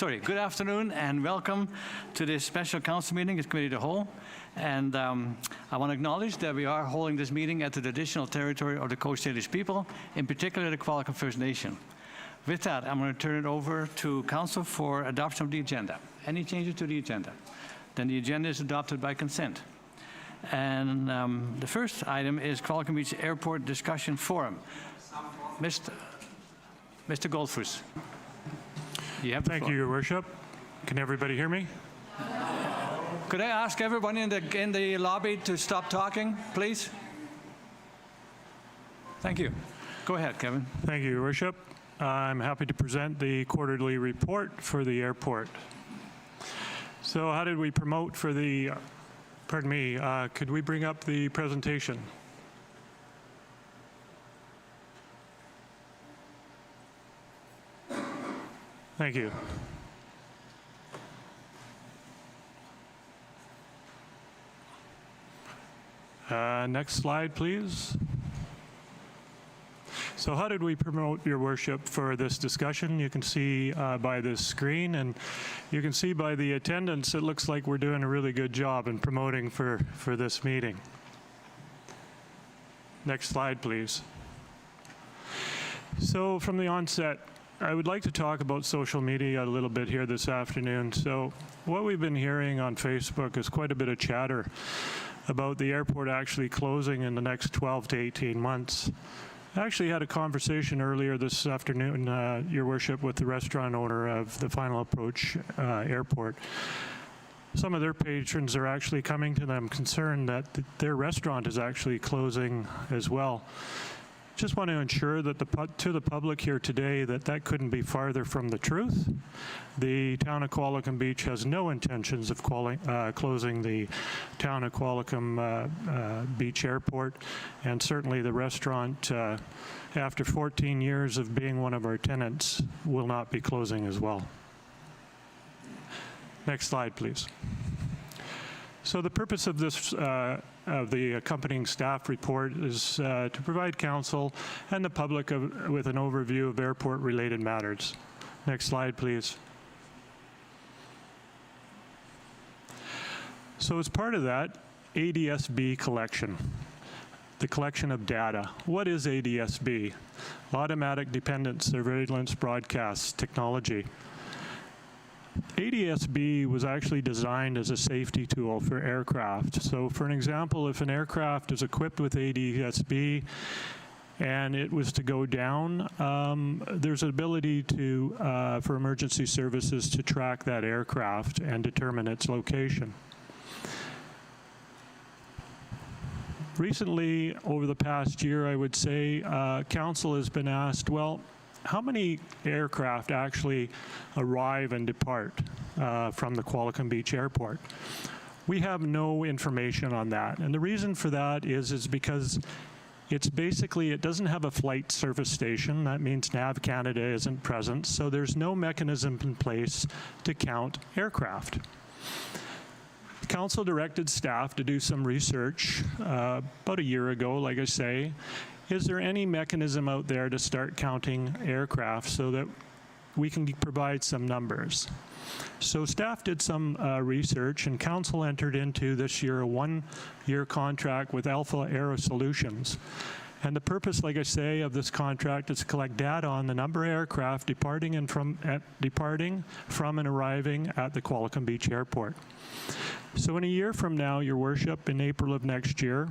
Good afternoon and welcome to this special council meeting. It's Committee of the Whole. And I want to acknowledge that we are holding this meeting at the traditional territory of the Coast Salish people, in particular the Qualicum First Nation. With that, I'm going to turn it over to Council for adoption of the agenda. Any changes to the agenda? Then the agenda is adopted by consent. And the first item is Qualicum Beach Airport Discussion Forum. Mr. Goldfuss. Thank you, Your Worship. Can everybody hear me? Could I ask everyone in the lobby to stop talking, please? Thank you. Go ahead, Kevin. Thank you, Your Worship. I'm happy to present the quarterly report for the airport. So how did we promote for the, pardon me, could we bring up the presentation? Thank you. Next slide, please. So how did we promote, Your Worship, for this discussion? You can see by this screen, and you can see by the attendance, it looks like we're doing a really good job in promoting for this meeting. Next slide, please. So from the onset, I would like to talk about social media a little bit here this afternoon. So what we've been hearing on Facebook is quite a bit of chatter about the airport actually closing in the next 12 to 18 months. I actually had a conversation earlier this afternoon, Your Worship, with the restaurant owner of the Final Approach Airport. Some of their patrons are actually coming to them concerned that their restaurant is actually closing as well. Just want to ensure that to the public here today that couldn't be farther from the truth. The town of Qualicum Beach has no intentions of closing the town of Qualicum Beach Airport, and certainly the restaurant, after 14 years of being one of our tenants, will not be closing as well. Next slide, please. So the purpose of this of the accompanying staff report is to provide council and the public with an overview of airport-related matters. Next slide, please. So as part of that, ADSB collection, the collection of data. What is ADSB? Automatic Dependent Surveillance Broadcast Technology. ADSB was actually designed as a safety tool for aircraft. So for an example, if an aircraft is equipped with ADSB and it was to go down, there's an ability to, for emergency services to track that aircraft and determine its location. Recently, over the past year, I would say, council has been asked, well, how many aircraft actually arrive and depart from the Qualicum Beach Airport? We have no information on that. And the reason for that is because it's basically, it doesn't have a flight service station. That means NAV Canada isn't present. So there's no mechanism in place to count aircraft. Council directed staff to do some research about a year ago, like I say. Is there any mechanism out there to start counting aircraft so that we can provide some numbers? So staff did some research, and council entered into this year a one-year contract with Alpha Aero Solutions. And the purpose, like I say, of this contract is to collect data on the number of aircraft departing from and arriving at the Qualicum Beach Airport. So in a year from now, Your Worship, in April of next year,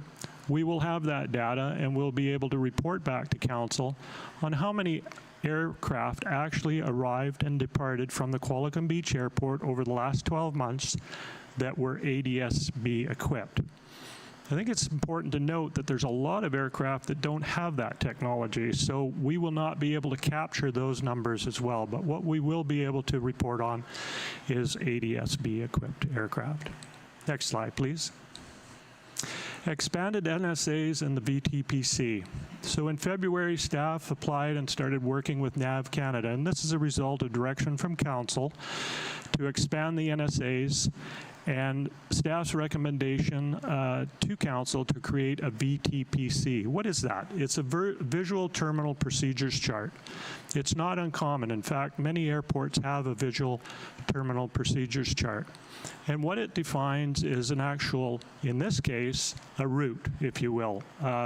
we will have that data and we'll be able to report back to council on how many aircraft actually arrived and departed from the Qualicum Beach Airport over the last 12 months that were ADSB equipped. I think it's important to note that there's a lot of aircraft that don't have that technology, so we will not be able to capture those numbers as well, but what we will be able to report on is ADSB equipped aircraft. Next slide, please. Expanded NSAs and the VTPC. So in February, staff applied and started working with NAV Canada, and this is a result of direction from council to expand the NSAs and staff's recommendation to council to create a VTPC. What is that? It's a visual terminal procedures chart. It's not uncommon. In fact, many airports have a visual terminal procedures chart. And what it defines is an actual, in this case, a route, if you will,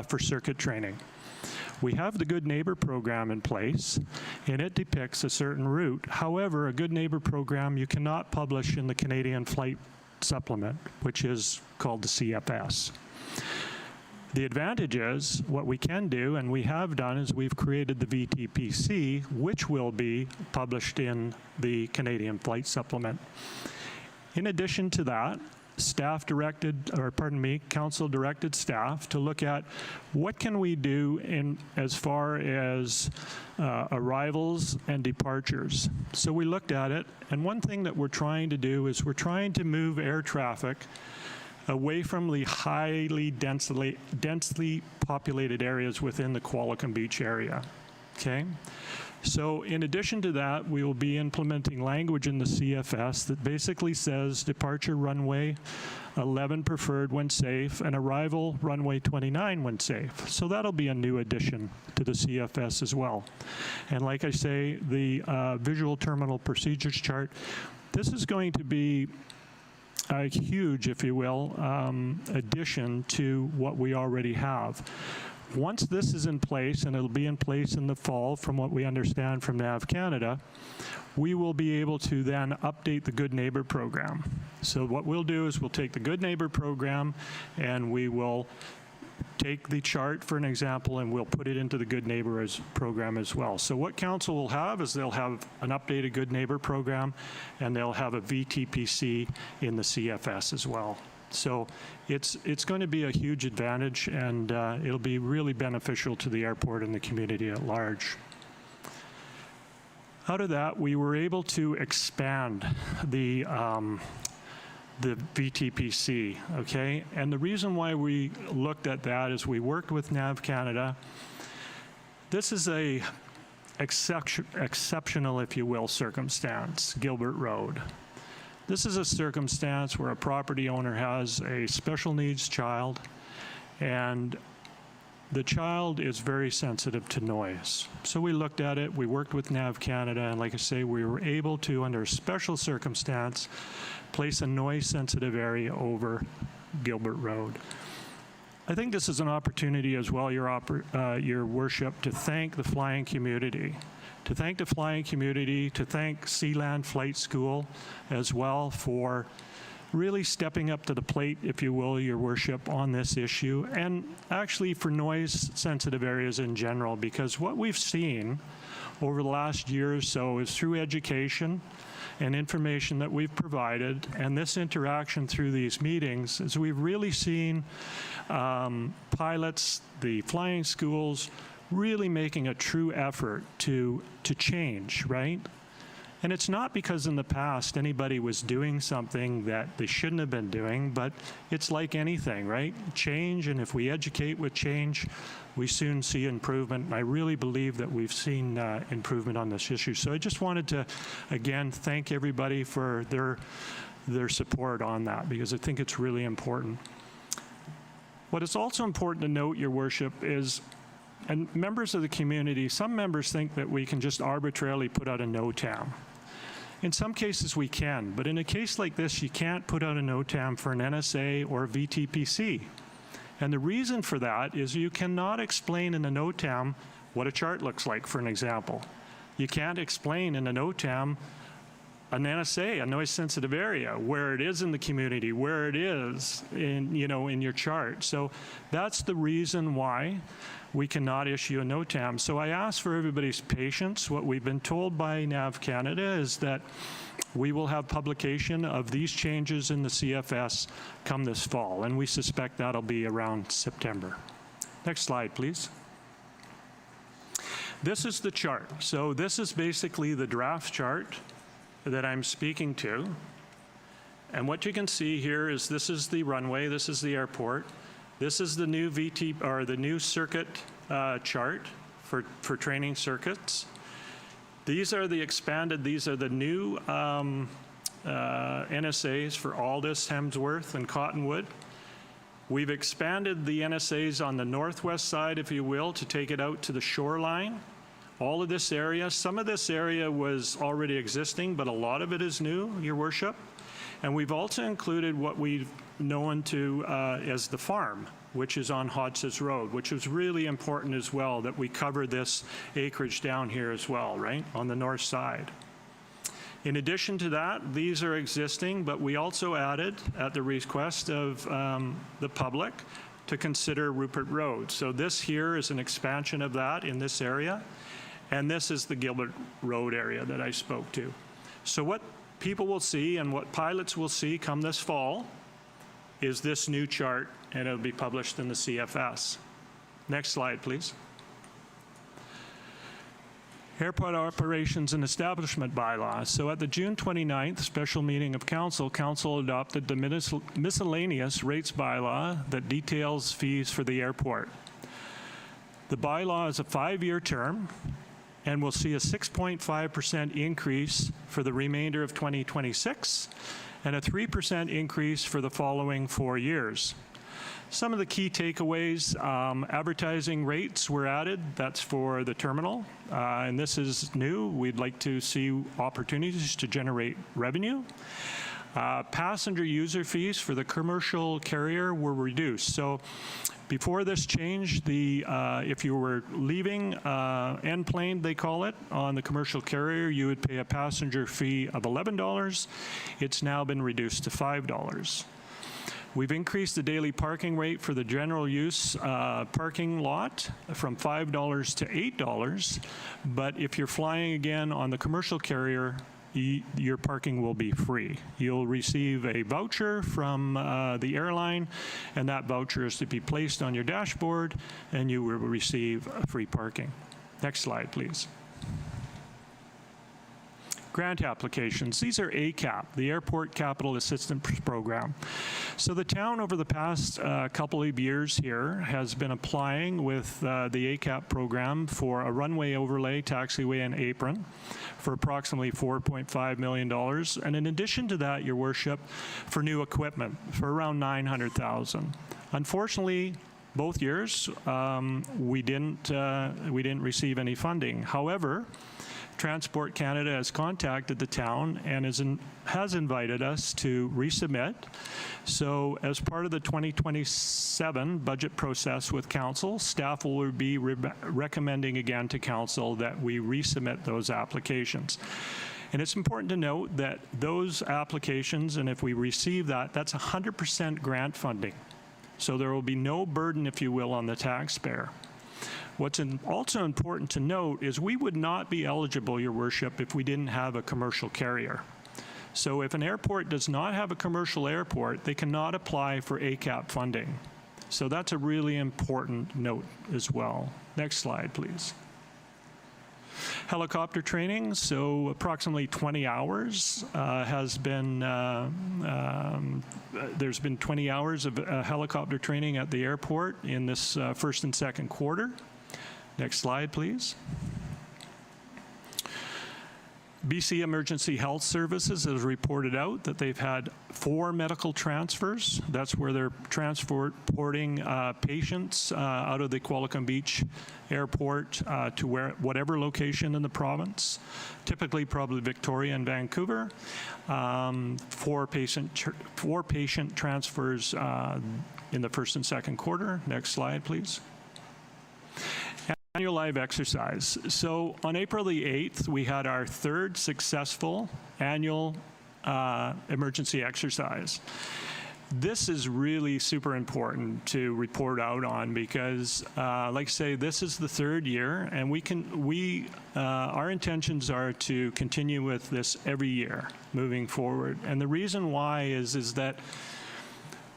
for circuit training. We have the Good Neighbor program in place, and it depicts a certain route. However, a Good Neighbor program you cannot publish in the Canadian Flight Supplement, which is called the CFS. The advantage is, what we can do, and we have done, is we've created the VTPC, which will be published in the Canadian Flight Supplement. In addition to that, council directed staff to look at what can we do in as far as arrivals and departures. So we looked at it, and one thing that we're trying to do is we're trying to move air traffic away from the highly densely populated areas within the Qualicum Beach area, okay? So in addition to that, we will be implementing language in the CFS that basically says departure runway 11 preferred when safe and arrival runway 29 when safe. So that'll be a new addition to the CFS as well. And like I say, the visual terminal procedures chart, this is going to be a huge, if you will, addition to what we already have. Once this is in place, and it'll be in place in the fall from what we understand from NAV Canada, we will be able to then update the Good Neighbor program. So what we'll do is we'll take the Good Neighbor program and we will take the chart, for an example, and we'll put it into the Good Neighbor program as well. So what council will have is they'll have an updated Good Neighbor program and they'll have a VTPC in the CFS as well. So it's going to be a huge advantage, and it'll be really beneficial to the airport and the community at large. Out of that, we were able to expand the VTPC, okay? And the reason why we looked at that is we worked with NAV Canada. This is a exceptional, if you will, circumstance, Gilbert Road. This is a circumstance where a property owner has a special needs child, and the child is very sensitive to noise. So we looked at it, we worked with NAV Canada, and like I say, we were able to, under a special circumstance, place a noise-sensitive area over Gilbert Road. I think this is an opportunity as well, Your Worship, to thank the flying community. To thank the flying community, to thank Sealand Flight School as well for really stepping up to the plate, if you will, Your Worship, on this issue, and actually for noise-sensitive areas in general, because what we've seen over the last year or so is through education and information that we've provided, and this interaction through these meetings, is we've really seen pilots, the flying schools, really making a true effort to change, right? And it's not because in the past anybody was doing something that they shouldn't have been doing, but it's like anything, right? Change, and if we educate with change, we soon see improvement. And I really believe that we've seen improvement on this issue. So I just wanted to, again, thank everybody for their support on that, because I think it's really important. What is also important to note, Your Worship, is, and members of the community, some members think that we can just arbitrarily put out a NOTAM. In some cases we can, but in a case like this, you can't put out a NOTAM for an NSA or VTPC. And the reason for that is you cannot explain in a NOTAM what a chart looks like, for an example. You can't explain in a NOTAM an NSA, a noise-sensitive area, where it is in the community, where it is in, in your chart. So that's the reason why we cannot issue a NOTAM. So I ask for everybody's patience. What we've been told by NAV Canada is that we will have publication of these changes in the CFS come this fall, and we suspect that'll be around September. Next slide, please. This is the chart. So this is basically the draft chart that I'm speaking to. And what you can see here is this is the runway, this is the airport. This is the new the new circuit chart for training circuits. These are the expanded, these are the new NSAs for Aldous, Hemsworth, and Cottonwood. We've expanded the NSAs on the northwest side, if you will, to take it out to the shoreline. All of this area, some of this area was already existing, but a lot of it is new, Your Worship. And we've also included what we've known to as the farm, which is on Hodges Road, which was really important as well, that we cover this acreage down here as well, right, on the north side. In addition to that, these are existing, but we also added, at the request of the public, to consider Rupert Road. So this here is an expansion of that in this area, and this is the Gilbert Road area that I spoke to. So what people will see and what pilots will see come this fall is this new chart, and it'll be published in the CFS. Next slide, please. Airport Operations and Establishment Bylaw. So at the June 29th special meeting of Council, Council adopted the miscellaneous rates bylaw that details fees for the airport. The bylaw is a 5-year term and will see a 6.5% increase for the remainder of 2026 and a 3% increase for the following 4 years. Some of the key takeaways, advertising rates were added. That's for the terminal, and this is new. We'd like to see opportunities to generate revenue. Passenger user fees for the commercial carrier were reduced. So before this change, if you were leaving end plane, they call it, on the commercial carrier, you would pay a passenger fee of $11. It's now been reduced to $5. We've increased the daily parking rate for the general use parking lot from $5 to $8, but if you're flying again on the commercial carrier, your parking will be free. You'll receive a voucher from the airline, and that voucher is to be placed on your dashboard, and you will receive free parking. Next slide, please. Grant applications. These are ACAP, the Airport Capital Assistance Program. So the town over the past couple of years here has been applying with the ACAP program for a runway overlay, taxiway, and apron for approximately $4.5 million. And in addition to that, Your Worship, for new equipment for around $900,000. Unfortunately, both years we didn't receive any funding. However, Transport Canada has contacted the town and has invited us to resubmit. So as part of the 2027 budget process with Council, staff will be recommending again to Council that we resubmit those applications. And it's important to note that those applications, and if we receive that, that's 100% grant funding. So there will be no burden, if you will, on the taxpayer. What's also important to note is we would not be eligible, Your Worship, if we didn't have a commercial carrier. So if an airport does not have a commercial airport, they cannot apply for ACAP funding. So that's a really important note as well. Next slide, please. Helicopter training, so approximately 20 hours has been, there's been 20 hours of helicopter training at the airport in this first and second quarter. Next slide, please. BC Emergency Health Services has reported out that they've had 4 medical transfers. That's where they're transporting patients out of the Qualicum Beach Airport to whatever location in the province, typically probably Victoria and Vancouver. 4 patient transfers in the first and second quarter. Next slide, please. Annual live exercise. So on April the 8th, we had our 3rd successful annual emergency exercise. This is really super important to report out on because, like I say, this is the 3rd year, and our intentions are to continue with this every year moving forward. And the reason why is that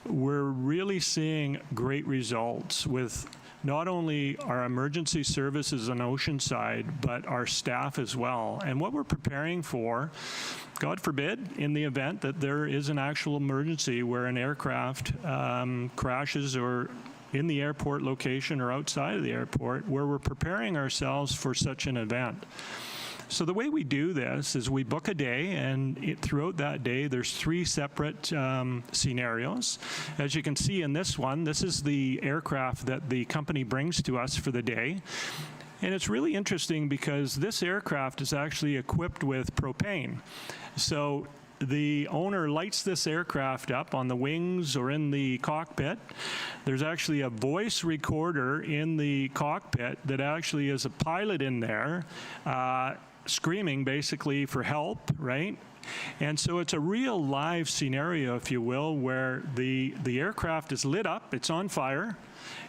we're really seeing great results with not only our emergency services on Oceanside, but our staff as well. And what we're preparing for, God forbid, in the event that there is an actual emergency where an aircraft crashes or in the airport location or outside of the airport, where we're preparing ourselves for such an event. So the way we do this is we book a day, and throughout that day, there's 3 separate scenarios. As you can see in this one, this is the aircraft that the company brings to us for the day. And it's really interesting because this aircraft is actually equipped with propane. So the owner lights this aircraft up on the wings or in the cockpit. There's actually a voice recorder in the cockpit that actually is a pilot in there screaming basically for help, right? And so it's a real live scenario, if you will, where the aircraft is lit up, it's on fire,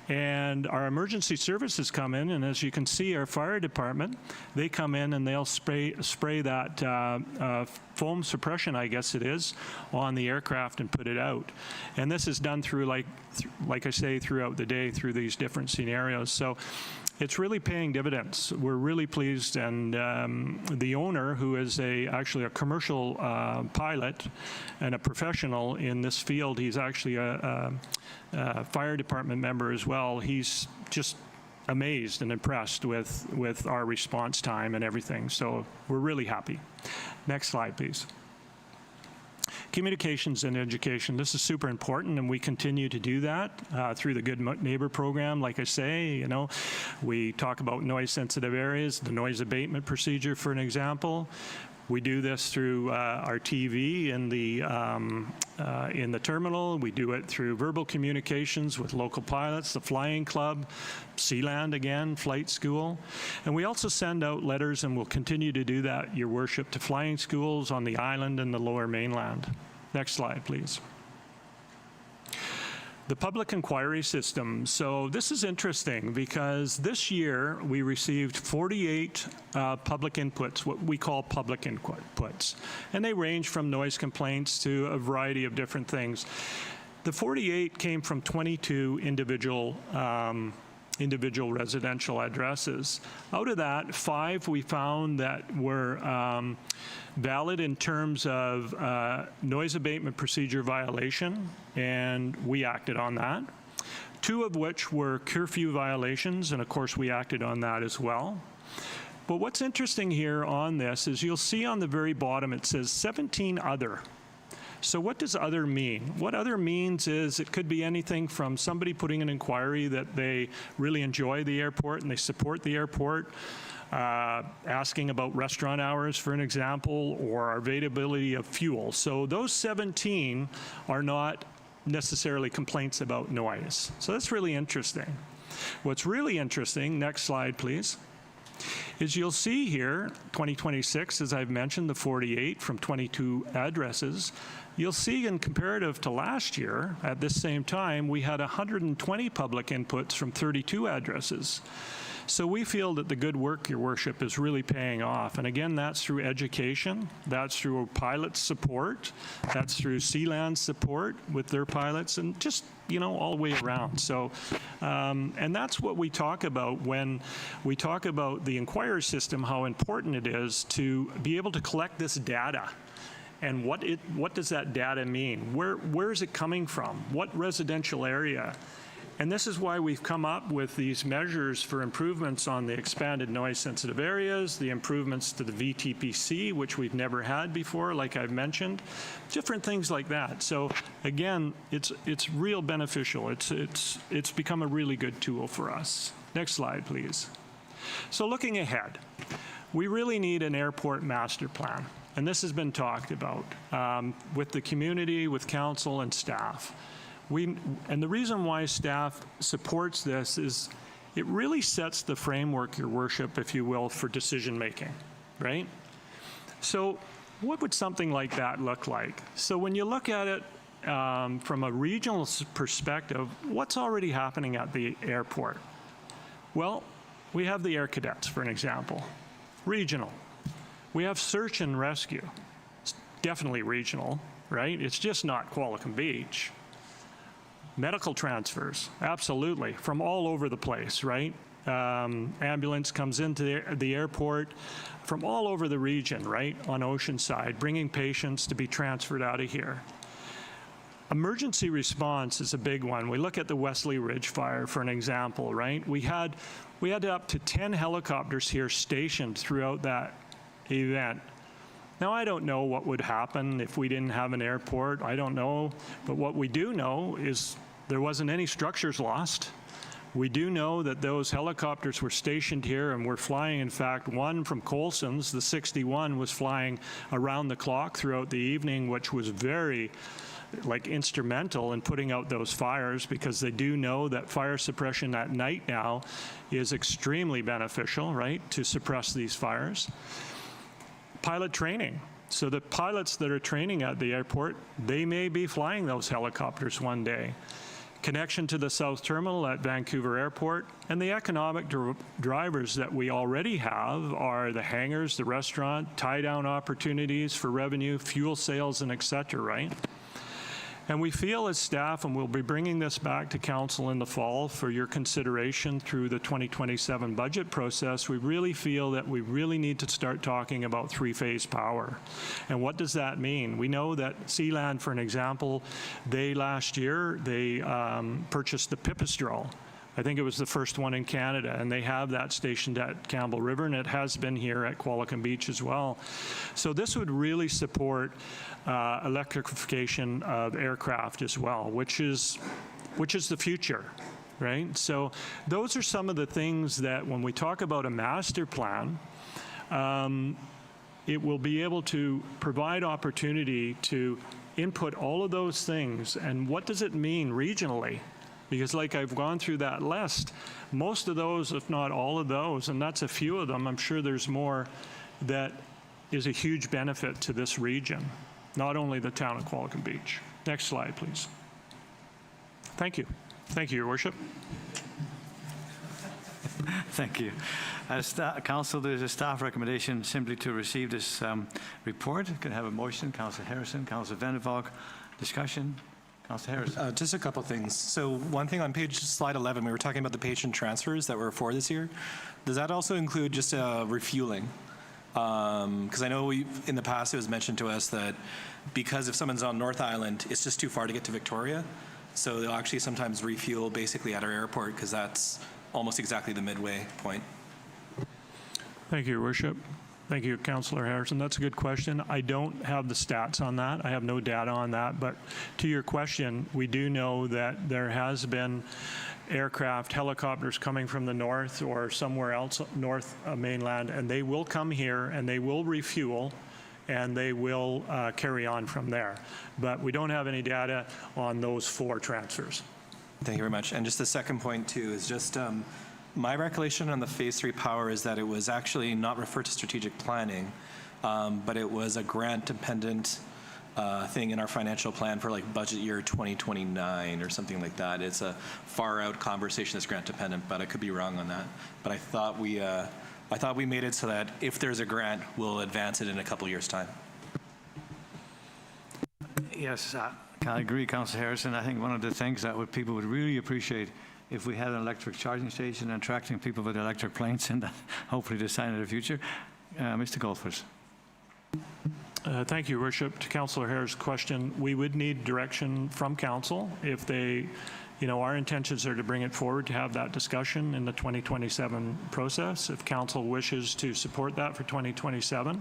and our emergency services come in, and as you can see, our fire department, they come in and they'll spray that foam suppression, I guess it is, on the aircraft and put it out. And this is done through, like I say, throughout the day through these different scenarios. So it's really paying dividends. We're really pleased, and the owner, who is actually a commercial pilot and a professional in this field, he's actually a fire department member as well. He's just amazed and impressed with our response time and everything. So we're really happy. Next slide, please. Communications and education. This is super important, and we continue to do that through the Good Neighbor program. Like I say, we talk about noise-sensitive areas, the noise abatement procedure, for an example. We do this through our TV in the terminal. We do it through verbal communications with local pilots, the Flying Club, Sealand again, Flight School. And we also send out letters, and we'll continue to do that, Your Worship, to flying schools on the island and the Lower Mainland. Next slide, please. The public inquiry system. So this is interesting because this year we received 48 public inputs, what we call public inputs. And they range from noise complaints to a variety of different things. The 48 came from 22 individual residential addresses. Out of that, 5 we found that were valid in terms of noise abatement procedure violation, and we acted on that. 2 of which were curfew violations, and of course we acted on that as well. But what's interesting here on this is you'll see on the very bottom it says 17 other. So what does other mean? What other means is it could be anything from somebody putting an inquiry that they really enjoy the airport and they support the airport, asking about restaurant hours, for an example, or availability of fuel. So those 17 are not necessarily complaints about noise. So that's really interesting. What's really interesting, next slide, please, is you'll see here, 2026, as I've mentioned, the 48 from 22 addresses. You'll see in comparative to last year, at this same time, we had 120 public inputs from 32 addresses. So we feel that the good work, Your Worship, is really paying off. And again, that's through education, that's through pilot support, that's through Sealand support with their pilots, and just, all the way around. So, and that's what we talk about when we talk about the Inquirer system, how important it is to be able to collect this data. And what does that data mean? Where is it coming from? What residential area? And this is why we've come up with these measures for improvements on the expanded noise-sensitive areas, the improvements to the VTPC, which we've never had before, like I've mentioned, different things like that. So again, it's real beneficial. It's become a really good tool for us. Next slide, please. So looking ahead, we really need an airport master plan. And this has been talked about with the community, with council and staff. And the reason why staff supports this is it really sets the framework, Your Worship, if you will, for decision making, right? So what would something like that look like? So when you look at it from a regional perspective, what's already happening at the airport? Well, we have the Air Cadets, for an example. Regional. We have search and rescue. It's definitely regional, right? It's just not Qualicum Beach. Medical transfers, absolutely, from all over the place, right? Ambulance comes into the airport from all over the region, right, on Oceanside, bringing patients to be transferred out of here. Emergency response is a big one. We look at the Wesley Ridge fire, for an example, right? We had up to 10 helicopters here stationed throughout event. Now, I don't know what would happen if we didn't have an airport. I don't know. But what we do know is there wasn't any structures lost. We do know that those helicopters were stationed here and were flying. In fact, one from Colson's, the 61, was flying around the clock throughout the evening, which was very instrumental in putting out those fires, because they do know that fire suppression at night now is extremely beneficial, right, to suppress these fires. Pilot training. So the pilots that are training at the airport, they may be flying those helicopters one day. Connection to the South Terminal at Vancouver Airport, and the economic drivers that we already have are the hangars, the restaurant, tie-down opportunities for revenue, fuel sales, and et cetera, right? And we feel as staff, and we'll be bringing this back to council in the fall for your consideration through the 2027 budget process, we really feel that we really need to start talking about three-phase power. And what does that mean? We know that Sealand, for an example, last year, they purchased the Pipistrel. I think it was the first one in Canada, and they have that stationed at Campbell River, and it has been here at Qualicum Beach as well. So this would really support electrification of aircraft as well, which is the future, right? So those are some of the things that when we talk about a master plan, it will be able to provide opportunity to input all of those things. And what does it mean regionally? Because like I've gone through that list, most of those, if not all of those, and that's a few of them, I'm sure there's more, that is a huge benefit to this region, not only the town of Qualicum Beach. Next slide, please. Thank you. Thank you, Your Worship. Thank you. As Council, there's a staff recommendation simply to receive this report. Can I have a motion? Councillor Harrison, Councillor Van der Valk. Discussion? Councillor Harrison. Just a couple things. So one thing on slide 11, we were talking about the patient transfers that were for this year. Does that also include just refueling? Because I know in the past it was mentioned to us that because if someone's on North Island, it's just too far to get to Victoria. So they'll actually sometimes refuel basically at our airport because that's almost exactly the midway point. Thank you, Your Worship. Thank you, Councillor Harrison. That's a good question. I don't have the stats on that. I have no data on that. But to your question, we do know that there has been aircraft, helicopters coming from the north or somewhere else north of mainland, and they will come here and they will refuel and they will carry on from there. But we don't have any data on those 4 transfers. Thank you very much. And just the second point too is just my recollection on the Phase 3 power is that it was actually not referred to strategic planning, but it was a grant-dependent thing in our financial plan for like budget year 2029 or something like that. It's a far-out conversation that's grant-dependent, but I could be wrong on that. But I thought we made it so that if there's a grant, we'll advance it in a couple years' time. Yes, I agree, Councillor Harrison. I think one of the things that people would really appreciate if we had an electric charging station and attracting people with electric planes, and hopefully the sign of the future. Mr. Goldfuss. Thank you, Your Worship. To Councillor Hare's question, we would need direction from council if they, our intentions are to bring it forward to have that discussion in the 2027 process. If council wishes to support that for 2027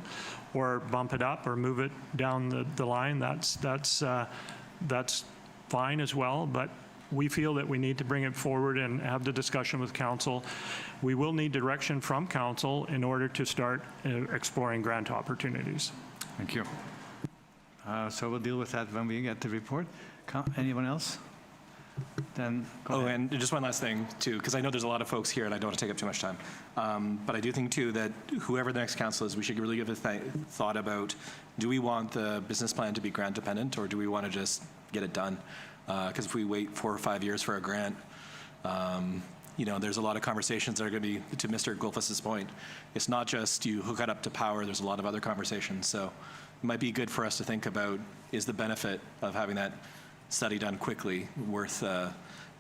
or bump it up or move it down the line, that's fine as well. But we feel that we need to bring it forward and have the discussion with council. We will need direction from council in order to start exploring grant opportunities. Thank you. So we'll deal with that when we get the report. Anyone else? Then go ahead. And just one last thing too, because I know there's a lot of folks here and I don't want to take up too much time. But I do think too that whoever the next council is, we should really give a thought about, do we want the business plan to be grant dependent or do we want to just get it done? Because if we wait 4 or 5 years for a grant, there's a lot of conversations that are going to be, to Mr. Goldfuss's point, it's not just you hook it up to power, there's a lot of other conversations. So it might be good for us to think about, is the benefit of having that study done quickly worth the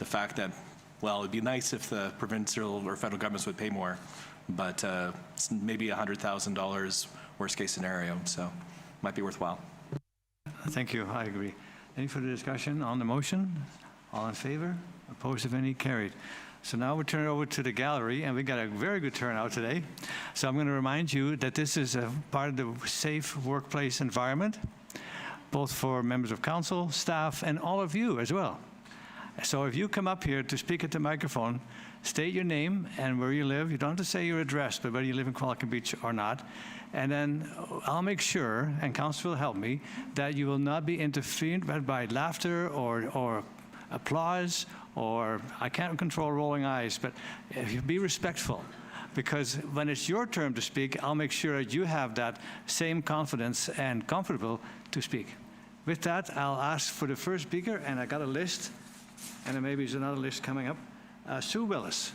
fact that, well, it'd be nice if the provincial or federal governments would pay more, but it's maybe $100,000 worst case scenario, so it might be worthwhile. Thank you. I agree. Any further discussion on the motion? All in favor? Opposed, if any? Carried. So now we turn it over to the gallery, and we got a very good turnout today. So I'm going to remind you that this is a part of the safe workplace environment, both for members of council, staff, and all of you as well. So if you come up here to speak at the microphone, state your name and where you live. You don't have to say your address, but whether you live in Qualicum Beach or not. And then I'll make sure, and council will help me, that you will not be interfered by laughter or applause, or I can't control rolling eyes, but if you be respectful. Because when it's your turn to speak, I'll make sure that you have that same confidence and comfortable to speak. With that, I'll ask for the first speaker, and I got a list, and then maybe there's another list coming up. Sue Willis.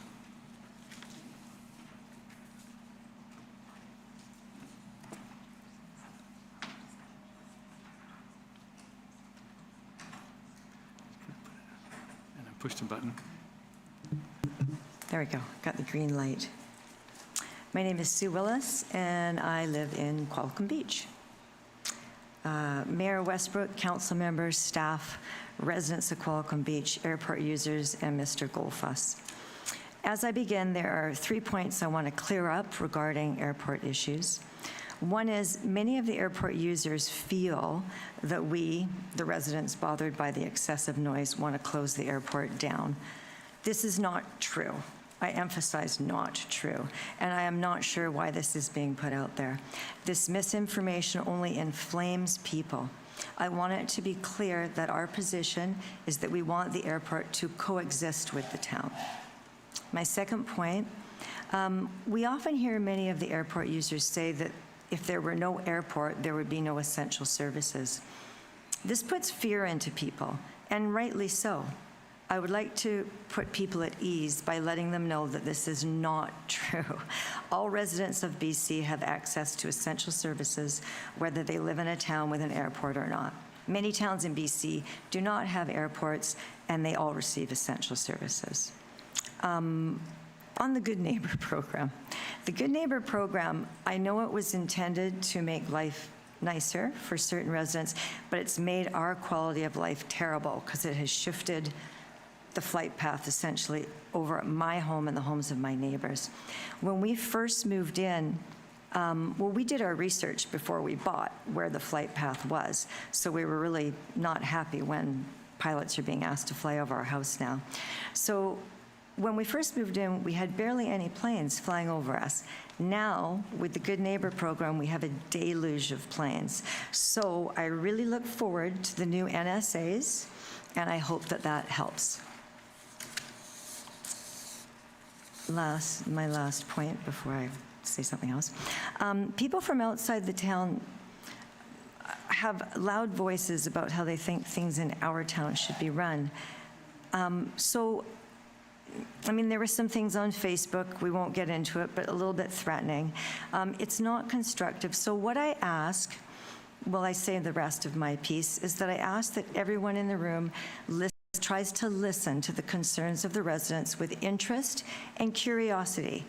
And I push the button. There we go, got the green light. My name is Sue Willis, and I live in Qualicum Beach. Mayor Westbrook, council members, staff, residents of Qualicum Beach, airport users, and Mr. Goldfuss. As I begin, there are 3 points I want to clear up regarding airport issues. One is many of the airport users feel that we, the residents bothered by the excessive noise, want to close the airport down. This is not true. I emphasize not true, and I am not sure why this is being put out there. This misinformation only inflames people. I want it to be clear that our position is that we want the airport to coexist with the town. My second point, we often hear many of the airport users say that if there were no airport, there would be no essential services. This puts fear into people, and rightly so. I would like to put people at ease by letting them know that this is not true. All residents of BC have access to essential services, whether they live in a town with an airport or not. Many towns in BC do not have airports, and they all receive essential services. On the Good Neighbor program. The Good Neighbor program, I know it was intended to make life nicer for certain residents, but it's made our quality of life terrible because it has shifted the flight path essentially over my home and the homes of my neighbors. When we first moved in, we did our research before we bought where the flight path was, so we were really not happy when pilots are being asked to fly over our house now. So when we first moved in, we had barely any planes flying over us. Now, with the Good Neighbor program, we have a deluge of planes. So I really look forward to the new NSAs, and I hope that that helps. My last point before I say something else. People from outside the town have loud voices about how they think things in our town should be run. There were some things on Facebook, we won't get into it, but a little bit threatening. It's not constructive. So what I ask, I say the rest of my piece, is that I ask that everyone in the room tries to listen to the concerns of the residents with interest and curiosity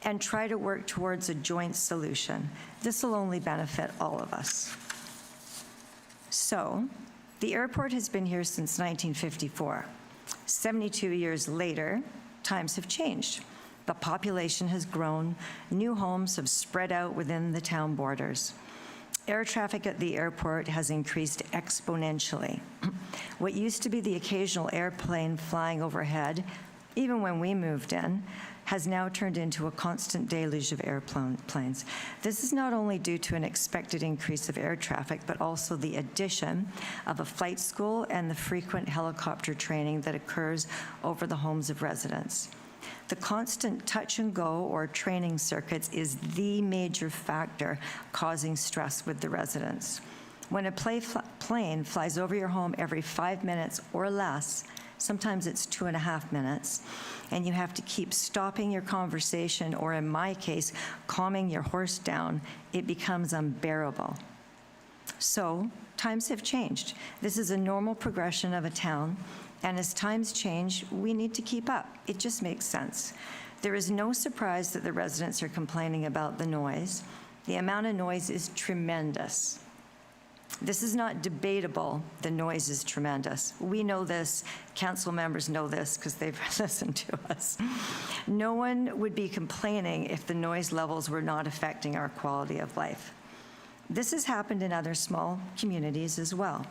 and try to work towards a joint solution. This will only benefit all of us. So, the airport has been here since 1954. 72 years later, times have changed. The population has grown, new homes have spread out within the town borders. Air traffic at the airport has increased exponentially. What used to be the occasional airplane flying overhead, even when we moved in, has now turned into a constant deluge of airplanes. This is not only due to an expected increase of air traffic, but also the addition of a flight school and the frequent helicopter training that occurs over the homes of residents. The constant touch and go or training circuits is the major factor causing stress with the residents. When a plane flies over your home every 5 minutes or less, sometimes it's 2.5 minutes, and you have to keep stopping your conversation, or in my case, calming your horse down, it becomes unbearable. So, times have changed. This is a normal progression of a town, and as times change, we need to keep up. It just makes sense. There is no surprise that the residents are complaining about the noise. The amount of noise is tremendous. This is not debatable. The noise is tremendous. We know this. Council members know this because they've listened to us. No one would be complaining if the noise levels were not affecting our quality of life. This has happened in other small communities as well.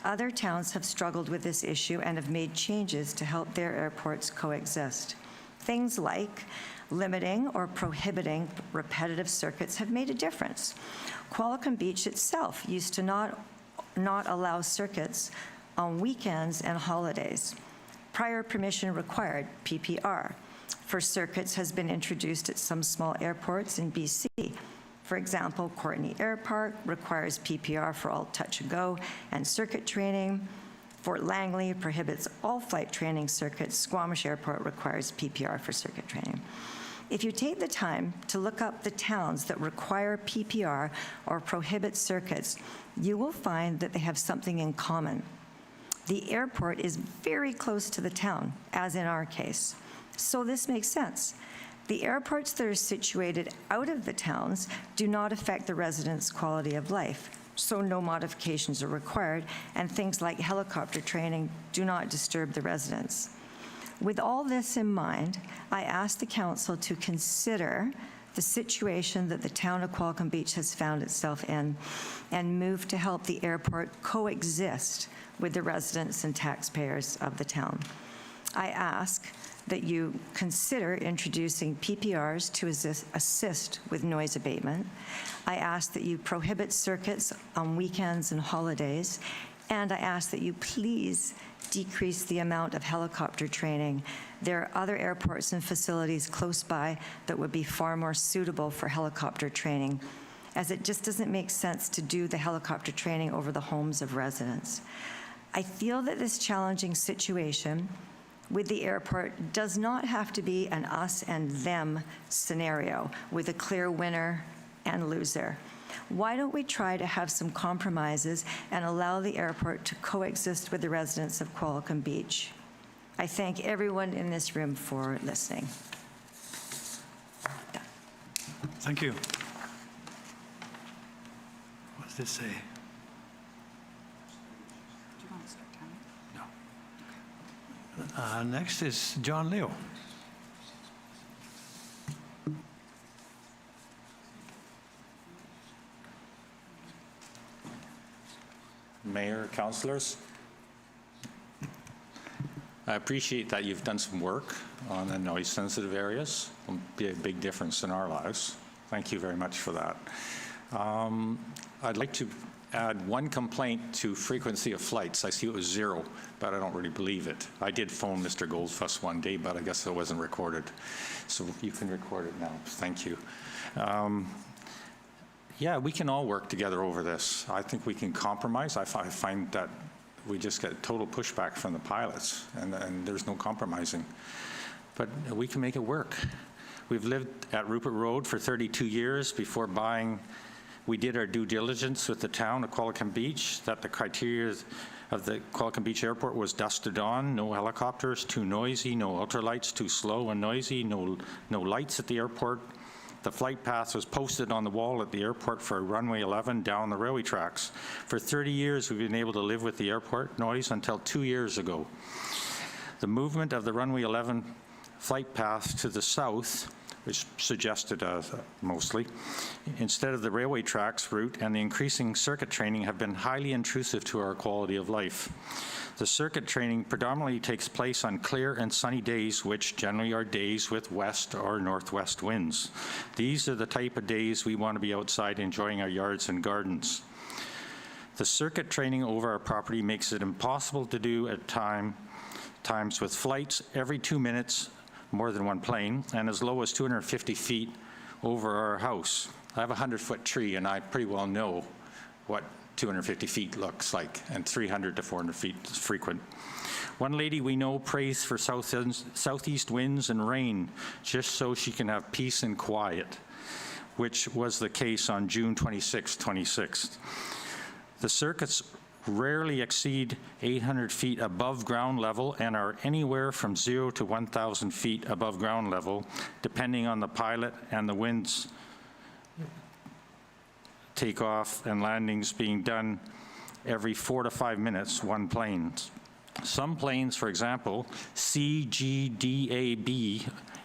Other towns have struggled with this issue and have made changes to help their airports coexist. Things like limiting or prohibiting repetitive circuits have made a difference. Qualicum Beach itself used to not allow circuits on weekends and holidays. Prior permission required PPR. First circuits has been introduced at some small airports in BC. For example, Courtenay Airpark requires PPR for all touch-and-go and circuit training. Fort Langley prohibits all flight training circuits. Squamish Airport requires PPR for circuit training. If you take the time to look up the towns that require PPR or prohibit circuits, you will find that they have something in common. The airport is very close to the town, as in our case. So this makes sense. The airports that are situated out of the towns do not affect the residents' quality of life, so no modifications are required, and things like helicopter training do not disturb the residents. With all this in mind, I ask the council to consider the situation that the town of Qualicum Beach has found itself in and move to help the airport coexist with the residents and taxpayers of the town. I ask that you consider introducing PPRs to assist with noise abatement. I ask that you prohibit circuits on weekends and holidays, and I ask that you please decrease the amount of helicopter training. There are other airports and facilities close by that would be far more suitable for helicopter training, as it just doesn't make sense to do the helicopter training over the homes of residents. I feel that this challenging situation with the airport does not have to be an us and them scenario with a clear winner and loser. Why don't we try to have some compromises and allow the airport to coexist with the residents of Qualicum Beach? I thank everyone in this room for listening. Thank you. What does this say? Next is John Leo. Mayor, councillors, I appreciate that you've done some work on the noise-sensitive areas. It'll be a big difference in our lives. Thank you very much for that. I'd like to add one complaint to frequency of flights. I see it was 0, but I don't really believe it. I did phone Mr. Goldfuss one day, but I guess it wasn't recorded. So you can record it now. Thank you. Yeah, we can all work together over this. I think we can compromise. I find that we just get total pushback from the pilots, and there's no compromising. But we can make it work. We've lived at Rupert Road for 32 years before buying. We did our due diligence with the town of Qualicum Beach that the criteria of the Qualicum Beach Airport was dusk to dawn, no helicopters, too noisy, no ultralights, too slow and noisy, no lights at the airport. The flight path was posted on the wall at the airport for runway 11 down the railway tracks. For 30 years, we've been able to live with the airport noise until 2 years ago. The movement of the runway 11 flight path to the south, which suggested mostly, instead of the railway tracks route, and the increasing circuit training have been highly intrusive to our quality of life. The circuit training predominantly takes place on clear and sunny days, which generally are days with west or northwest winds. These are the type of days we want to be outside enjoying our yards and gardens. The circuit training over our property makes it impossible to do at times with flights every 2 minutes, more than one plane, and as low as 250 feet over our house. I have a 100-foot tree, and I pretty well know what 250 feet looks like, and 300 to 400 feet is frequent. One lady we know prays for southeast winds and rain just so she can have peace and quiet, which was the case on June 26th. The circuits rarely exceed 800 feet above ground level and are anywhere from 0 to 1,000 feet above ground level, depending on the pilot and the winds takeoff and landings being done every 4 to 5 minutes, one plane. Some planes, for example, CGDAB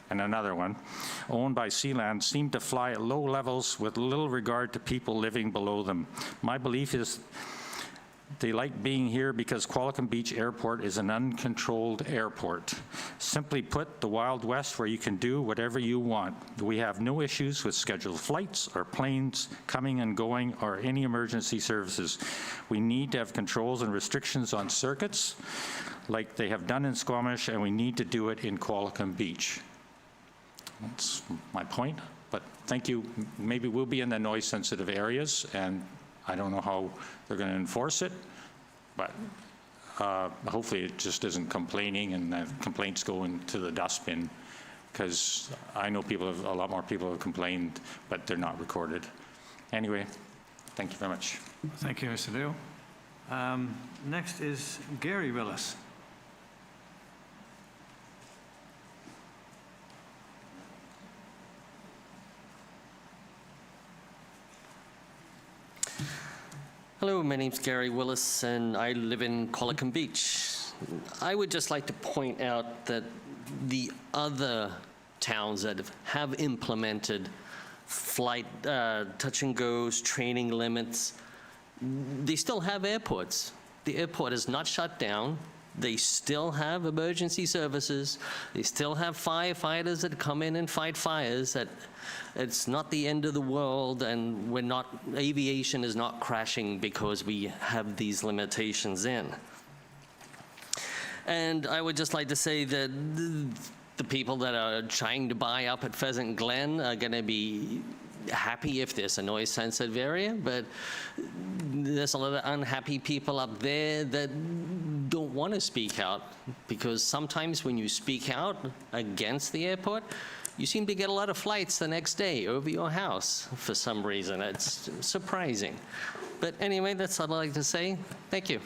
and another one, owned by Sealand, seem to fly at low levels with little regard to people living below them. My belief is they like being here because Qualicum Beach Airport is an uncontrolled airport. Simply put, the Wild West where you can do whatever you want. We have no issues with scheduled flights or planes coming and going or any emergency services. We need to have controls and restrictions on circuits like they have done in Squamish, and we need to do it in Qualicum Beach. That's my point, but thank you. Maybe we'll be in the noise-sensitive areas, and I don't know how they're going to enforce it, but hopefully it just isn't complaining and complaints go into the dustbin, because I know a lot more people have complained, but they're not recorded. Anyway, thank you very much. Thank you, Mr. Liu. Next is Gary Willis. Hello, my name's Gary Willis, and I live in Qualicum Beach. I would just like to point out that the other towns that have implemented flight touch and goes, training limits, they still have airports. The airport is not shut down. They still have emergency services. They still have firefighters that come in and fight fires. That it's not the end of the world, and aviation is not crashing because we have these limitations in. And I would just like to say that the people that are trying to buy up at Pheasant Glen are going to be happy if there's a noise-sensitive area, but there's a lot of unhappy people up there that don't want to speak out, because sometimes when you speak out against the airport, you seem to get a lot of flights the next day over your house for some reason. It's surprising. But anyway, that's all I'd like to say. Thank you.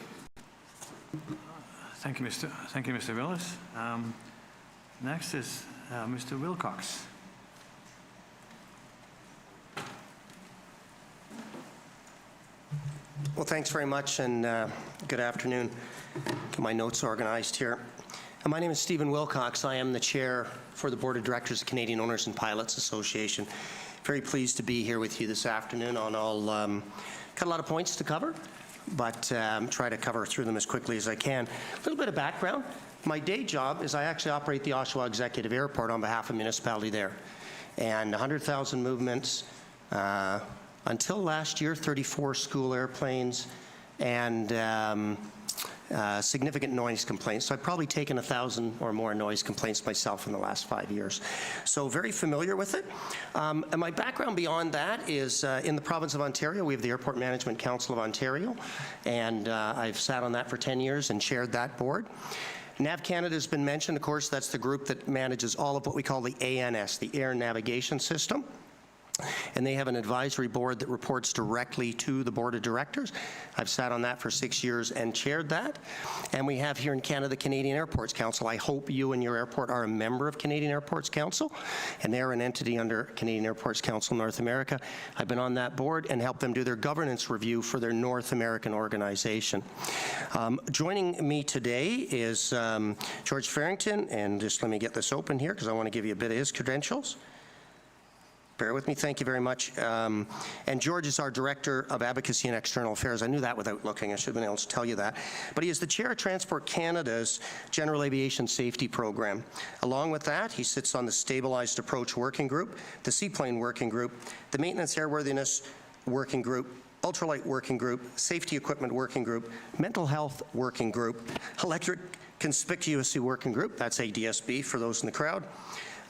Thank you, Mr. Willis. Next is Mr. Wilcox. Well, thanks very much, and good afternoon. Get my notes organized here. My name is Stephen Wilcox. I am the chair for the Board of Directors of Canadian Owners and Pilots Association. Very pleased to be here with you this afternoon on all, got a lot of points to cover, but try to cover through them as quickly as I can. A little bit of background. My day job is I actually operate the Oshawa Executive Airport on behalf of the municipality there. And 100,000 movements, until last year, 34 school airplanes, and significant noise complaints. So I've probably taken 1,000 or more noise complaints myself in the last 5 years. So very familiar with it. And my background beyond that is in the province of Ontario. We have the Airport Management Council of Ontario, and I've sat on that for 10 years and chaired that board. NAV Canada has been mentioned. Of course, that's the group that manages all of what we call the ANS, the Air Navigation System. And they have an advisory board that reports directly to the board of directors. I've sat on that for 6 years and chaired that. And we have here in Canada the Canadian Airports Council. I hope you and your airport are a member of Canadian Airports Council, and they're an entity under Canadian Airports Council North America. I've been on that board and helped them do their governance review for their North American organization. Joining me today is George Farrington, and just let me get this open here because I want to give you a bit of his credentials. Bear with me, thank you very much. And George is our Director of Advocacy and External Affairs. I knew that without looking, I should have been able to tell you that. But he is the Chair of Transport Canada's General Aviation Safety Program. Along with that, he sits on the Stabilized Approach Working Group, the Seaplane Working Group, the Maintenance Airworthiness Working Group, Ultralight Working Group, Safety Equipment Working Group, Mental Health Working Group, Electric Conspicuously Working Group, that's ADSB for those in the crowd,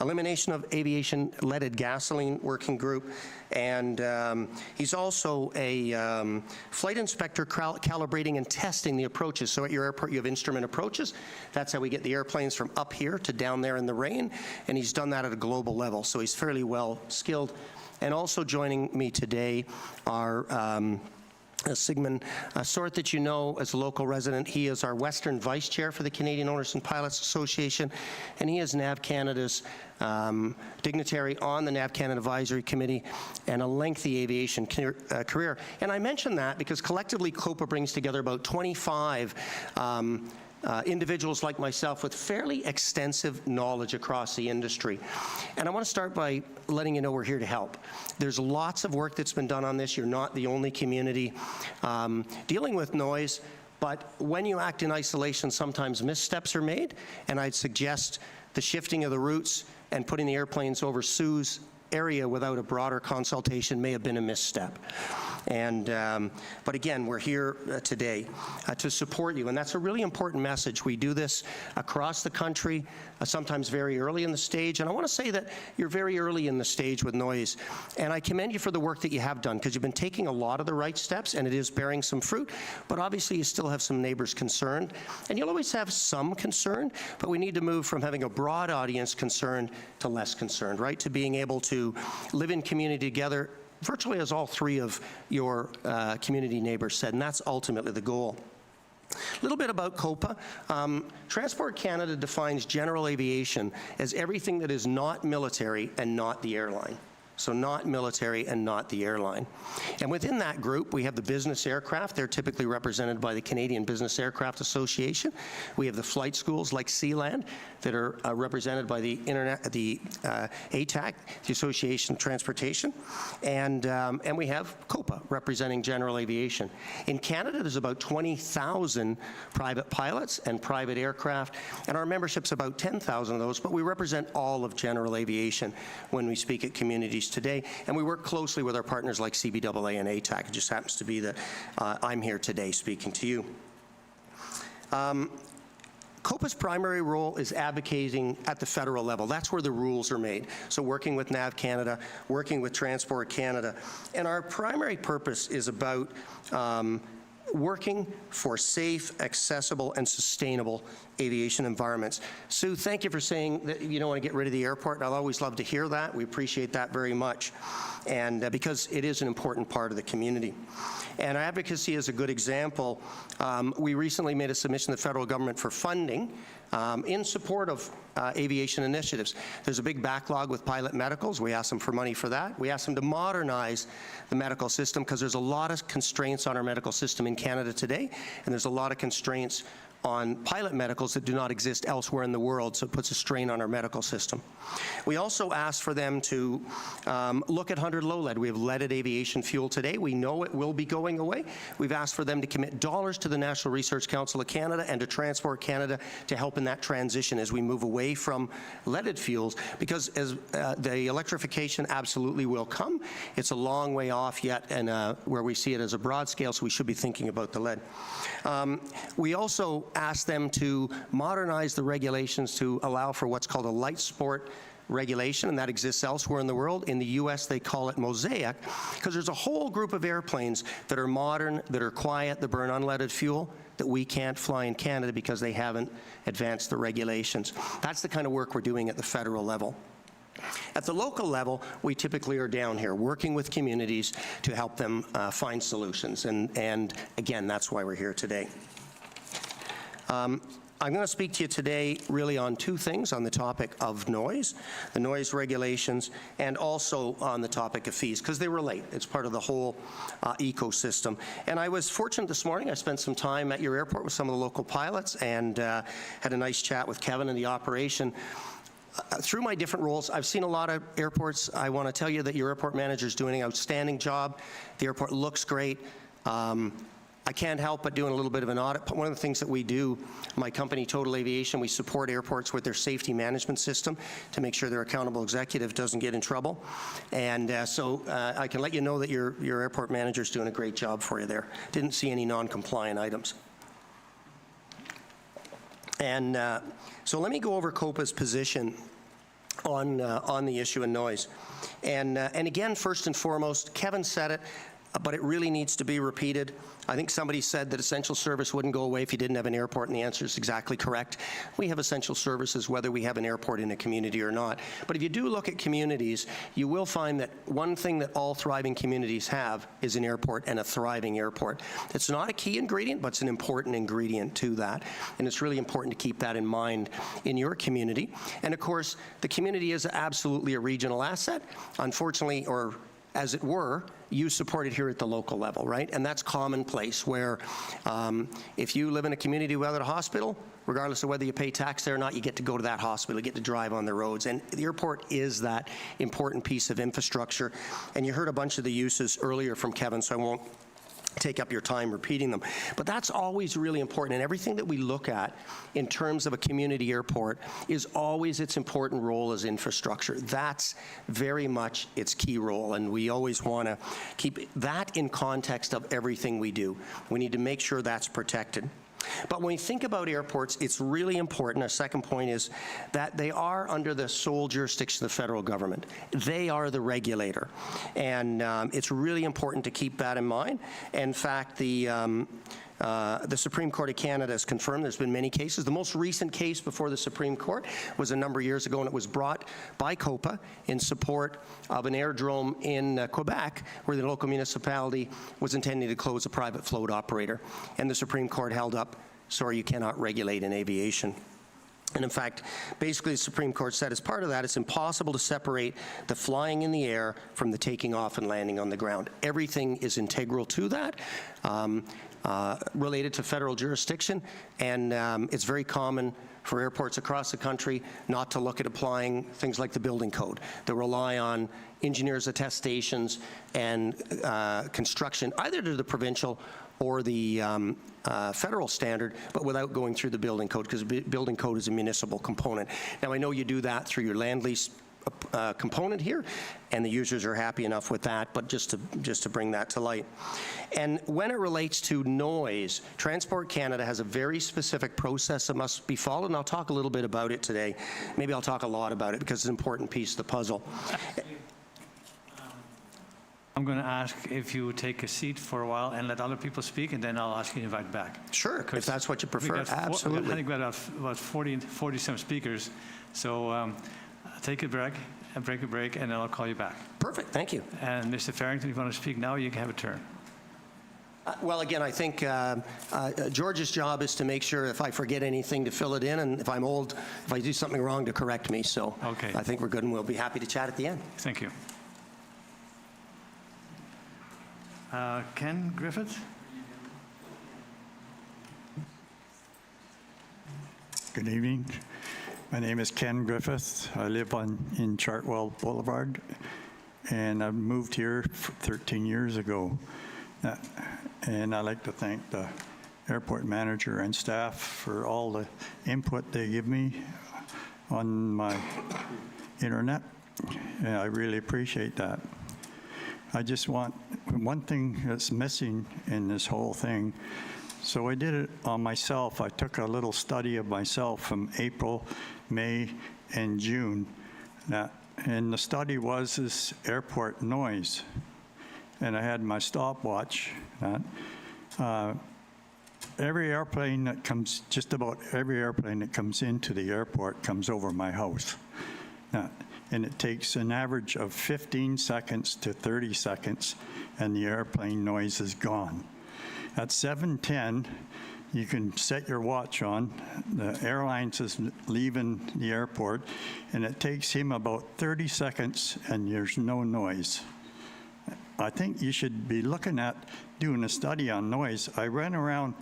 Elimination of Aviation Leaded Gasoline Working Group, and he's also a flight inspector calibrating and testing the approaches. So at your airport you have instrument approaches. That's how we get the airplanes from up here to down there in the rain, and he's done that at a global level, so he's fairly well skilled. And also joining me today are Sigmund Sort, that you know as a local resident. He is our Western Vice Chair for the Canadian Owners and Pilots Association, and he is NAV Canada's dignitary on the NAV Canada Advisory Committee and a lengthy aviation career. And I mention that because collectively COPA brings together about 25 individuals like myself with fairly extensive knowledge across the industry. And I want to start by letting you know we're here to help. There's lots of work that's been done on this. You're not the only community dealing with noise, but when you act in isolation, sometimes missteps are made, and I'd suggest the shifting of the routes and putting the airplanes over Sue's area without a broader consultation may have been a misstep. And, but again, we're here today to support you, and that's a really important message. We do this across the country, sometimes very early in the stage, and I want to say that you're very early in the stage with noise, and I commend you for the work that you have done, because you've been taking a lot of the right steps, and it is bearing some fruit, but obviously you still have some neighbors concerned, and you'll always have some concern, but we need to move from having a broad audience concerned to less concerned, right, to being able to live in community together, virtually as all three of your community neighbors said, and that's ultimately the goal. A little bit about COPA. Transport Canada defines general aviation as everything that is not military and not the airline. So not military and not the airline. And within that group, we have the business aircraft. They're typically represented by the Canadian Business Aircraft Association. We have the flight schools like Sealand that are represented by the ATAC, the Association of Transportation. And we have COPA representing general aviation. In Canada, there's about 20,000 private pilots and private aircraft, and our membership's about 10,000 of those, but we represent all of general aviation when we speak at communities today, and we work closely with our partners like CBAA and ATAC. It just happens to be that I'm here today speaking to you. COPA's primary role is advocating at the federal level. That's where the rules are made. So working with NAV Canada, working with Transport Canada. And our primary purpose is about working for safe, accessible, and sustainable aviation environments. Sue, thank you for saying that you don't want to get rid of the airport. I'll always love to hear that. We appreciate that very much, and because it is an important part of the community. And advocacy is a good example. We recently made a submission to the federal government for funding in support of aviation initiatives. There's a big backlog with pilot medicals. We asked them for money for that. We asked them to modernize the medical system because there's a lot of constraints on our medical system in Canada today, and there's a lot of constraints on pilot medicals that do not exist elsewhere in the world, so it puts a strain on our medical system. We also asked for them to look at 100 low lead. We have leaded aviation fuel today. We know it will be going away. We've asked for them to commit dollars to the National Research Council of Canada and to Transport Canada to help in that transition as we move away from leaded fuels, because as the electrification absolutely will come. It's a long way off yet, and where we see it as a broad scale, so we should be thinking about the lead. We also asked them to modernize the regulations to allow for what's called a light sport regulation, and that exists elsewhere in the world. In the US, they call it Mosaic, because there's a whole group of airplanes that are modern, that are quiet, that burn unleaded fuel, that we can't fly in Canada because they haven't advanced the regulations. That's the kind of work we're doing at the federal level. At the local level, we typically are down here working with communities to help them find solutions, and again, that's why we're here today. I'm going to speak to you today really on two things, on the topic of noise, the noise regulations, and also on the topic of fees, because they relate. It's part of the whole ecosystem. And I was fortunate this morning. I spent some time at your airport with some of the local pilots and had a nice chat with Kevin and the operation. Through my different roles, I've seen a lot of airports. I want to tell you that your airport manager is doing an outstanding job. The airport looks great. I can't help but doing a little bit of an audit. One of the things that we do, my company, Total Aviation, we support airports with their safety management system to make sure their accountable executive doesn't get in trouble. And so I can let you know that your airport manager is doing a great job for you there. Didn't see any non-compliant items. And so let me go over COPA's position on the issue of noise. And again, first and foremost, Kevin said it, but it really needs to be repeated. I think somebody said that essential service wouldn't go away if you didn't have an airport, and the answer is exactly correct. We have essential services whether we have an airport in a community or not. But if you do look at communities, you will find that one thing that all thriving communities have is an airport, and a thriving airport. It's not a key ingredient, but it's an important ingredient to that. And it's really important to keep that in mind in your community. And of course, the community is absolutely a regional asset. Unfortunately, or as it were, you support it here at the local level, right? And that's commonplace, where if you live in a community without a hospital, regardless of whether you pay tax there or not, you get to go to that hospital, you get to drive on the roads. And the airport is that important piece of infrastructure. And you heard a bunch of the uses earlier from Kevin, so I won't take up your time repeating them. But that's always really important, and everything that we look at in terms of a community airport is always its important role as infrastructure. That's very much its key role, and we always want to keep that in context of everything we do. We need to make sure that's protected. But when we think about airports, it's really important. Our second point is that they are under the sole jurisdiction of the federal government. They are the regulator. And it's really important to keep that in mind. In fact, the Supreme Court of Canada has confirmed there's been many cases. The most recent case before the Supreme Court was a number of years ago, and it was brought by COPA in support of an airdrome in Quebec, where the local municipality was intending to close a private float operator. And the Supreme Court held up, sorry, you cannot regulate in aviation. And in fact, basically the Supreme Court said as part of that, it's impossible to separate the flying in the air from the taking off and landing on the ground. Everything is integral to that, related to federal jurisdiction, and it's very common for airports across the country not to look at applying things like the building code. They rely on engineers' attestations and construction, either to the provincial or the federal standard, but without going through the building code, because the building code is a municipal component. Now, I know you do that through your land lease component here, and the users are happy enough with that, but just to bring that to light. And when it relates to noise, Transport Canada has a very specific process that must be followed, and I'll talk a little bit about it today. Maybe I'll talk a lot about it because it's an important piece of the puzzle. I'm going to ask if you take a seat for a while and let other people speak, and then I'll ask you to invite back. Sure, if that's what you We prefer, got absolutely. I think we got about 40-some speakers, so take a break, and then I'll call you back. Perfect, thank you. And Mr. Farrington, if you want to speak now, you can have a turn. Well, again, I think George's job is to make sure if I forget anything to fill it in, and if I'm old, if I do something wrong, to correct me. So Okay. I think we're good, and we'll be happy to chat at the end. Thank you. Ken Griffith? Good evening. My name is Ken Griffith. I live in Chartwell Boulevard, and I moved here 13 years ago. And I'd like to thank the airport manager and staff for all the input they give me on my internet, and I really appreciate that. I just want, one thing that's missing in this whole thing, so I did it on myself. I took a little study of myself from April, May, and June. And the study was this airport noise. And I had my stopwatch. Every airplane that comes, just about every airplane that comes into the airport comes over my house. And it takes an average of 15 seconds to 30 seconds, and the airplane noise is gone. At 7:10, you can set your watch on. The airlines is leaving the airport, and it takes him about 30 seconds, and there's no noise. I think you should be looking at doing a study on noise. I ran around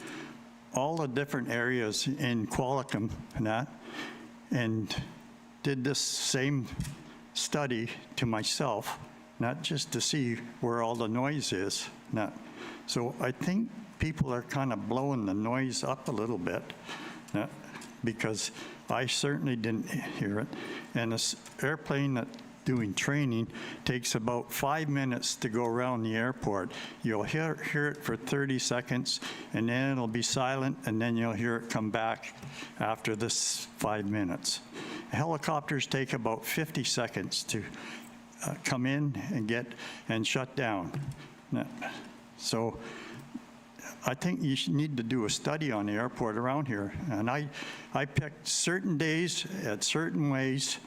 all the different areas in Qualicum and did this same study to myself, not just to see where all the noise is. So I think people are kind of blowing the noise up a little bit, because I certainly didn't hear it. And this airplane that doing training takes about 5 minutes to go around the airport. You'll hear it for 30 seconds, and then it'll be silent, and then you'll hear it come back after this 5 minutes. Helicopters take about 50 seconds to come in and shut down. So I think you need to do a study on the airport around here. And I picked certain days at certain ways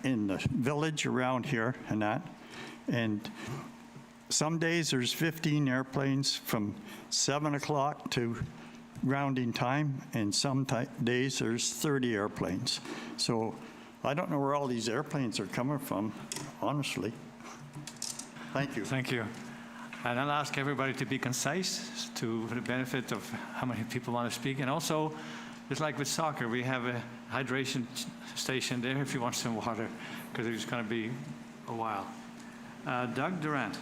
in the village around here and that. And some days there's 15 airplanes from 7 o'clock to grounding time, and some days there's 30 airplanes. So I don't know where all these airplanes are coming from, honestly. Thank you. Thank you. And I'll ask everybody to be concise for the benefit of how many people want to speak. And also, just like with soccer, we have a hydration station there if you want some water, because it's going to be a while. Doug Durant.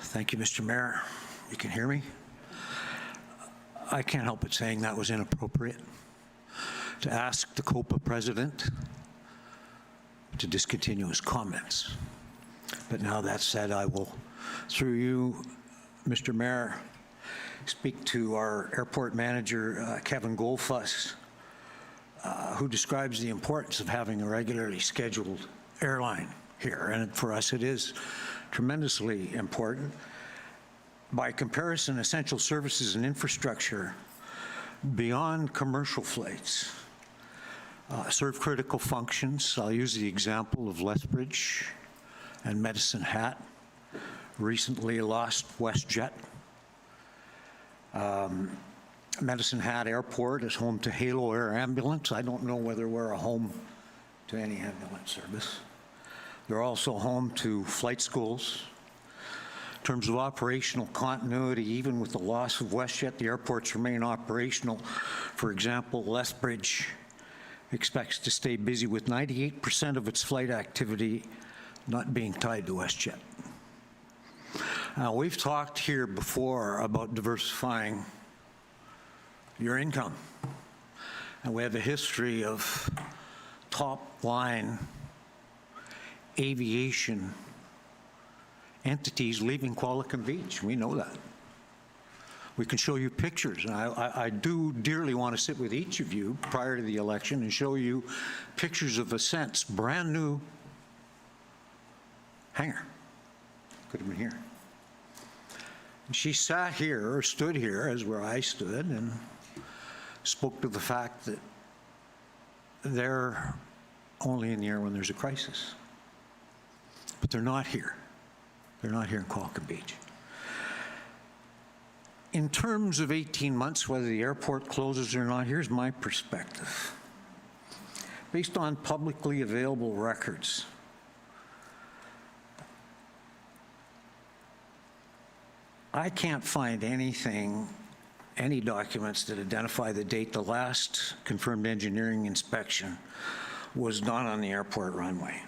Thank you, Mr. Mayor. You can hear me? I can't help but saying that was inappropriate to ask the COPA president to discontinue his comments. But now that said, I will, through you, Mr. Mayor, speak to our airport manager, Kevin Goldfuss, who describes the importance of having a regularly scheduled airline here. And for us, it is tremendously important. By comparison, essential services and infrastructure beyond commercial flights serve critical functions. I'll use the example of Lethbridge and Medicine Hat, recently lost WestJet. Medicine Hat Airport is home to Halo Air Ambulance. I don't know whether we're a home to any ambulance service. They're also home to flight schools. In terms of operational continuity, even with the loss of WestJet, the airports remain operational. For example, Lethbridge expects to stay busy with 98% of its flight activity not being tied to WestJet. Now, we've talked here before about diversifying your income. And we have a history of top-line aviation entities leaving Qualicum Beach. We know that. We can show you pictures. And I do dearly want to sit with each of you prior to the election and show you pictures of Ascent's brand new hangar. Could have been here. And she sat here, or stood here, as where I stood, and spoke to the fact that they're only in the air when there's a crisis. But they're not here. They're not here in Qualicum Beach. In terms of 18 months, whether the airport closes or not, here's my perspective. Based on publicly available records, I can't find anything, any documents that identify the date the last confirmed engineering inspection was done on the airport runway.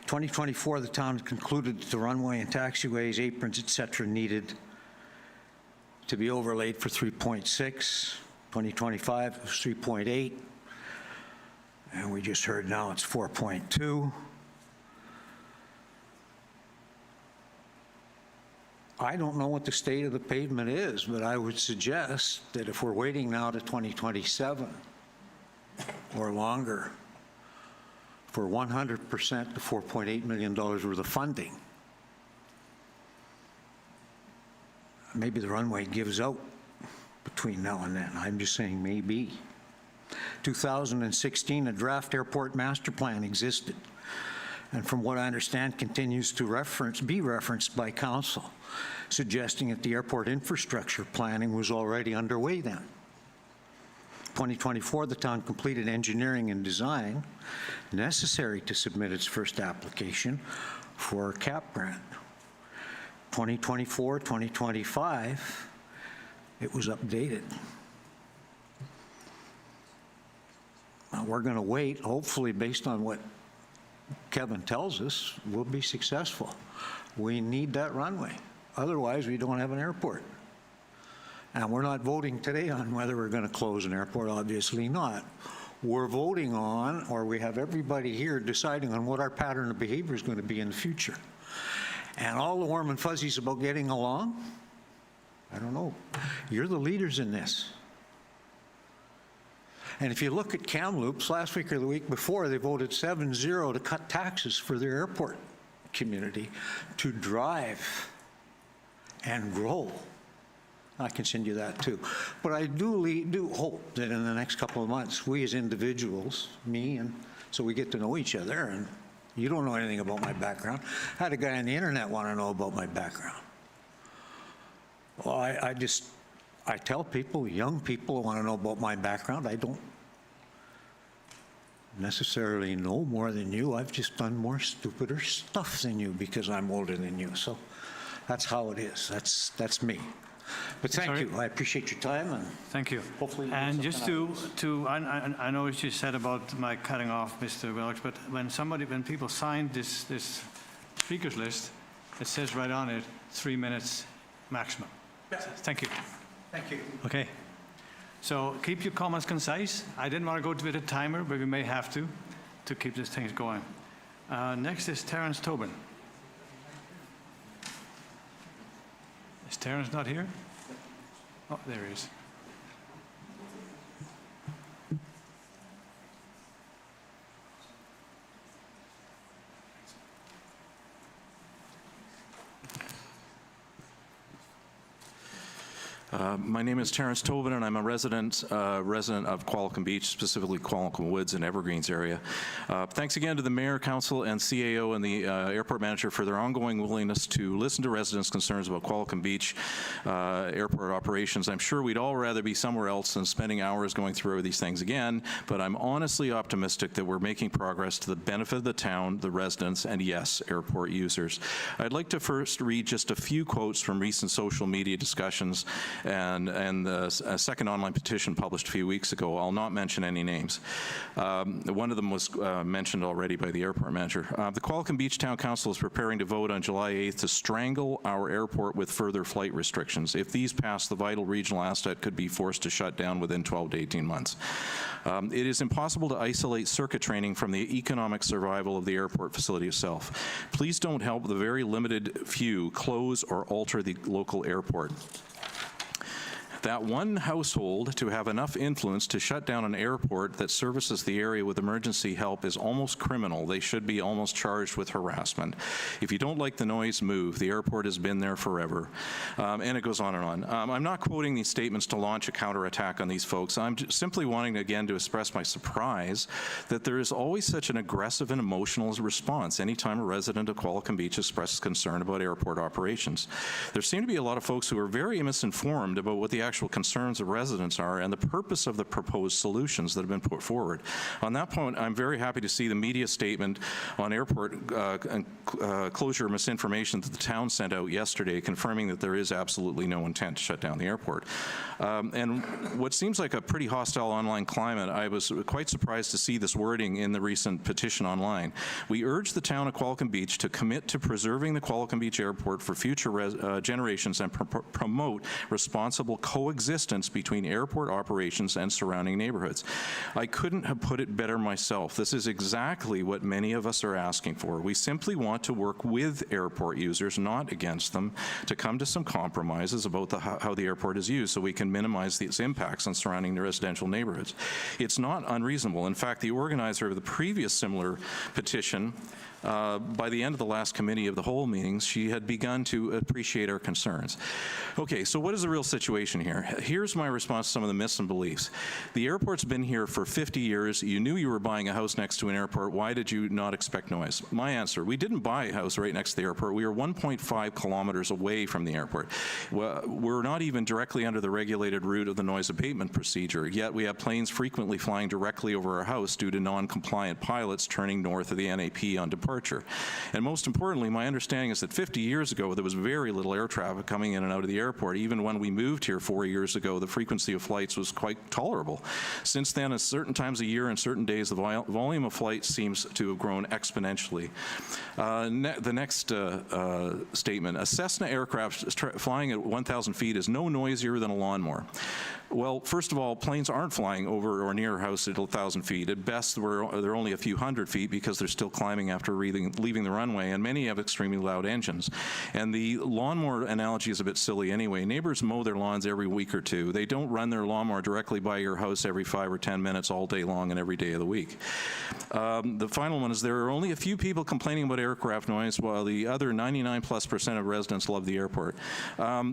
2024, the town concluded that the runway and taxiways, aprons, et cetera, needed to be overlaid for 3.6. 2025 it was 3.8. And we just heard now it's 4.2. I don't know what the state of the pavement is, but I would suggest that if we're waiting now to 2027 or longer for 100% to $4.8 million worth of funding, maybe the runway gives out between now and then. I'm just saying maybe. 2016, a draft airport master plan existed, and from what I understand, continues to be referenced by council, suggesting that the airport infrastructure planning was already underway then. 2024, the town completed engineering and design necessary to submit its first application for a CAP grant. 2024, 2025, it was updated. Now, we're going to wait, hopefully based on what Kevin tells us, we'll be successful. We need that runway. Otherwise, we don't have an airport. And we're not voting today on whether we're going to close an airport, obviously not. We're voting on, or we have everybody here deciding on what our pattern of behavior is going to be in the future. And all the warm and fuzzies about getting along, I don't know. You're the leaders in this. And if you look at Kamloops, last week or the week before, they voted 7-0 to cut taxes for their airport community to drive and grow. I can send you that too. But I do hope that in the next couple of months, we as individuals, me, and so we get to know each other, and you don't know anything about my background. I had a guy on the internet want to know about my background. Well, I tell people, young people want to know about my background. I don't necessarily know more than you. I've just done more stupider stuff than you because I'm older than you. So that's how it is. That's me. But thank you. I appreciate your time, and Thank you. hopefully you get And just something I know what you said about my cutting off Mr. Wilkes, but when people sign this speakers list, it says right on it, 3 minutes maximum. Thank you. Thank you. Okay. So keep your comments concise. I didn't want to go with a timer, but we may have to keep these things going. Next is Terence Tobin. Is Terence not here? Oh, there he is. My name is Terence Tobin, and I'm a resident of Qualicum Beach, specifically Qualicum Woods and Evergreens area. Thanks again to the Mayor, Council, and CAO and the Airport Manager for their ongoing willingness to listen to residents' concerns about Qualicum Beach airport operations. I'm sure we'd all rather be somewhere else than spending hours going through these things again, but I'm honestly optimistic that we're making progress to the benefit of the town, the residents, and yes, airport users. I'd like to first read just a few quotes from recent social media discussions and the second online petition published a few weeks ago. I'll not mention any names. One of them was mentioned already by the airport manager. The Qualicum Beach Town Council is preparing to vote on July 8th to strangle our airport with further flight restrictions. If these pass, the vital regional asset could be forced to shut down within 12 to 18 months. It is impossible to isolate circuit training from the economic survival of the airport facility itself. Please don't help the very limited few close or alter the local airport. That one household to have enough influence to shut down an airport that services the area with emergency help is almost criminal. They should be almost charged with harassment. If you don't like the noise, move. The airport has been there forever. And it goes on and on. I'm not quoting these statements to launch a counterattack on these folks. I'm simply wanting again to express my surprise that there is always such an aggressive and emotional response anytime a resident of Qualicum Beach expresses concern about airport operations. There seem to be a lot of folks who are very misinformed about what the actual concerns of residents are and the purpose of the proposed solutions that have been put forward. On that point, I'm very happy to see the media statement on airport closure misinformation that the town sent out yesterday, confirming that there is absolutely no intent to shut down the airport. And what seems like a pretty hostile online climate, I was quite surprised to see this wording in the recent petition online. We urge the town of Qualicum Beach to commit to preserving the Qualicum Beach Airport for future generations and promote responsible coexistence between airport operations and surrounding neighborhoods. I couldn't have put it better myself. This is exactly what many of us are asking for. We simply want to work with airport users, not against them, to come to some compromises about how the airport is used so we can minimize its impacts on surrounding residential neighborhoods. It's not unreasonable. In fact, the organizer of the previous similar petition, by the end of the last committee of the whole meetings, she had begun to appreciate our concerns. Okay, so what is the real situation here? Here's my response to some of the myths and beliefs. The airport's been here for 50 years. You knew you were buying a house next to an airport. Why did you not expect noise? My answer, we didn't buy a house right next to the airport. We were 1.5 kilometers away from the airport. We're not even directly under the regulated route of the noise abatement procedure, yet we have planes frequently flying directly over our house due to non-compliant pilots turning north of the NAP on departure. And most importantly, my understanding is that 50 years ago, there was very little air traffic coming in and out of the airport. Even when we moved here 4 years ago, the frequency of flights was quite tolerable. Since then, at certain times of year and certain days, the volume of flights seems to have grown exponentially. The next statement, a Cessna aircraft flying at 1,000 feet is no noisier than a lawnmower. Well, first of all, planes aren't flying over or near a house at 1,000 feet. At best, they're only a few hundred feet because they're still climbing after leaving the runway, and many have extremely loud engines. And the lawnmower analogy is a bit silly anyway. Neighbors mow their lawns every week or two. They don't run their lawnmower directly by your house every 5 or 10 minutes all day long and every day of the week. The final one is there are only a few people complaining about aircraft noise, while the other 99+% of residents love the airport.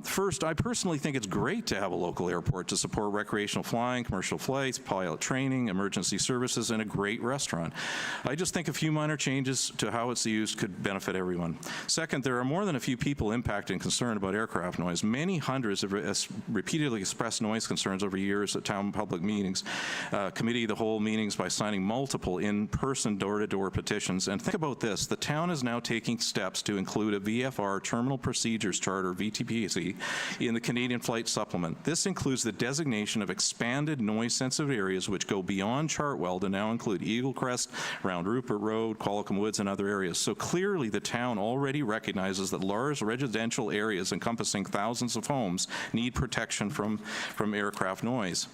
First, I personally think it's great to have a local airport to support recreational flying, commercial flights, pilot training, emergency services, and a great restaurant. I just think a few minor changes to how it's used could benefit everyone. Second, there are more than a few people impacted and concerned about aircraft noise. Many hundreds have repeatedly expressed noise concerns over years at town public meetings, committee of the whole meetings by signing multiple in-person door-to-door petitions. And think about this, the town is now taking steps to include a VFR Terminal Procedures Charter, VTPC, in the Canadian Flight Supplement. This includes the designation of expanded noise-sensitive areas which go beyond Chartwell to now include Eagle Crest, around Rupert Road, Qualicum Woods, and other areas. So clearly the town already recognizes that large residential areas encompassing thousands of homes need protection from aircraft noise.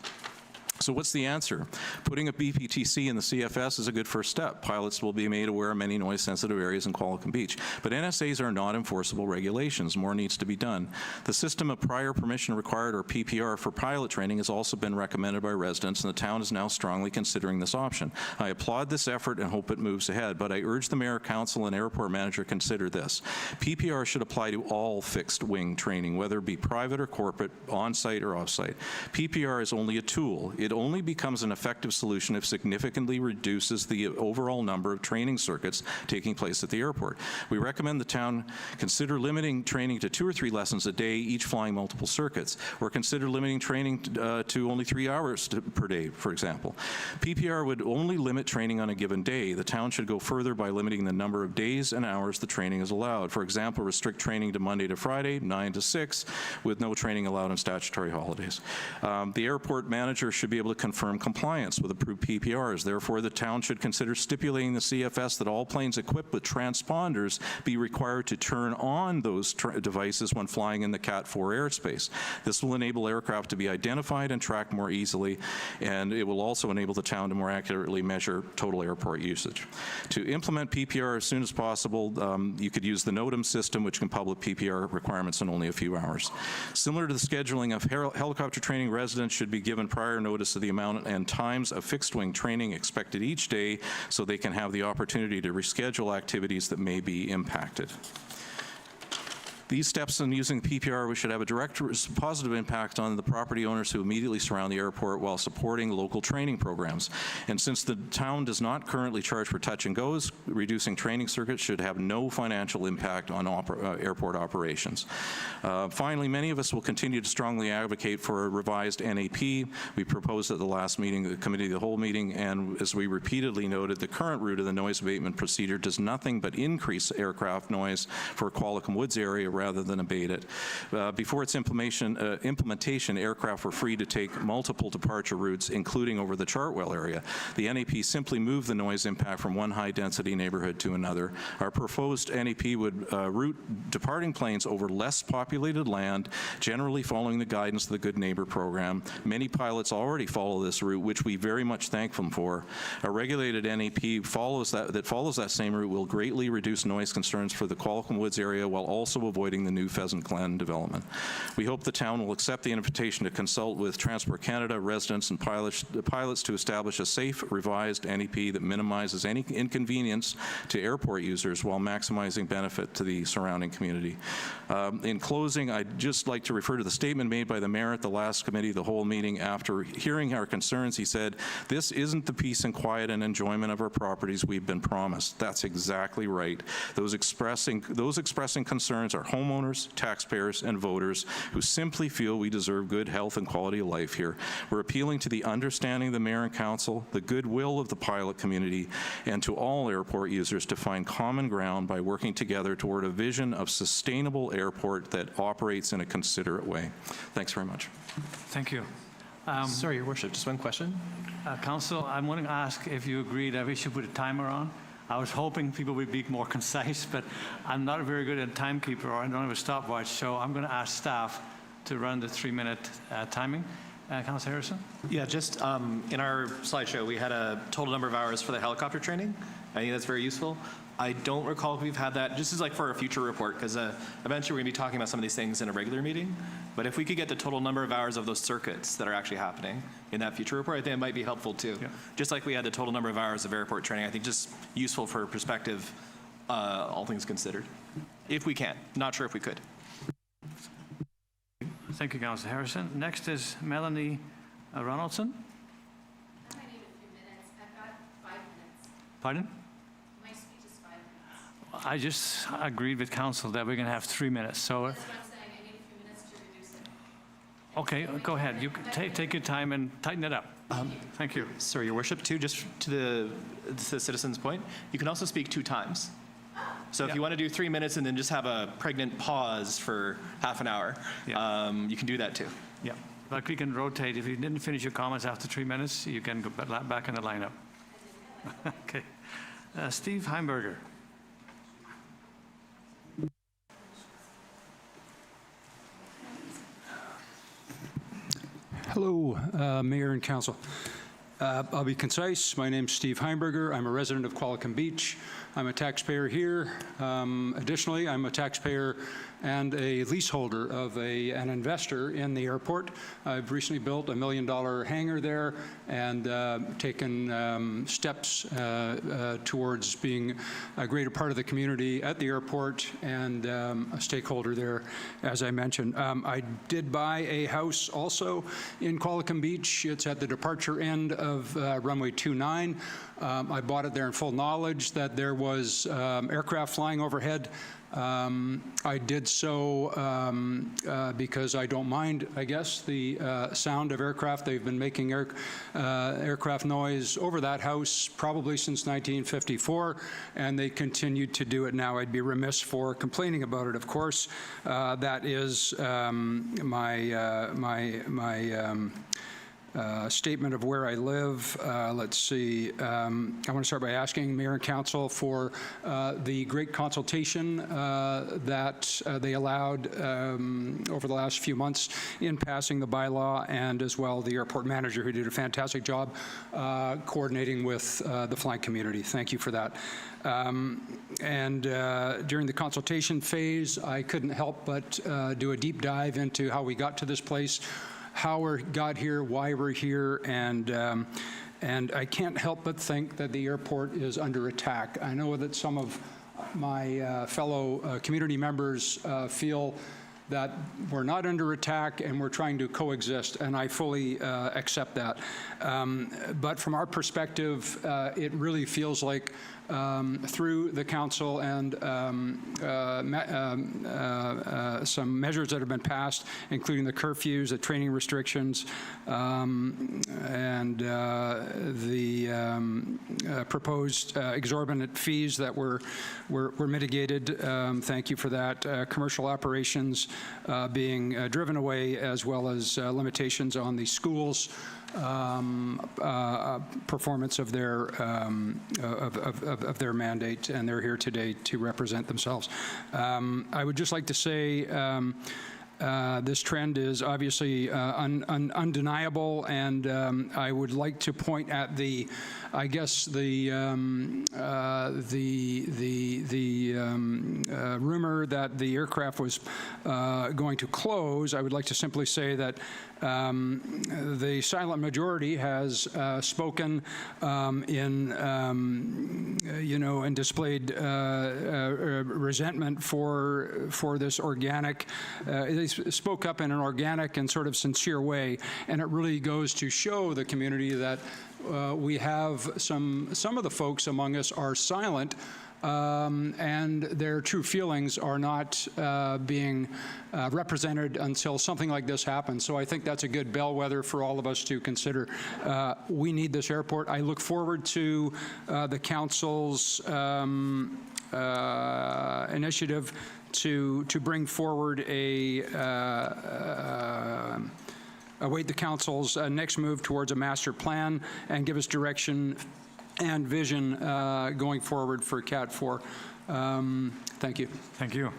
So what's the answer? Putting a BPTC in the CFS is a good first step. Pilots will be made aware of many noise-sensitive areas in Qualicum Beach. But NSAs are not enforceable regulations. More needs to be done. The system of prior permission required, or PPR, for pilot training has also been recommended by residents, and the town is now strongly considering this option. I applaud this effort and hope it moves ahead, but I urge the Mayor, Council, and Airport Manager to consider this. PPR should apply to all fixed-wing training, whether it be private or corporate, on-site or off-site. PPR is only a tool. It only becomes an effective solution if significantly reduces the overall number of training circuits taking place at the airport. We recommend the town consider limiting training to 2 or 3 lessons a day, each flying multiple circuits, or consider limiting training to only 3 hours per day, for example. PPR would only limit training on a given day. The town should go further by limiting the number of days and hours the training is allowed. For example, restrict training to Monday to Friday, 9 to 6, with no training allowed on statutory holidays. The airport manager should be able to confirm compliance with approved PPRs. Therefore, the town should consider stipulating the CFS that all planes equipped with transponders be required to turn on those devices when flying in the Cat 4 airspace. This will enable aircraft to be identified and tracked more easily, and it will also enable the town to more accurately measure total airport usage. To implement PPR as soon as possible, you could use the NOTAM system, which can publish PPR requirements in only a few hours. Similar to the scheduling of helicopter training, residents should be given prior notice of the amount and times of fixed-wing training expected each day so they can have the opportunity to reschedule activities that may be impacted. These steps in using PPR should have a direct positive impact on the property owners who immediately surround the airport while supporting local training programs. And since the town does not currently charge for touch and goes, reducing training circuits should have no financial impact on airport operations. Finally, many of us will continue to strongly advocate for a revised NAP. We proposed at the last meeting, the committee of the whole meeting, and as we repeatedly noted, the current route of the noise abatement procedure does nothing but increase aircraft noise for Qualicum Woods area rather than abate it. Before its implementation, aircraft were free to take multiple departure routes, including over the Chartwell area. The NAP simply moved the noise impact from one high-density neighborhood to another. Our proposed NAP would route departing planes over less populated land, generally following the guidance of the Good Neighbor program. Many pilots already follow this route, which we very much thank them for. A regulated NAP that follows that same route will greatly reduce noise concerns for the Qualicum Woods area while also avoiding the new Pheasant Glen development. We hope the town will accept the invitation to consult with Transport Canada, residents, and pilots to establish a safe, revised NEP that minimizes any inconvenience to airport users while maximizing benefit to the surrounding community. In closing, I'd just like to refer to the statement made by the mayor at the last committee, the whole meeting. After hearing our concerns, he said, "This isn't the peace and quiet and enjoyment of our properties we've been promised." That's exactly right. Those expressing concerns are homeowners, taxpayers, and voters who simply feel we deserve good health and quality of life here. We're appealing to the understanding of the mayor and council, the goodwill of the pilot community, and to all airport users to find common ground by working together toward a vision of sustainable airport that operates in a considerate way. Thanks very much. Thank you. Sorry, Your Worship, just one question. Council, I'm going to ask if you agree that we should put a timer on. I was hoping people would be more concise, but I'm not a very good at timekeeper, or I don't have a stopwatch, so I'm going to ask staff to run the 3-minute timing. Councillor Harrison? Yeah, just in our slideshow, we had a total number of hours for the helicopter training. I think that's very useful. I don't recall if we've had that, just as like for a future report, because eventually we're going to be talking about some of these things in a regular meeting. But if we could get the total number of hours of those circuits that are actually happening in that future report, I think it might be helpful too. Yeah. Just like we had the total number of hours of airport training, I think just useful for perspective, all things considered. If we can. Not sure if we could. Thank you, Councillor Harrison. Next is Melanie Ronaldson. I need a few minutes. I've got 5 minutes. Pardon? My speech is 5 minutes. I just agreed with council that we're going to have 3 minutes, so, That's what I'm saying. I need a few minutes to reduce it. okay, go ahead. You take your time and tighten it up. Thank you. Sorry, Your Worship, too, just to the citizen's point, you can also speak 2 times. So if Yeah. you want to do 3 minutes and then just have a pregnant pause for half an hour, Yeah. you can do that too. Yeah, like we can rotate. If you didn't finish your comments after 3 minutes, you can go back in the lineup. Okay. Steve Heimberger. Hello, Mayor and Council. I'll be concise. My name's Steve Heimberger. I'm a resident of Qualicum Beach. I'm a taxpayer here. Additionally, I'm a taxpayer and a leaseholder of an investor in the airport. I've recently built $1 million hangar there and taken steps towards being a greater part of the community at the airport and a stakeholder there, as I mentioned. I did buy a house also in Qualicum Beach. It's at the departure end of runway 29. I bought it there in full knowledge that there was aircraft flying overhead. I did so because I don't mind, I guess, the sound of aircraft. They've been making aircraft noise over that house probably since 1954, and they continue to do it now. I'd be remiss for complaining about it, of course. That is statement of where I live. Let's see. I want to start by asking Mayor and Council for the great consultation that they allowed over the last few months in passing the bylaw, and as well the airport manager, who did a fantastic job coordinating with the flying community. Thank you for that. During the consultation phase, I couldn't help but do a deep dive into how we got to this place, how we got here, why we're here, and I can't help but think that the airport is under attack. I know that some of my fellow community members feel that we're not under attack and we're trying to coexist, and I fully accept that. But from our perspective, it really feels like through the council and some measures that have been passed, including the curfews, the training restrictions, and the proposed exorbitant fees that were mitigated. Thank you for that. Commercial operations being driven away, as well as limitations on the schools' performance of their mandate, and they're here today to represent themselves. I would just like to say this trend is obviously undeniable, and I would like to point at the rumor that the aircraft was going to close. I would like to simply say that the silent majority has spoken and displayed resentment for this organic. They spoke up in an organic and sort of sincere way, and it really goes to show the community that we have some of the folks among us are silent, and their true feelings are not being represented until something like this happens. So I think that's a good bellwether for all of us to consider. We need this airport. I look forward to the council's initiative to bring forward await the council's next move towards a master plan and give us direction and vision going forward for CAT 4. Thank you. Thank you.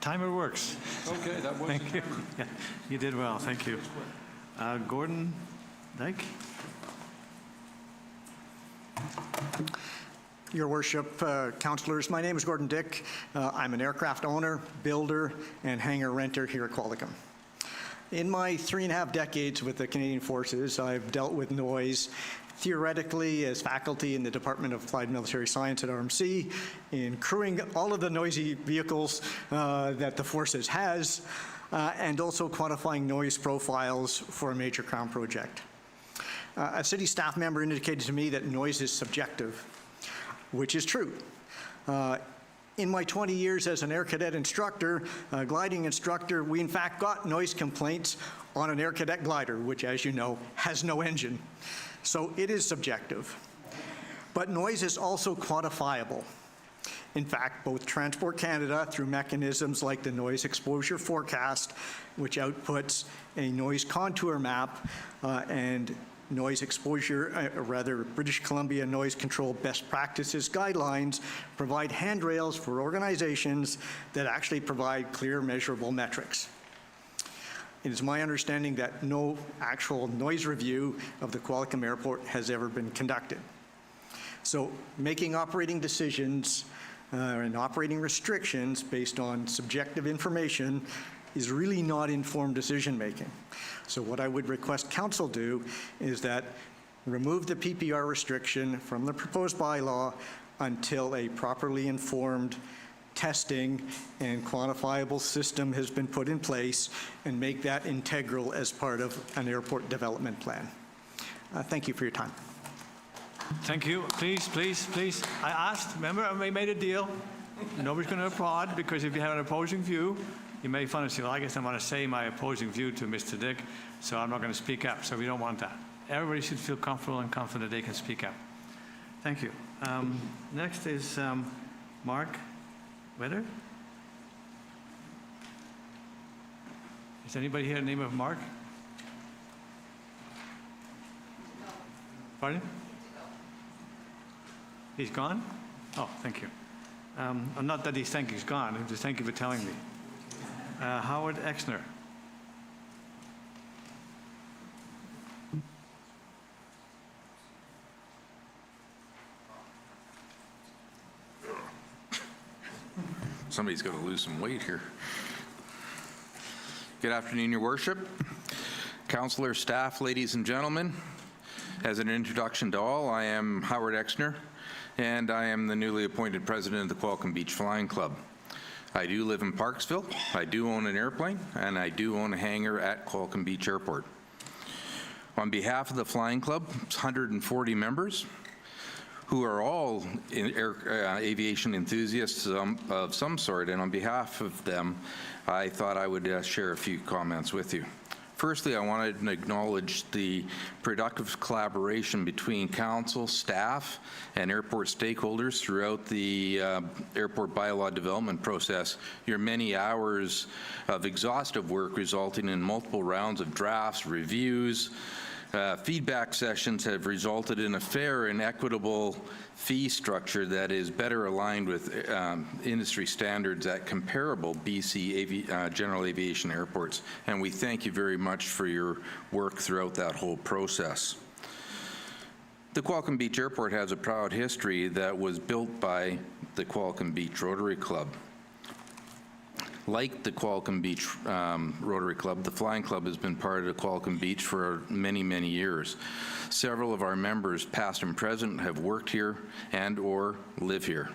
Timer works. Okay, that was Thank you. Yeah, you did well, thank you. Gordon Dyke? Your Worship, councillors, my name is Gordon Dick. I'm an aircraft owner, builder, and hangar renter here at Qualicum. In my 3.5 decades with the Canadian Forces, I've dealt with noise theoretically as faculty in the Department of Applied Military Science at RMC, in crewing all of the noisy vehicles that the Forces has, and also quantifying noise profiles for a major Crown project. A city staff member indicated to me that noise is subjective, which is true. In my 20 years as an Air Cadet instructor, gliding instructor, we in fact got noise complaints on an Air Cadet glider, which, as you know, has no engine. So it is subjective. But noise is also quantifiable. In fact, both Transport Canada, through mechanisms like the Noise Exposure Forecast, which outputs a noise contour map, and noise exposure, British Columbia Noise Control Best Practices Guidelines, provide handrails for organizations that actually provide clear, measurable metrics. It is my understanding that no actual noise review of the Qualicum Airport has ever been conducted. So making operating decisions and operating restrictions based on subjective information is really not informed decision-making. So what I would request council do is that remove the PPR restriction from the proposed bylaw until a properly informed testing and quantifiable system has been put in place, and make that integral as part of an airport development plan. Thank you for your time. Thank you. Please, please, please. I asked, remember, we made a deal. Nobody's going to applaud, because if you have an opposing view, you may find yourself, I guess I want to say my opposing view to Mr. Dick, so I'm not going to speak up. So we don't want that. Everybody should feel comfortable and confident they can speak up. Thank you. Next is Mark Weather. Is anybody here the name of Mark? Pardon? He's gone? Oh, thank you. Not that he's gone, just thank you for telling me. Howard Exner. Somebody's got to lose some weight here. Good afternoon, Your Worship. Councillor, staff, ladies and gentlemen. As an introduction to all, I am Howard Exner, and I am the newly appointed president of the Qualicum Beach Flying Club. I do live in Parksville, I do own an airplane, and I do own a hangar at Qualicum Beach Airport. On behalf of the Flying Club, 140 members, who are all aviation enthusiasts of some sort, and on behalf of them, I thought I would share a few comments with you. Firstly, I wanted to acknowledge the productive collaboration between council, staff, and airport stakeholders throughout the airport bylaw development process. Your many hours of exhaustive work resulting in multiple rounds of drafts, reviews, feedback sessions have resulted in a fair and equitable fee structure that is better aligned with industry standards at comparable BC general aviation airports. And we thank you very much for your work throughout that whole process. The Qualicum Beach Airport has a proud history that was built by the Qualicum Beach Rotary Club. Like the Qualicum Beach Rotary Club, the Flying Club has been part of Qualicum Beach for many, many years. Several of our members, past and present, have worked here and or live here.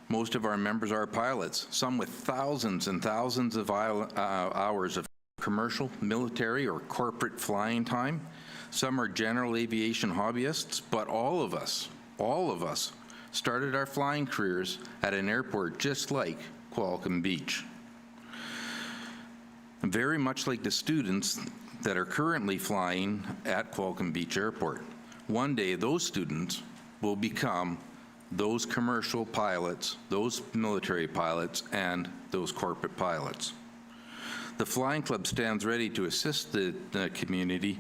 Most of our members are pilots, some with thousands and thousands of hours of commercial, military, or corporate flying time. Some are general aviation hobbyists, but all of us started our flying careers at an airport just like Qualicum Beach. Very much like the students that are currently flying at Qualicum Beach Airport. One day those students will become those commercial pilots, those military pilots, and those corporate pilots. The Flying Club stands ready to assist the community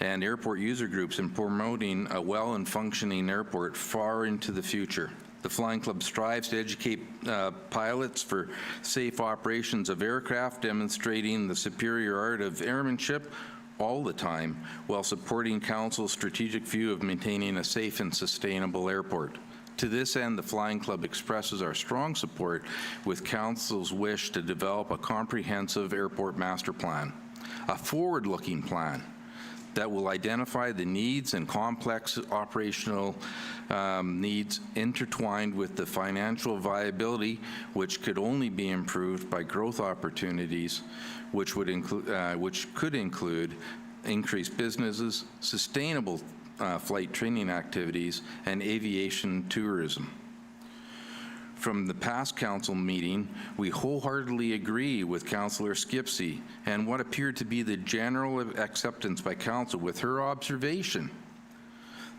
and airport user groups in promoting a well and functioning airport far into the future. The Flying Club strives to educate pilots for safe operations of aircraft, demonstrating the superior art of airmanship all the time, while supporting Council's strategic view of maintaining a safe and sustainable airport. To this end, the Flying Club expresses our strong support with Council's wish to develop a comprehensive airport master plan, a forward-looking plan that will identify the needs and complex operational needs intertwined with the financial viability, which could only be improved by growth opportunities, which could include increased businesses, sustainable flight training activities, and aviation tourism. From the past council meeting, we wholeheartedly agree with Councillor Skipsey and what appeared to be the general acceptance by council with her observation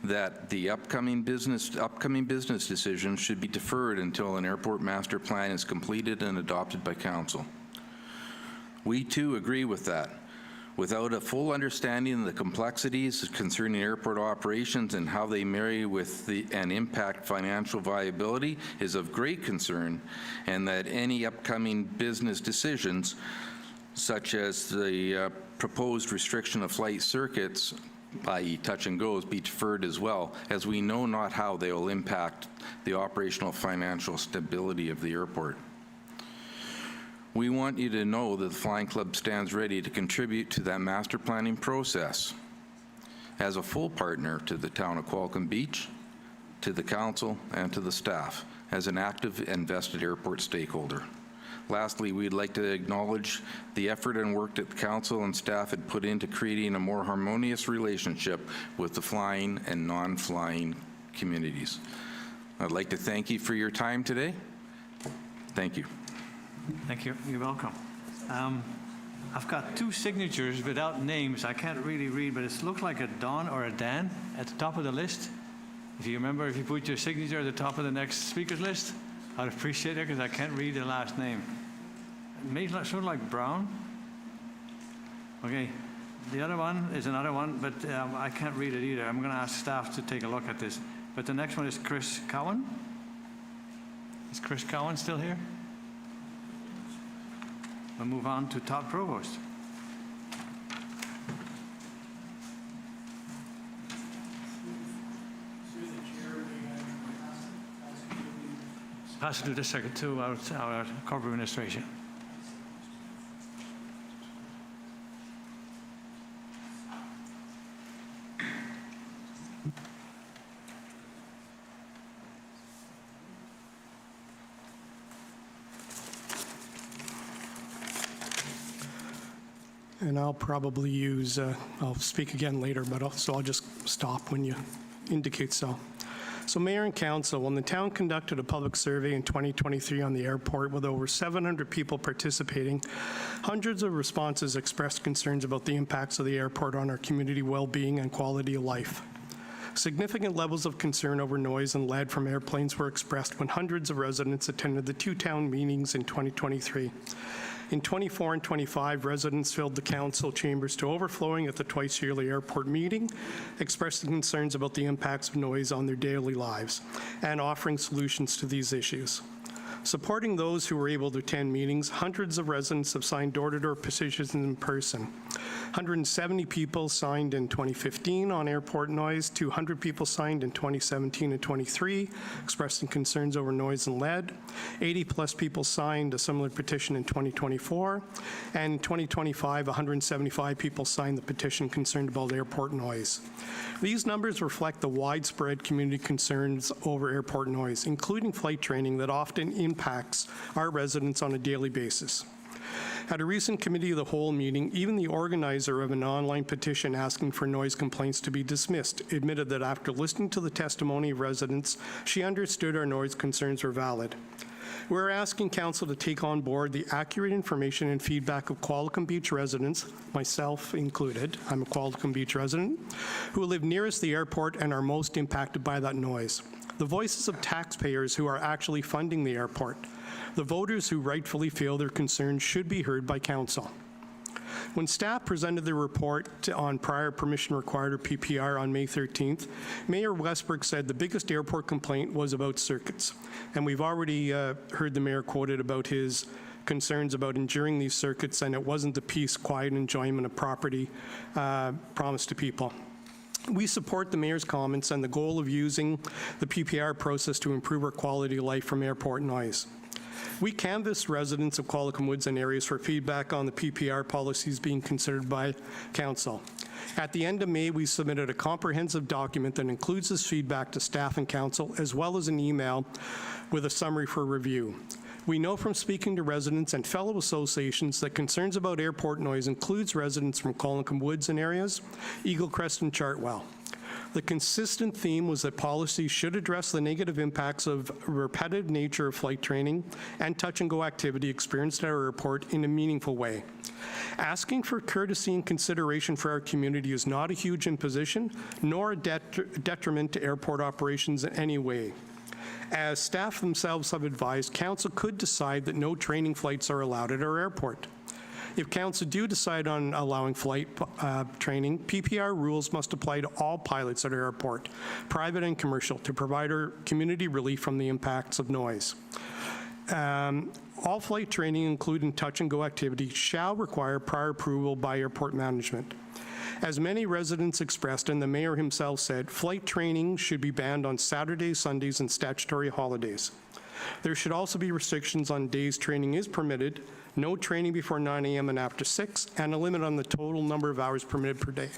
that the upcoming business decisions should be deferred until an airport master plan is completed and adopted by council. We too agree with that. Without a full understanding of the complexities concerning airport operations and how they marry with and impact financial viability is of great concern, and that any upcoming business decisions, such as the proposed restriction of flight circuits, i.e. touch and goes, be deferred as well, as we know not how they will impact the operational financial stability of the airport. We want you to know that the Flying Club stands ready to contribute to that master planning process as a full partner to the town of Qualicum Beach, to the council, and to the staff, as an active and vested airport stakeholder. Lastly, we'd like to acknowledge the effort and work that the council and staff had put into creating a more harmonious relationship with the flying and non-flying communities. I'd like to thank you for your time today. Thank you. Thank you. You're welcome. I've got two signatures without names. I can't really read, but it looks like a Don or a Dan at the top of the list. If you remember, if you put your signature at the top of the next speaker's list, I'd appreciate it because I can't read the last name. It may sort of like Brown. Okay. The other one is another one, but I can't read it either. I'm going to ask staff to take a look at this. But the next one is Chris Cowan. Is Chris Cowan still here? We'll move on to Todd Provost. Pass it to the secretary, to our corporate administration. And I'll probably use, I'll speak again later, but I'll just stop when you indicate so. So Mayor and Council, when the town conducted a public survey in 2023 on the airport with over 700 people participating, hundreds of responses expressed concerns about the impacts of the airport on our community well-being and quality of life. Significant levels of concern over noise and lead from airplanes were expressed when hundreds of residents attended the two town meetings in 2023. In 24 and 25, residents filled the council chambers to overflowing at the twice-yearly airport meeting, expressing concerns about the impacts of noise on their daily lives and offering solutions to these issues. Supporting those who were able to attend meetings, hundreds of residents have signed door-to-door petitions in person. 170 people signed in 2015 on airport noise, 200 people signed in 2017 and 23, expressing concerns over noise and lead. 80-plus people signed a similar petition in 2024. And in 2025, 175 people signed the petition concerned about airport noise. These numbers reflect the widespread community concerns over airport noise, including flight training that often impacts our residents on a daily basis. At a recent Committee of the Whole meeting, even the organizer of an online petition asking for noise complaints to be dismissed admitted that after listening to the testimony of residents, she understood our noise concerns were valid. We're asking Council to take on board the accurate information and feedback of Qualicum Beach residents, myself included, I'm a Qualicum Beach resident, who live nearest the airport and are most impacted by that noise. The voices of taxpayers who are actually funding the airport. The voters who rightfully feel their concerns should be heard by Council. When staff presented the report on prior permission required, or PPR, on May 13th, Mayor Westbrook said the biggest airport complaint was about circuits. And we've already heard the mayor quoted about his concerns about enduring these circuits, and it wasn't the peace, quiet, and enjoyment of property promised to people. We support the mayor's comments and the goal of using the PPR process to improve our quality of life from airport noise. We canvassed residents of Qualicum Woods and areas for feedback on the PPR policies being considered by council. At the end of May, we submitted a comprehensive document that includes this feedback to staff and council, as well as an email with a summary for review. We know from speaking to residents and fellow associations that concerns about airport noise includes residents from Qualicum Woods and areas, Eagle Crest and Chartwell. The consistent theme was that policies should address the negative impacts of repetitive nature of flight training and touch-and-go activity experienced at our airport in a meaningful way. Asking for courtesy and consideration for our community is not a huge imposition, nor a detriment to airport operations in any way. As staff themselves have advised, council could decide that no training flights are allowed at our airport. If council do decide on allowing flight training, PPR rules must apply to all pilots at our airport, private and commercial, to provide our community relief from the impacts of noise. All flight training, including touch-and-go activities, shall require prior approval by airport management. As many residents expressed, and the mayor himself said, flight training should be banned on Saturdays, Sundays, and statutory holidays. There should also be restrictions on days training is permitted, no training before 9 a.m. and after 6, and a limit on the total number of hours permitted per day.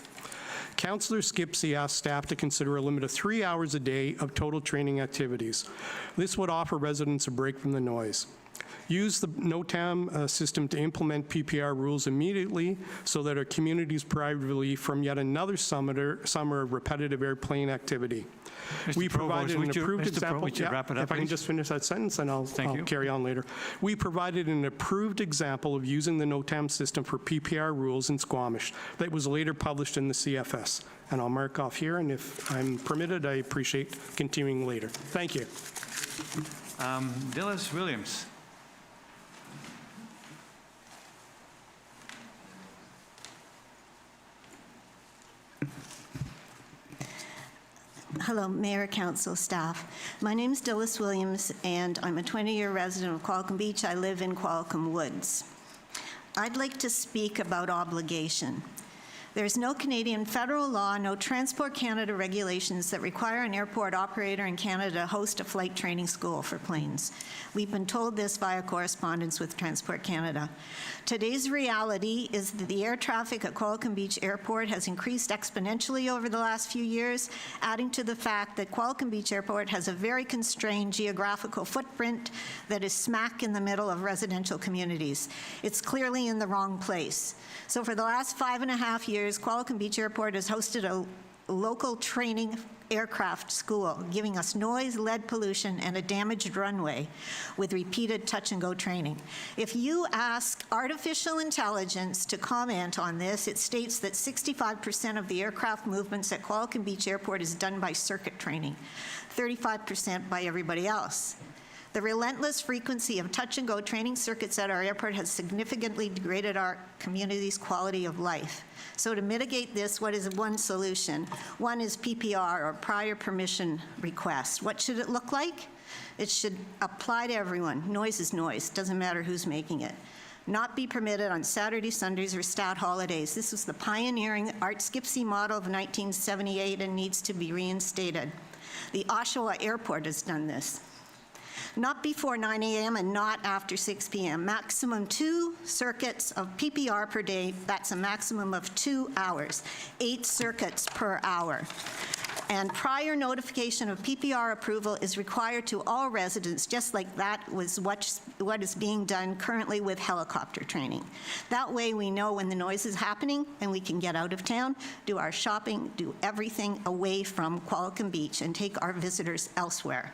Councillor Skipsey asked staff to consider a limit of 3 hours a day of total training activities. This would offer residents a break from the noise. Use the NOTAM system to implement PPR rules immediately so that our communities provide relief from yet another summer of repetitive airplane activity. We provided an approved example. If I can just finish that sentence, and I'll carry on later. We provided an approved example of using the NOTAM system for PPR rules in Squamish that was later published in the CFS. And I'll mark off here, and if I'm permitted, I appreciate continuing later. Thank you. Dillis Williams. Hello, Mayor, Council, staff. My name is Dillis Williams, and I'm a 20-year resident of Qualicum Beach. I live in Qualicum Woods. I'd like to speak about obligation. There's no Canadian federal law, no Transport Canada regulations that require an airport operator in Canada to host a flight training school for planes. We've been told this via correspondence with Transport Canada. Today's reality is that the air traffic at Qualicum Beach Airport has increased exponentially over the last few years, adding to the fact that Qualicum Beach Airport has a very constrained geographical footprint that is smack in the middle of residential communities. It's clearly in the wrong place. So for the last 5.5 years, Qualicum Beach Airport has hosted a local training aircraft school, giving us noise, lead pollution, and a damaged runway with repeated touch-and-go training. If you ask artificial intelligence to comment on this, it states that 65% of the aircraft movements at Qualicum Beach Airport is done by circuit training, 35% by everybody else. The relentless frequency of touch-and-go training circuits at our airport has significantly degraded our community's quality of life. So to mitigate this, what is one solution? One is PPR, or prior permission request. What should it look like? It should apply to everyone. Noise is noise, doesn't matter who's making it. Not be permitted on Saturdays, Sundays, or stat holidays. This was the pioneering Art Skipsey model of 1978 and needs to be reinstated. The Oshawa Airport has done this. Not before 9 a.m. and not after 6 p.m. Maximum 2 circuits of PPR per day. That's a maximum of 2 hours. 8 circuits per hour. And prior notification of PPR approval is required to all residents, just like that was what is being done currently with helicopter training. That way we know when the noise is happening and we can get out of town, do our shopping, do everything away from Qualicum Beach and take our visitors elsewhere.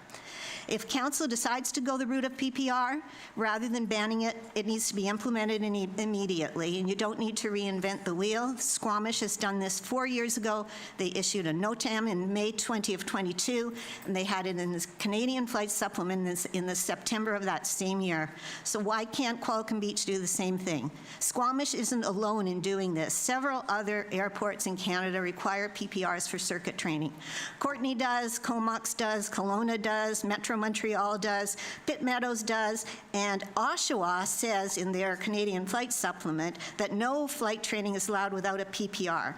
If council decides to go the route of PPR, rather than banning it, it needs to be implemented immediately, and you don't need to reinvent the wheel. Squamish has done this 4 years ago. They issued a NOTAM in May 2022, and they had it in the Canadian Flight Supplement in the September of that same year. So why can't Qualicum Beach do the same thing? Squamish isn't alone in doing this. Several other airports in Canada require PPRs for circuit training. Courtenay does, Comox does, Kelowna does, Metro Montreal does, Pitt Meadows does, and Oshawa says in their Canadian Flight Supplement that no flight training is allowed without a PPR.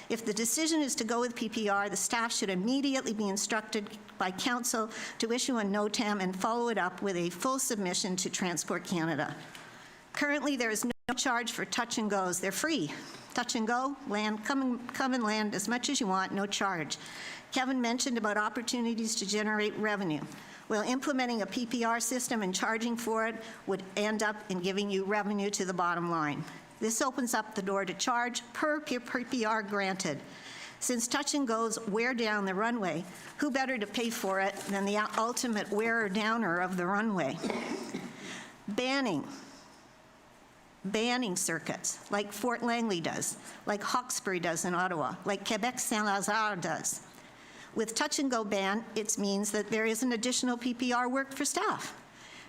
If the decision is to go with PPR, the staff should immediately be instructed by council to issue a NOTAM and follow it up with a full submission to Transport Canada. Currently, there is no charge for touch and goes. They're free. Touch and go, land, come and land as much as you want, no charge. Kevin mentioned about opportunities to generate revenue. Well, implementing a PPR system and charging for it would end up in giving you revenue to the bottom line. This opens up the door to charge per PPR granted. Since touch and goes wear down the runway, who better to pay for it than the ultimate wearer downer of the runway? Banning circuits, like Fort Langley does, like Hawkesbury does in Ottawa, like Quebec Saint-Lazare does. With touch and go ban, it means that there is an additional PPR work for staff.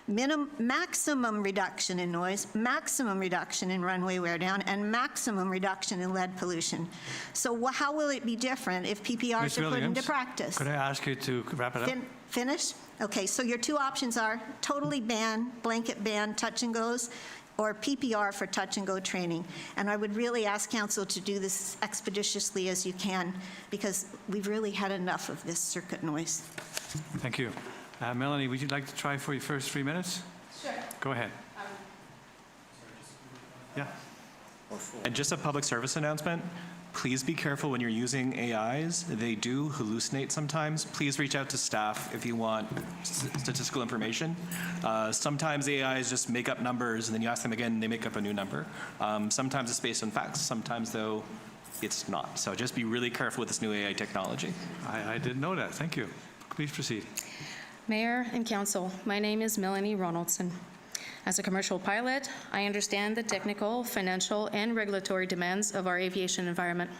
Maximum reduction in noise, maximum reduction in runway wear down, and maximum reduction in lead pollution. So how will it be different if PPRs are put into practice? Could I ask you to wrap it up? Finish? Okay, so your two options are totally ban, blanket ban, touch and goes, or PPR for touch and go training. And I would really ask council to do this expeditiously as you can, because we've really had enough of this circuit noise. Thank you. Melanie, would you like to try for your first 3 minutes? Sure. Go ahead. Yeah. And just a public service announcement, please be careful when you're using AIs. They do hallucinate sometimes. Please reach out to staff if you want statistical information. Sometimes AIs just make up numbers, and then you ask them again, and they make up a new number. Sometimes it's based on facts. Sometimes, though, it's not. So just be really careful with this new AI technology. I didn't know that. Thank you. Please proceed. Mayor and Council, my name is Melanie Ronaldson. As a commercial pilot, I understand the technical, financial, and regulatory demands of our aviation environment.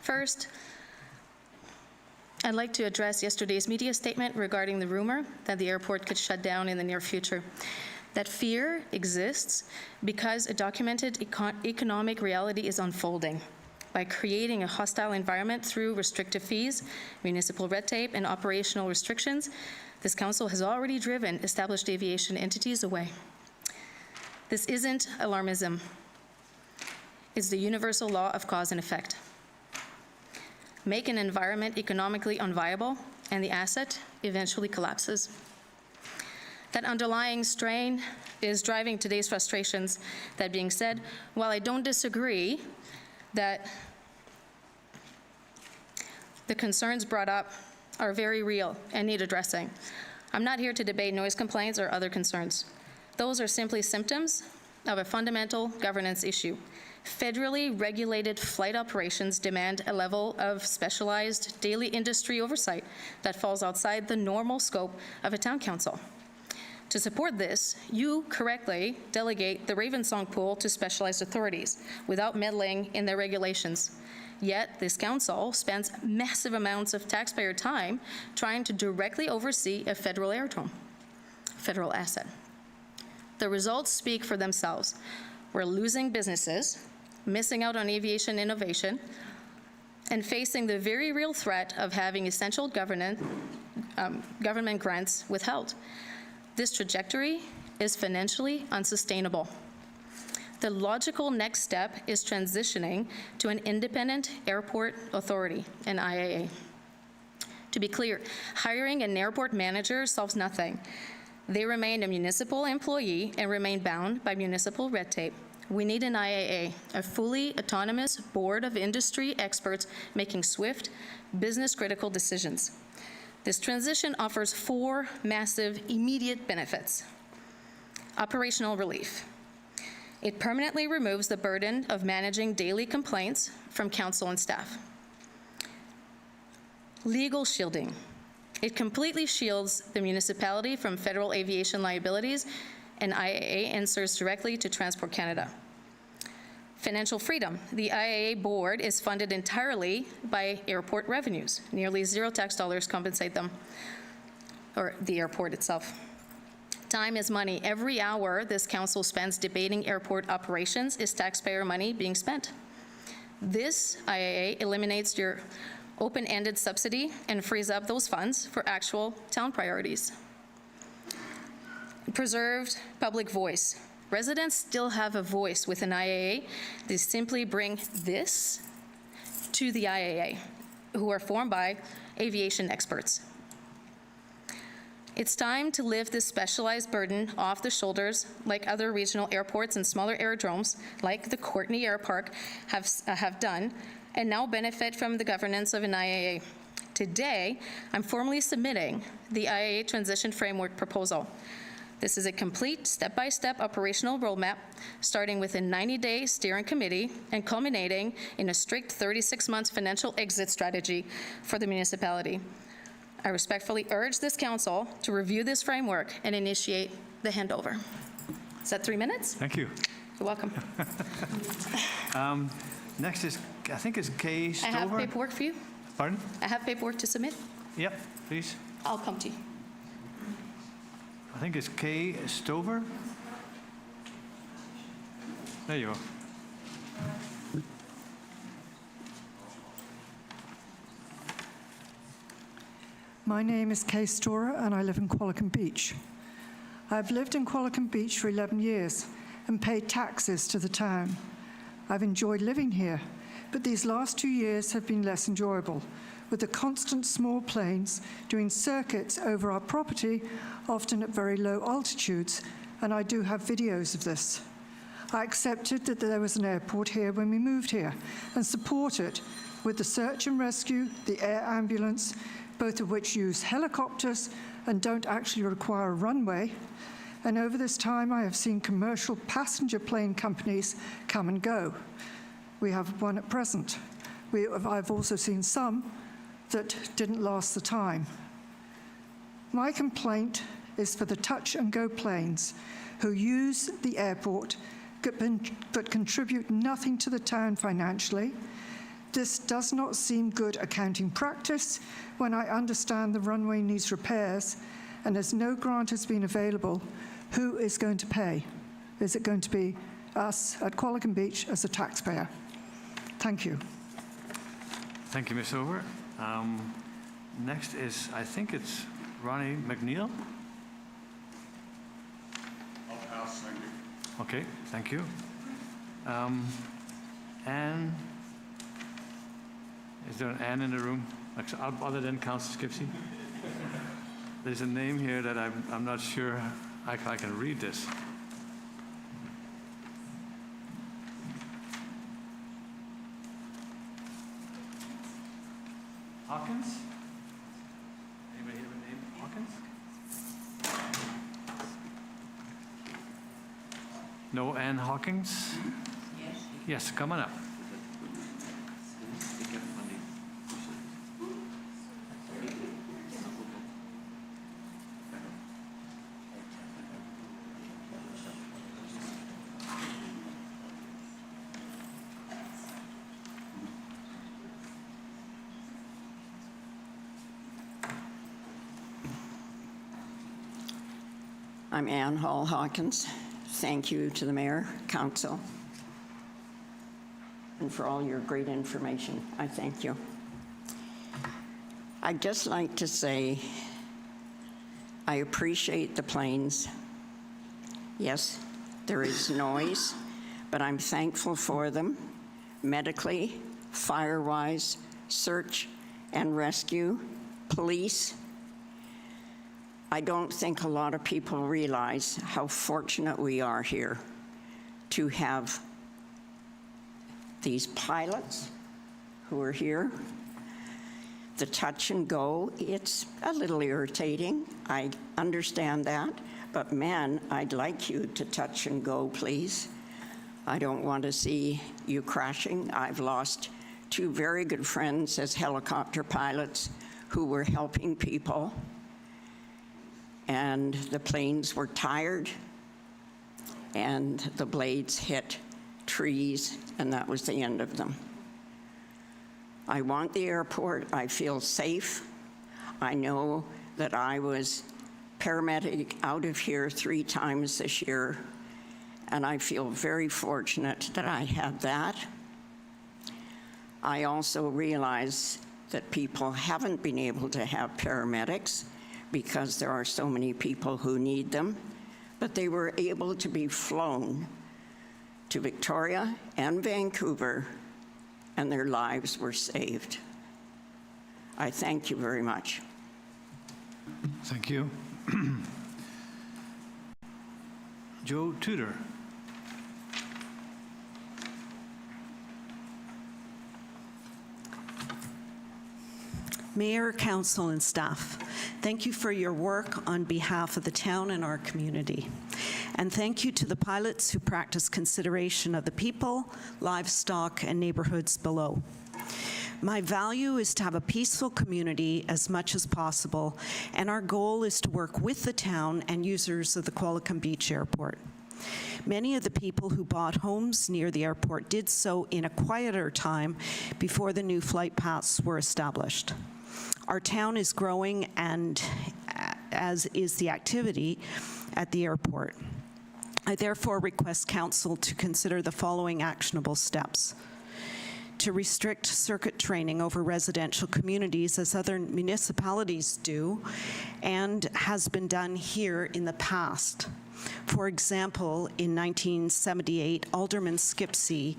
First, I'd like to address yesterday's media statement regarding the rumor that the airport could shut down in the near future. That fear exists because a documented economic reality is unfolding. By creating a hostile environment through restrictive fees, municipal red tape, and operational restrictions, this council has already driven established aviation entities away. This isn't alarmism. It's the universal law of cause and effect. Make an environment economically unviable, and the asset eventually collapses. That underlying strain is driving today's frustrations. That being said, while I don't disagree that the concerns brought up are very real and need addressing, I'm not here to debate noise complaints or other concerns. Those are simply symptoms of a fundamental governance issue. Federally regulated flight operations demand a level of specialized daily industry oversight that falls outside the normal scope of a town council. To support this, you correctly delegate the Ravensong Pool to specialized authorities without meddling in their regulations. Yet, this council spends massive amounts of taxpayer time trying to directly oversee a federal aerodrome, federal asset. The results speak for themselves. We're losing businesses, missing out on aviation innovation, and facing the very real threat of having essential government grants withheld. This trajectory is financially unsustainable. The logical next step is transitioning to an independent airport authority, an IAA. To be clear, hiring an airport manager solves nothing. They remain a municipal employee and remain bound by municipal red tape. We need an IAA, a fully autonomous board of industry experts making swift, business-critical decisions. This transition offers 4 massive, immediate benefits. Operational relief. It permanently removes the burden of managing daily complaints from council and staff. Legal shielding. It completely shields the municipality from federal aviation liabilities and IAA answers directly to Transport Canada. Financial freedom. The IAA board is funded entirely by airport revenues. Nearly zero tax dollars compensate them, or the airport itself. Time is money. Every hour this council spends debating airport operations is taxpayer money being spent. This IAA eliminates your open-ended subsidy and frees up those funds for actual town priorities. Preserved public voice. Residents still have a voice with an IAA. They simply bring this to the IAA, who are formed by aviation experts. It's time to lift this specialized burden off the shoulders like other regional airports and smaller aerodromes, like the Courtenay Air Park, have done, and now benefit from the governance of an IAA. Today, I'm formally submitting the IAA Transition Framework proposal. This is a complete step-by-step operational roadmap, starting with a 90-day steering committee and culminating in a strict 36-month financial exit strategy for the municipality. I respectfully urge this council to review this framework and initiate the handover. Is that 3 minutes? Thank you. You're welcome. Next is, I think it's Kay Stover. I have paperwork for you. Pardon? I have paperwork to submit. Yep, please. I'll come to you. I think it's Kay Stover. There you go. My name is Kay Storer, and I live in Qualicum Beach. I've lived in Qualicum Beach for 11 years and paid taxes to the town. I've enjoyed living here, but these last 2 years have been less enjoyable, with the constant small planes doing circuits over our property, often at very low altitudes, and I do have videos of this. I accepted that there was an airport here when we moved here and support it with the search and rescue, the air ambulance, both of which use helicopters and don't actually require a runway. And over this time, I have seen commercial passenger plane companies come and go. We have one at present. I've also seen some that didn't last the time. My complaint is for the touch and go planes who use the airport but contribute nothing to the town financially. This does not seem good accounting practice when I understand the runway needs repairs, and as no grant has been available, who is going to pay? Is it going to be us at Qualicum Beach as a taxpayer? Thank you. Thank you, Ms. Over. Next is, I think it's Ronnie McNeil. I'll pass, thank you. Okay, thank you. Anne, is there an Anne in the room, other than Councillor Skipsey? There's a name here that I'm not sure I can read this. Hawkins? Anybody have a name? Hawkins? No Ann Hawkins? Yes. Yes, come on up. I'm Ann Hall Hawkins. Thank you to the Mayor, Council, and for all your great information. I thank you. I'd just like to say I appreciate the planes. Yes, there is noise, but I'm thankful for them medically, fire-wise, search and rescue, police. I don't think a lot of people realize how fortunate we are here to have these pilots who are here. The touch and go, it's a little irritating. I understand that. But man, I'd like you to touch and go, please. I don't want to see you crashing. I've lost two very good friends as helicopter pilots who were helping people, and the planes were tired, and the blades hit trees, and that was the end of them. I want the airport. I feel safe. I know that I was paramedic out of here 3 times this year, and I feel very fortunate that I had that. I also realize that people haven't been able to have paramedics because there are so many people who need them, but they were able to be flown to Victoria and Vancouver, and their lives were saved. I thank you very much. Thank you. Joe Tudor. Mayor, council, and staff, thank you for your work on behalf of the town and our community. And thank you to the pilots who practice consideration of the people, livestock, and neighborhoods below. My value is to have a peaceful community as much as possible, and our goal is to work with the town and users of the Qualicum Beach Airport. Many of the people who bought homes near the airport did so in a quieter time before the new flight paths were established. Our town is growing, and as is the activity at the airport. I therefore request council to consider the following actionable steps: to restrict circuit training over residential communities as other municipalities do and has been done here in the past. For example, in 1978, Alderman Skipsey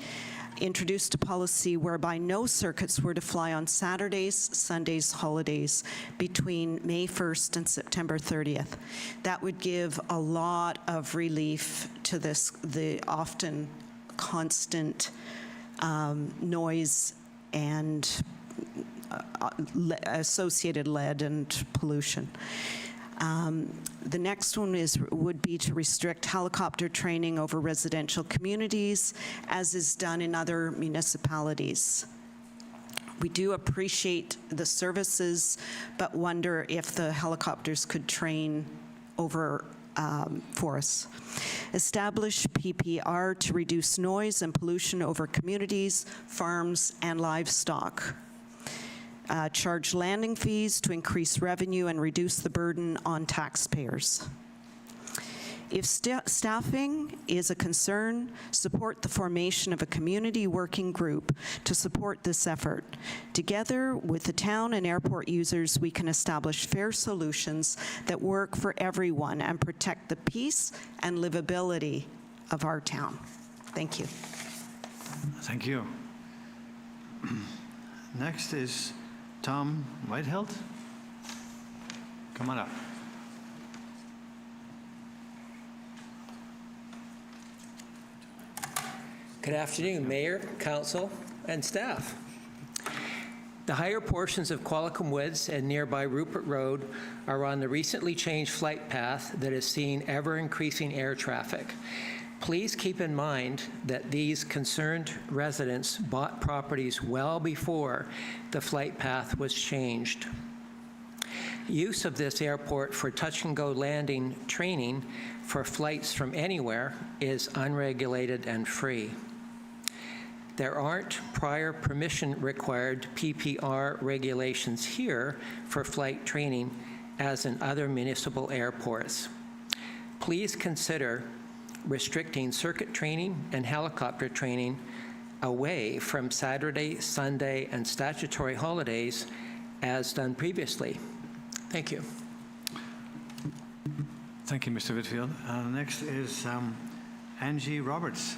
introduced a policy whereby no circuits were to fly on Saturdays, Sundays, holidays between May 1st and September 30th. That would give a lot of relief to the often constant noise and associated lead and pollution. The next one would be to restrict helicopter training over residential communities, as is done in other municipalities. We do appreciate the services, but wonder if the helicopters could train over for us. Establish PPR to reduce noise and pollution over communities, farms, and livestock. Charge landing fees to increase revenue and reduce the burden on taxpayers. If staffing is a concern, support the formation of a community working group to support this effort. Together with the town and airport users, we can establish fair solutions that work for everyone and protect the peace and livability of our town. Thank you. Thank you. Next is Tom Whitehilt. Come on up. Good afternoon, Mayor, Council, and staff. The higher portions of Qualicum Woods and nearby Rupert Road are on the recently changed flight path that has seen ever-increasing air traffic. Please keep in mind that these concerned residents bought properties well before the flight path was changed. Use of this airport for touch-and-go landing training for flights from anywhere is unregulated and free. There aren't prior permission required PPR regulations here for flight training as in other municipal airports. Please consider restricting circuit training and helicopter training away from Saturday, Sunday, and statutory holidays as done previously. Thank you. Thank you, Mr. Whitfield. Next is Angie Roberts.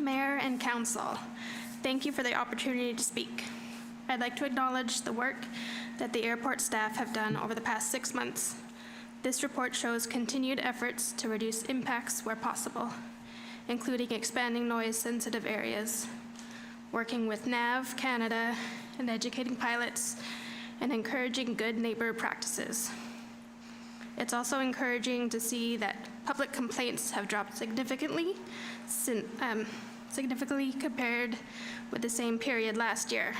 Mayor and Council, thank you for the opportunity to speak. I'd like to acknowledge the work that the airport staff have done over the past 6 months. This report shows continued efforts to reduce impacts where possible, including expanding noise-sensitive areas. working with NAV Canada and educating pilots and encouraging good neighbor practices. It's also encouraging to see that public complaints have dropped significantly compared with the same period last year.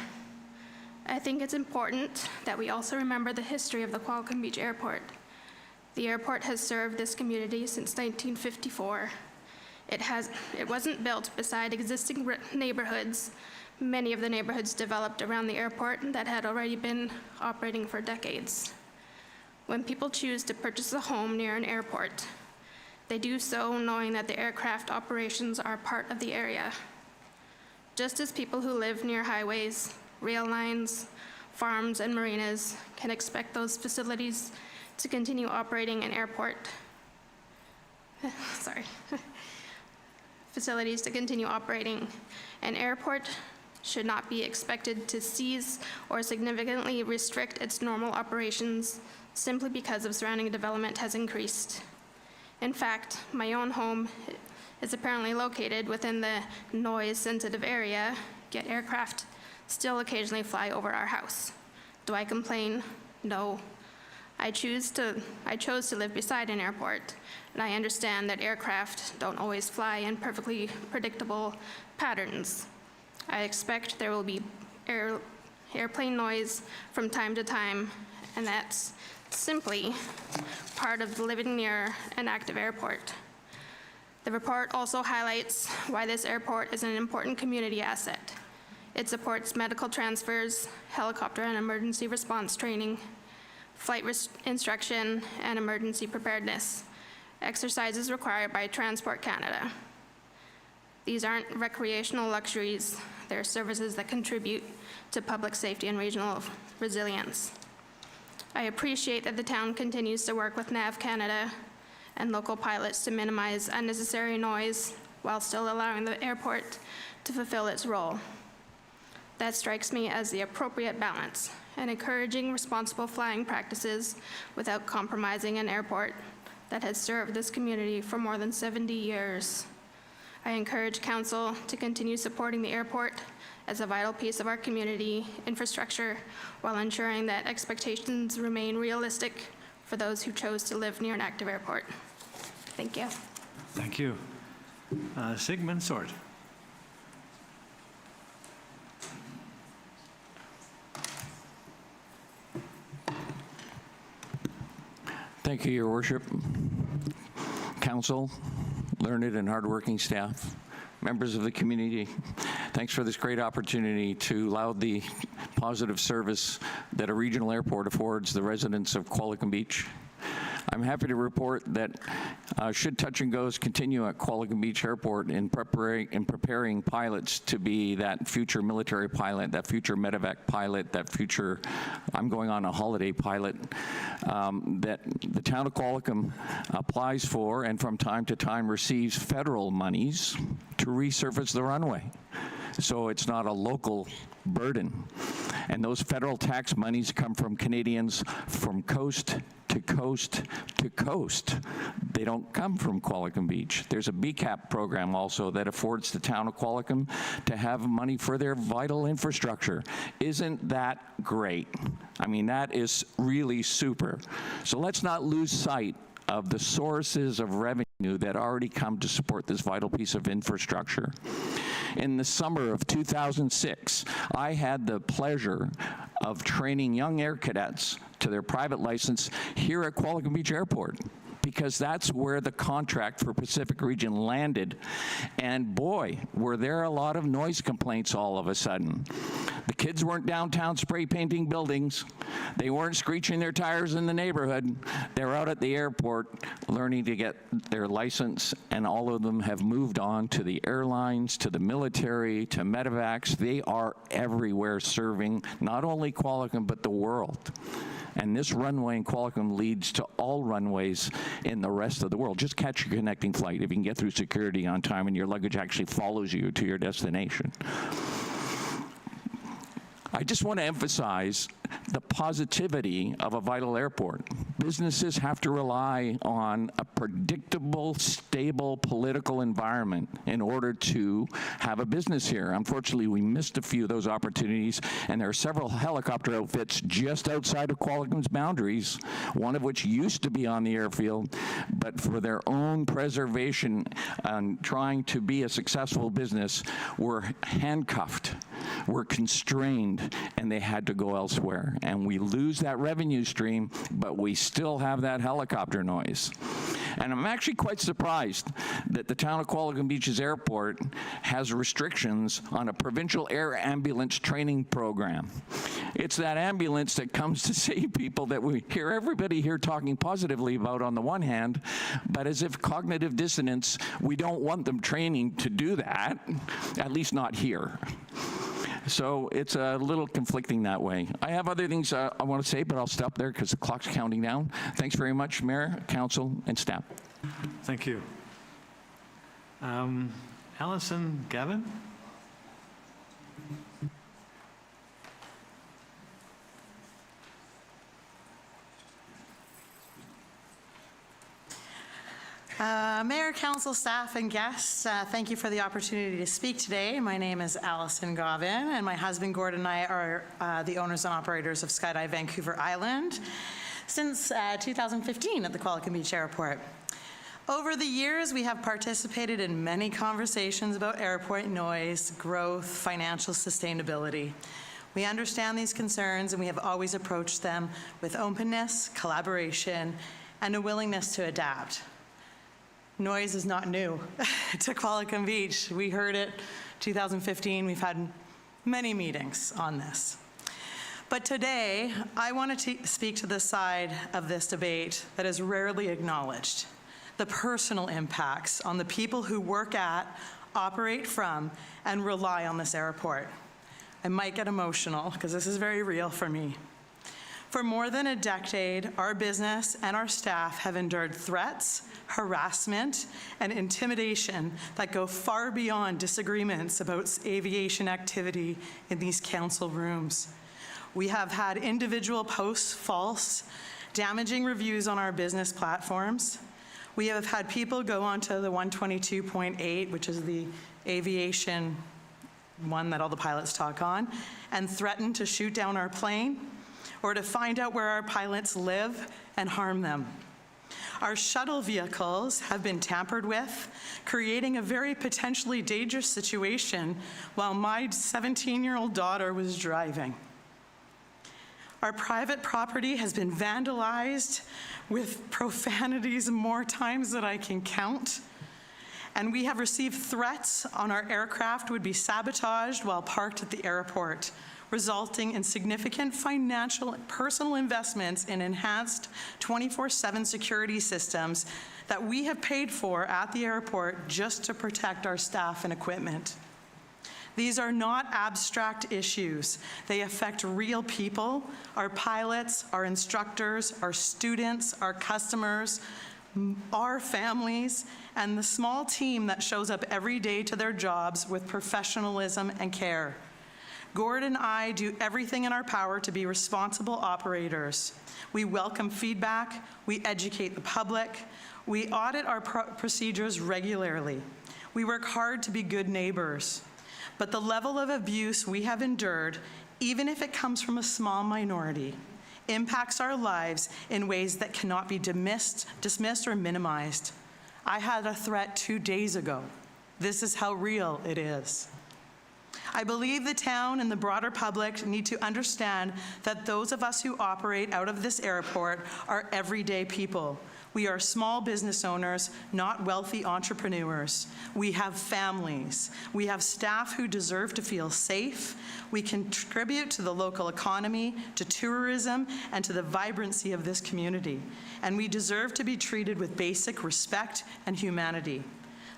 I think it's important that we also remember the history of the Qualicum Beach Airport. The airport has served this community since 1954. It wasn't built beside existing neighborhoods. Many of the neighborhoods developed around the airport that had already been operating for decades. When people choose to purchase a home near an airport, they do so knowing that the aircraft operations are part of the area. Just as people who live near highways, rail lines, farms, and marinas can expect those facilities to continue operating an airport. Facilities to continue operating. An airport should not be expected to cease or significantly restrict its normal operations simply because of surrounding development has increased. In fact, my own home is apparently located within the noise-sensitive area, yet aircraft still occasionally fly over our house. Do I complain? No. I chose to live beside an airport, and I understand that aircraft don't always fly in perfectly predictable patterns. I expect there will be airplane noise from time to time, and that's simply part of living near an active airport. The report also highlights why this airport is an important community asset. It supports medical transfers, helicopter and emergency response training, flight instruction, and emergency preparedness, exercises required by Transport Canada. These aren't recreational luxuries, they're services that contribute to public safety and regional resilience. I appreciate that the town continues to work with NAV Canada and local pilots to minimize unnecessary noise while still allowing the airport to fulfill its role. That strikes me as the appropriate balance and encouraging responsible flying practices without compromising an airport that has served this community for more than 70 years. I encourage council to continue supporting the airport as a vital piece of our community infrastructure while ensuring that expectations remain realistic for those who chose to live near an active airport. Thank you. Thank you. Sigmund Sort. Thank you, Your Worship. Council, learned and hardworking staff, members of the community, thanks for this great opportunity to laud the positive service that a regional airport affords the residents of Qualicum Beach. I'm happy to report that should touch and goes continue at Qualicum Beach Airport in preparing pilots to be that future military pilot, that future medevac pilot, that future I'm going on a holiday pilot, that the town of Qualicum applies for and from time to time receives federal monies to resurface the runway. So it's not a local burden. And those federal tax monies come from Canadians from coast to coast to coast. They don't come from Qualicum Beach. There's a BCAP program also that affords the town of Qualicum to have money for their vital infrastructure. Isn't that great? I mean, that is really super. So let's not lose sight of the sources of revenue that already come to support this vital piece of infrastructure. In the summer of 2006, I had the pleasure of training young air cadets to their private license here at Qualicum Beach Airport, because that's where the contract for Pacific Region landed. And boy, were there a lot of noise complaints all of a sudden. The kids weren't downtown spray painting buildings. They weren't screeching their tires in the neighborhood. They're out at the airport learning to get their license, and all of them have moved on to the airlines, to the military, to medevacs. They are everywhere serving not only Qualicum, but the world. And this runway in Qualicum leads to all runways in the rest of the world. Just catch your connecting flight if you can get through security on time and your luggage actually follows you to your destination. I just want to emphasize the positivity of a vital airport. Businesses have to rely on a predictable, stable political environment in order to have a business here. Unfortunately, we missed a few of those opportunities, and there are several helicopter outfits just outside of Qualicum's boundaries, one of which used to be on the airfield, but for their own preservation and trying to be a successful business, were handcuffed, were constrained, and they had to go elsewhere. And we lose that revenue stream, but we still have that helicopter noise. And I'm actually quite surprised that the town of Qualicum Beach's airport has restrictions on a provincial air ambulance training program. It's that ambulance that comes to save people that we hear everybody here talking positively about on the one hand, but as if cognitive dissonance, we don't want them training to do that, at least not here. So it's a little conflicting that way. I have other things I want to say, but I'll stop there because the clock's counting down. Thanks very much, Mayor, Council, and staff. Thank you. Allison Gavin? Mayor, council, staff, and guests, thank you for the opportunity to speak today. My name is Allison Gavin, and my husband Gordon and I are the owners and operators of Skydive Vancouver Island since 2015 at the Qualicum Beach Airport. Over the years, we have participated in many conversations about airport noise, growth, financial sustainability. We understand these concerns, and we have always approached them with openness, collaboration, and a willingness to adapt. Noise is not new to Qualicum Beach. We heard it 2015. We've had many meetings on this. But today, I want to speak to the side of this debate that is rarely acknowledged, the personal impacts on the people who work at, operate from, and rely on this airport. I might get emotional because this is very real for me. For more than a decade, our business and our staff have endured threats, harassment, and intimidation that go far beyond disagreements about aviation activity in these council rooms. We have had individual posts false, damaging reviews on our business platforms. We have had people go onto the 122.8, which is the aviation one that all the pilots talk on, and threaten to shoot down our plane, or to find out where our pilots live and harm them. Our shuttle vehicles have been tampered with, creating a very potentially dangerous situation while my 17-year-old daughter was driving. Our private property has been vandalized with profanities more times than I can count. And we have received threats on our aircraft would be sabotaged while parked at the airport, resulting in significant financial and personal investments in enhanced 24/7 security systems that we have paid for at the airport just to protect our staff and equipment. These are not abstract issues. They affect real people, our pilots, our instructors, our students, our customers, our families, and the small team that shows up every day to their jobs with professionalism and care. Gordon and I do everything in our power to be responsible operators. We welcome feedback, we educate the public, we audit our procedures regularly. We work hard to be good neighbors. But the level of abuse we have endured, even if it comes from a small minority, impacts our lives in ways that cannot be dismissed or minimized. I had a threat 2 days ago. This is how real it is. I believe the town and the broader public need to understand that those of us who operate out of this airport are everyday people. We are small business owners, not wealthy entrepreneurs. We have families. We have staff who deserve to feel safe. We contribute to the local economy, to tourism, and to the vibrancy of this community. And we deserve to be treated with basic respect and humanity.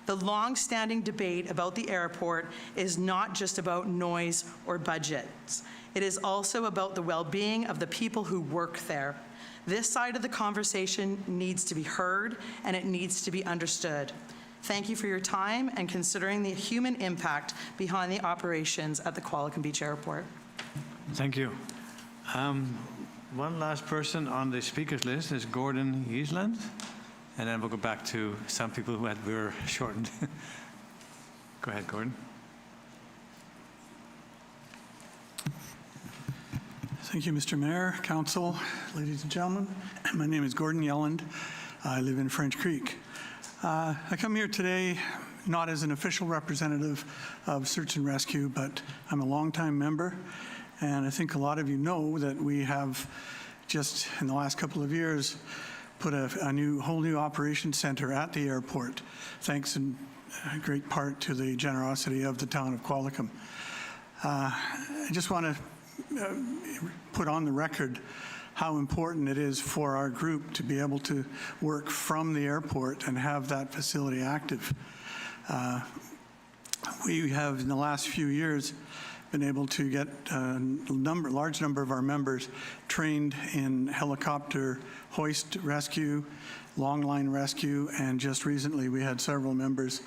The long-standing debate about the airport is not just about noise or budgets. It is also about the well-being of the people who work there. This side of the conversation needs to be heard, and it needs to be understood. Thank you for your time and considering the human impact behind the operations at the Qualicum Beach Airport. Thank you. One last person on the speakers list is Gordon Yeasland, and then we'll go back to some people who were shortened. Go ahead, Gordon. Thank you, Mr. Mayor, Council, ladies and gentlemen. My name is Gordon Yelland. I live in French Creek. I come here today not as an official representative of Search and Rescue, but I'm a longtime member, and I think a lot of you know that we have just in the last couple of years put a whole new operations center at the airport, thanks in great part to the generosity of the town of Qualicum. I just want to put on the record how important it is for our group to be able to work from the airport and have that facility active. We have, in the last few years, been able to get a large number of our members trained in helicopter hoist rescue, long line rescue, and just recently we had several members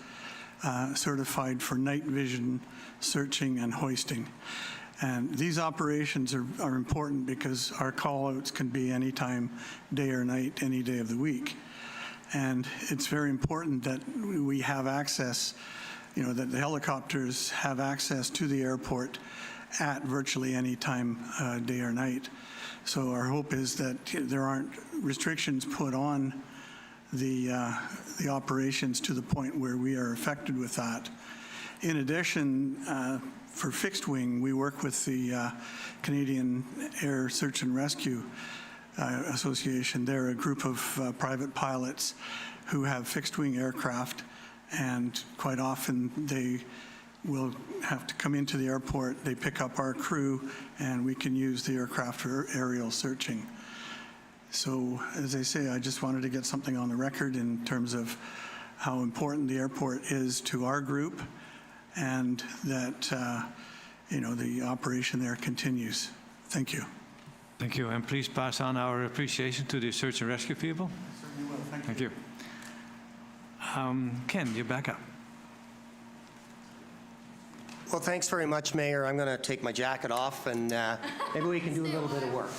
certified for night vision searching and hoisting. And these operations are important because our call-outs can be anytime, day or night, any day of the week. And it's very important that we have access, that the helicopters have access to the airport at virtually any time, day or night. So our hope is that there aren't restrictions put on the operations to the point where we are affected with that. In addition, for fixed wing, we work with the Canadian Air Search and Rescue Association. They're a group of private pilots who have fixed wing aircraft, and quite often they will have to come into the airport, they pick up our crew, and we can use the aircraft for aerial searching. So, as I say, I just wanted to get something on the record in terms of how important the airport is to our group, and that, the operation there continues. Thank you. Thank you, and please pass on our appreciation to the search and rescue people. Certainly will. Thank you. Ken, you're back up. Well, thanks very much, Mayor. I'm going to take my jacket off, and maybe we can do a little bit of work.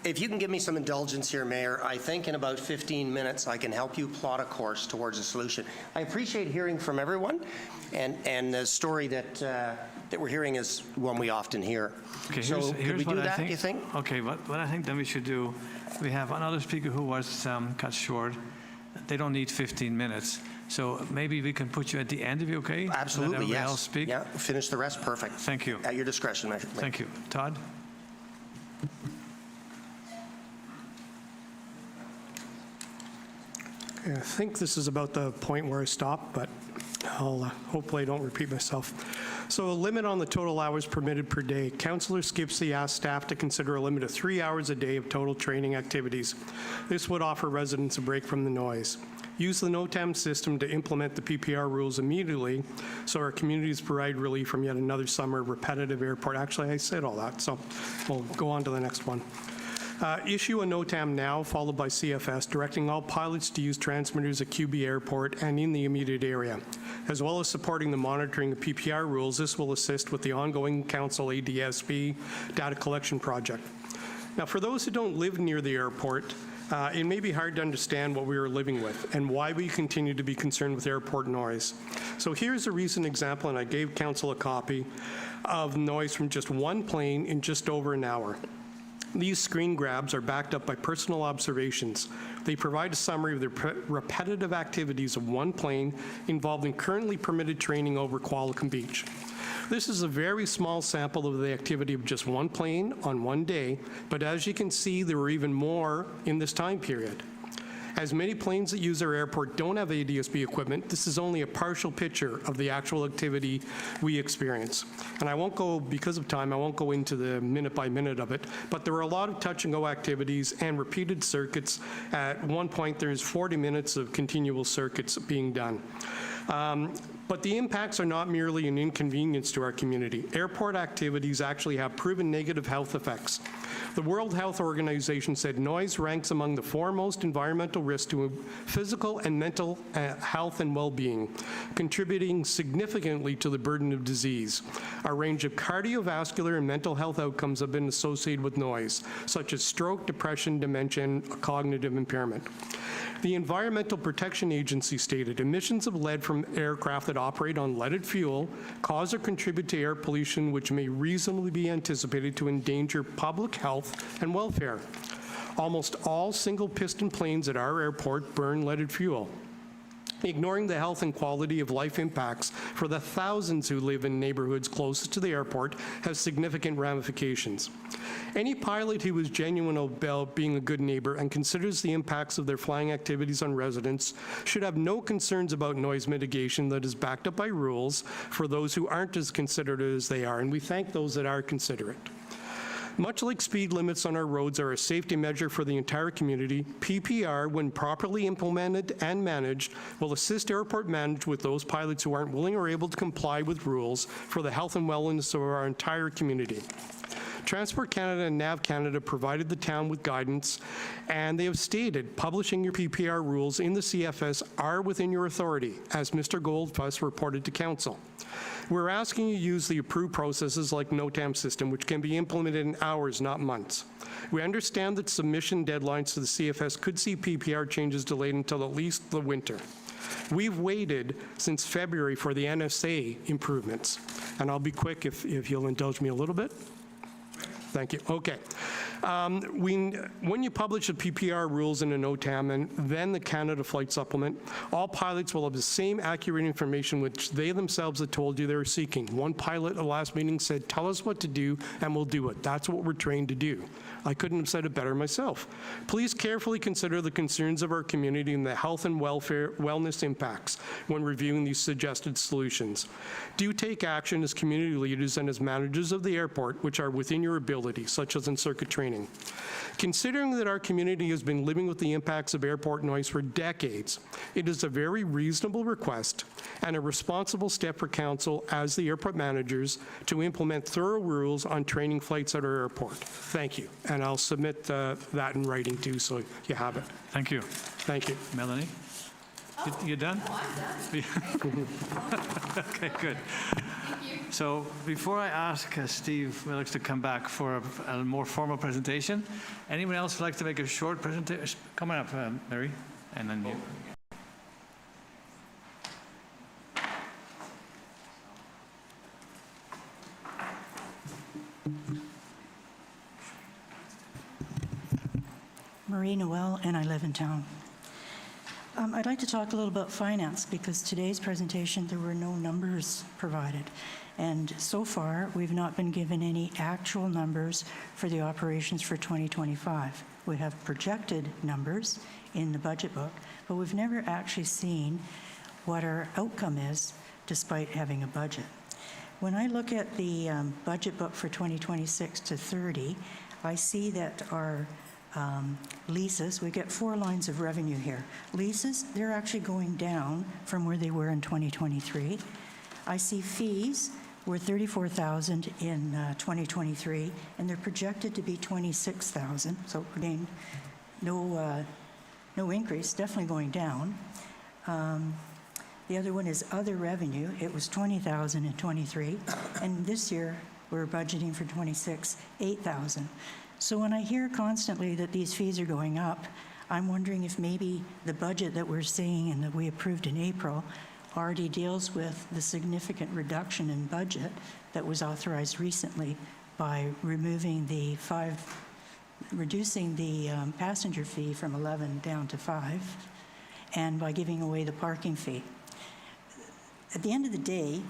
If you can give me some indulgence here, Mayor, I think in about 15 minutes I can help you plot a course towards a solution. I appreciate hearing from everyone, and the story that we're hearing is one we often hear. Okay, so could we do that, do you think? Okay, what I think then we should do, we have another speaker who was cut short. They don't need 15 minutes. So maybe we can put you at the end, if you're okay? Absolutely, Let everybody yes. else speak? Yeah, finish the rest, perfect. Thank you. At your discretion, Mayor. Thank you. Todd? I think this is about the point where I stopped, but hopefully I don't repeat myself. So a limit on the total hours permitted per day. Councillor Skipsey asked staff to consider a limit of 3 hours a day of total training activities. This would offer residents a break from the noise. Use the NOTAM system to implement the PPR rules immediately so our communities provide relief from yet another summer of repetitive airport. Actually, I said all that, so we'll go on to the next one. Issue a NOTAM now, followed by CFS, directing all pilots to use transmitters at QB Airport and in the immediate area. As well as supporting the monitoring of PPR rules, this will assist with the ongoing Council ADSB data collection project. Now, for those who don't live near the airport, it may be hard to understand what we are living with and why we continue to be concerned with airport noise. So here's a recent example, and I gave Council a copy, of noise from just one plane in just over an hour. These screen grabs are backed up by personal observations. They provide a summary of the repetitive activities of one plane involved in currently permitted training over Qualicum Beach. This is a very small sample of the activity of just one plane on one day, but as you can see, there were even more in this time period. As many planes that use our airport don't have ADSB equipment, this is only a partial picture of the actual activity we experience. And I won't go, because of time, I won't go into the minute by minute of it, but there were a lot of touch and go activities and repeated circuits. At one point, there's 40 minutes of continual circuits being done. But the impacts are not merely an inconvenience to our community. Airport activities actually have proven negative health effects. The World Health Organization said noise ranks among the foremost environmental risks to physical and mental health and well-being, contributing significantly to the burden of disease. A range of cardiovascular and mental health outcomes have been associated with noise, such as stroke, depression, dementia, and cognitive impairment. The Environmental Protection Agency stated emissions of lead from aircraft that operate on leaded fuel cause or contribute to air pollution which may reasonably be anticipated to endanger public health and welfare. Almost all single-piston planes at our airport burn leaded fuel. Ignoring the health and quality of life impacts for the thousands who live in neighborhoods closest to the airport has significant ramifications. Any pilot who is genuine about being a good neighbor and considers the impacts of their flying activities on residents should have no concerns about noise mitigation that is backed up by rules for those who aren't as considerate as they are, and we thank those that are considerate. Much like speed limits on our roads are a safety measure for the entire community, PPR, when properly implemented and managed, will assist airport management with those pilots who aren't willing or able to comply with rules for the health and wellness of our entire community. Transport Canada and NAV Canada provided the town with guidance, and they have stated publishing your PPR rules in the CFS are within your authority, as Mr. Goldfuss reported to Council. We're asking you to use the approved processes like NOTAM system, which can be implemented in hours, not months. We understand that submission deadlines to the CFS could see PPR changes delayed until at least the winter. We've waited since February for the NSA improvements, and I'll be quick if you'll indulge me a little bit. Thank you. Okay. When you publish the PPR rules in a NOTAM and then the Canada Flight Supplement, all pilots will have the same accurate information which they themselves have told you they're seeking. One pilot at the last meeting said, "Tell us what to do and we'll do it." That's what we're trained to do. I couldn't have said it better myself. Please carefully consider the concerns of our community and the health and wellness impacts when reviewing these suggested solutions. Do take action as community leaders and as managers of the airport, which are within your ability, such as in circuit training. Considering that our community has been living with the impacts of airport noise for decades, it is a very reasonable request and a responsible step for Council as the airport managers to implement thorough rules on training flights at our airport. Thank you. And I'll submit that in writing too, so you have it. Thank you. Thank you. Melanie? You done? No, I'm done. Okay, good. So before I ask Steve Willicks to come back for a more formal presentation, anyone else would like to make a short presentation? Come on up, Mary, and then you. Marie Noel, and I live in town. I'd like to talk a little about finance because today's presentation, there were no numbers provided. And so far, we've not been given any actual numbers for the operations for 2025. We have projected numbers in the budget book, but we've never actually seen what our outcome is despite having a budget. When I look at the budget book for 2026 to 30, I see that our leases, we get 4 lines of revenue here. Leases, they're actually going down from where they were in 2023. I see fees were $34,000 in 2023, and they're projected to be $26,000. So again, no increase, definitely going down. The other one is other revenue. It was $20,000 in '23, and this year we're budgeting for '26, $8,000. So when I hear constantly that these fees are going up, I'm wondering if maybe the budget that we're seeing and that we approved in April already deals with the significant reduction in budget that was authorized recently by removing reducing the passenger fee from 11 down to 5, and by giving away the parking fee. At the end of the day,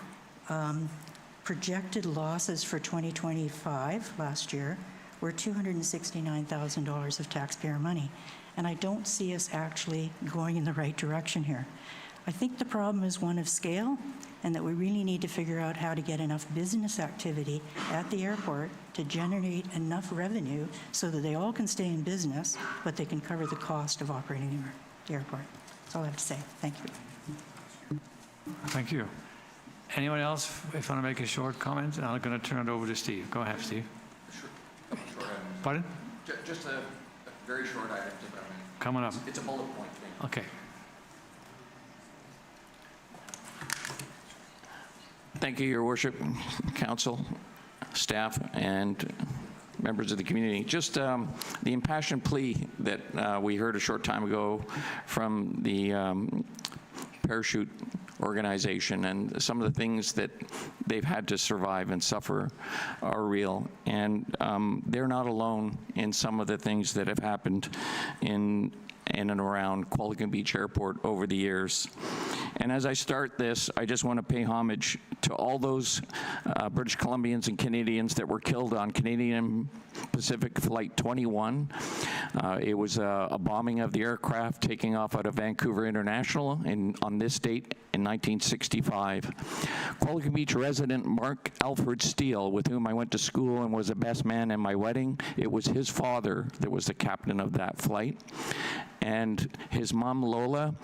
projected losses for 2025 last year were $269,000 of taxpayer money, and I don't see us actually going in the right direction here. I think the problem is one of scale, and that we really need to figure out how to get enough business activity at the airport to generate enough revenue so that they all can stay in business, but they can cover the cost of operating the airport. That's all I have to say. Thank you. Thank you. Anyone else, if you want to make a short comment? And I'm going to turn it over to Steve. Go ahead, Steve. Pardon? Just a very short item. Coming up. It's a bullet point thing. Okay. Thank you, Your Worship, Council, staff, and members of the community. Just the impassioned plea that we heard a short time ago from the parachute organization, and some of the things that they've had to survive and suffer are real. And they're not alone in some of the things that have happened in and around Qualicum Beach Airport over the years. And as I start this, I just want to pay homage to all those British Columbians and Canadians that were killed on Canadian Pacific Flight 21. It was a bombing of the aircraft taking off out of Vancouver International on this date in 1965. Qualicum Beach resident Mark Alfred Steele, with whom I went to school and was the best man in my wedding, it was his father that was the captain of that flight. And his mom, Lola,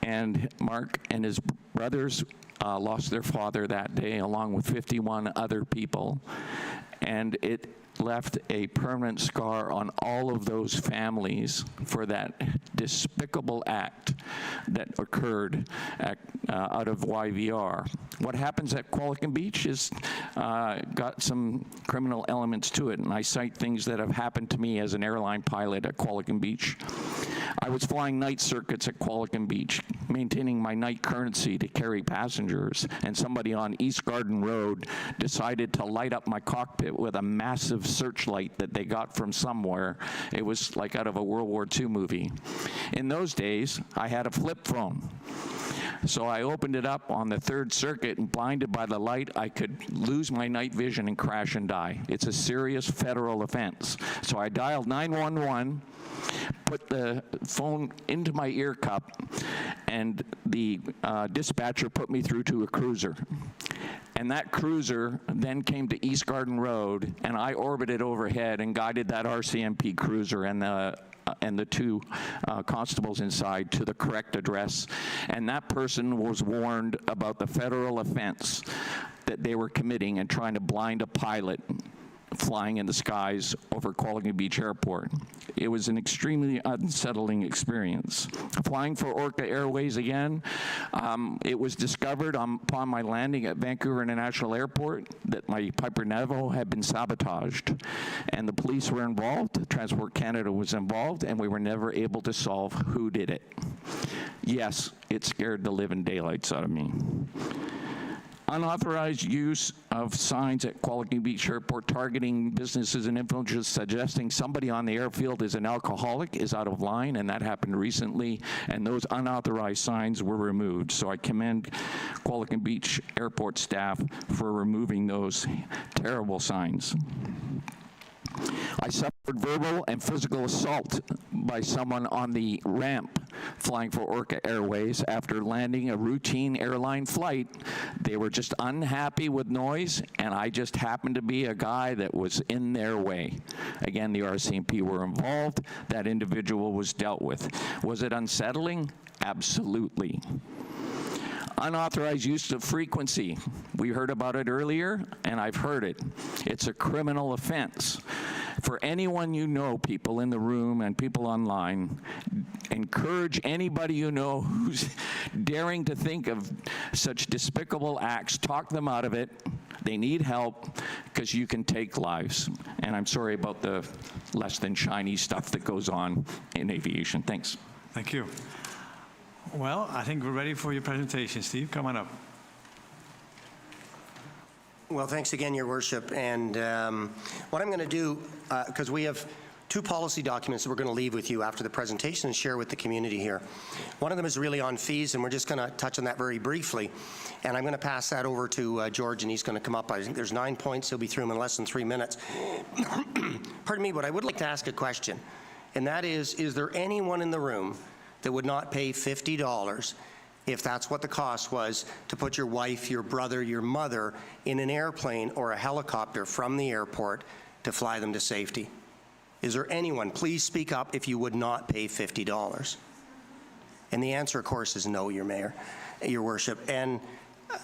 and Mark and his brothers lost their father that day, along with 51 other people. And it left a permanent scar on all of those families for that despicable act that occurred out of YVR. What happens at Qualicum Beach is got some criminal elements to it, and I cite things that have happened to me as an airline pilot at Qualicum Beach. I was flying night circuits at Qualicum Beach, maintaining my night currency to carry passengers, and somebody on East Garden Road decided to light up my cockpit with a massive searchlight that they got from somewhere. It was like out of a World War II movie. In those days, I had a flip phone. So I opened it up on the 3rd Circuit, and blinded by the light, I could lose my night vision and crash and die. It's a serious federal offense. So I dialed 911, put the phone into my ear cup, and the dispatcher put me through to a cruiser. And that cruiser then came to East Garden Road, and I orbited overhead and guided that RCMP cruiser and the two constables inside to the correct address. And that person was warned about the federal offense that they were committing and trying to blind a pilot flying in the skies over Qualicum Beach Airport. It was an extremely unsettling experience. Flying for Orca Airways again, it was discovered upon my landing at Vancouver International Airport that my Piper Nevo had been sabotaged, and the police were involved, Transport Canada was involved, and we were never able to solve who did it. Yes, it scared the living daylights out of me. Unauthorized use of signs at Qualicum Beach Airport targeting businesses and influencers suggesting somebody on the airfield is an alcoholic is out of line, and that happened recently, and those unauthorized signs were removed. So I commend Qualicum Beach Airport staff for removing those terrible signs. I suffered verbal and physical assault by someone on the ramp flying for Orca Airways after landing a routine airline flight. They were just unhappy with noise, and I just happened to be a guy that was in their way. Again, the RCMP were involved. That individual was dealt with. Was it unsettling? Absolutely. Unauthorized use of frequency. We heard about it earlier, and I've heard it. It's a criminal offense. For anyone you know, people in the room and people online, encourage anybody you know who's daring to think of such despicable acts, talk them out of it. They need help, because you can take lives. And I'm sorry about the less than shiny stuff that goes on in aviation. Thanks. Thank you. Well, I think we're ready for your presentation. Steve, come on up. Well, thanks again, Your Worship. And what I'm going to do, because we have 2 policy documents that we're going to leave with you after the presentation and share with the community here. One of them is really on fees, and we're just going to touch on that very briefly. And I'm going to pass that over to George, and he's going to come up. I think there's 9 points. He'll be through them in less than 3 minutes. Pardon me, but I would like to ask a question, and that is there anyone in the room that would not pay $50 if that's what the cost was to put your wife, your brother, your mother in an airplane or a helicopter from the airport to fly them to safety? Is there anyone? Please speak up if you would not pay $50. And the answer, of course, is no, Your Mayor. Your Worship. And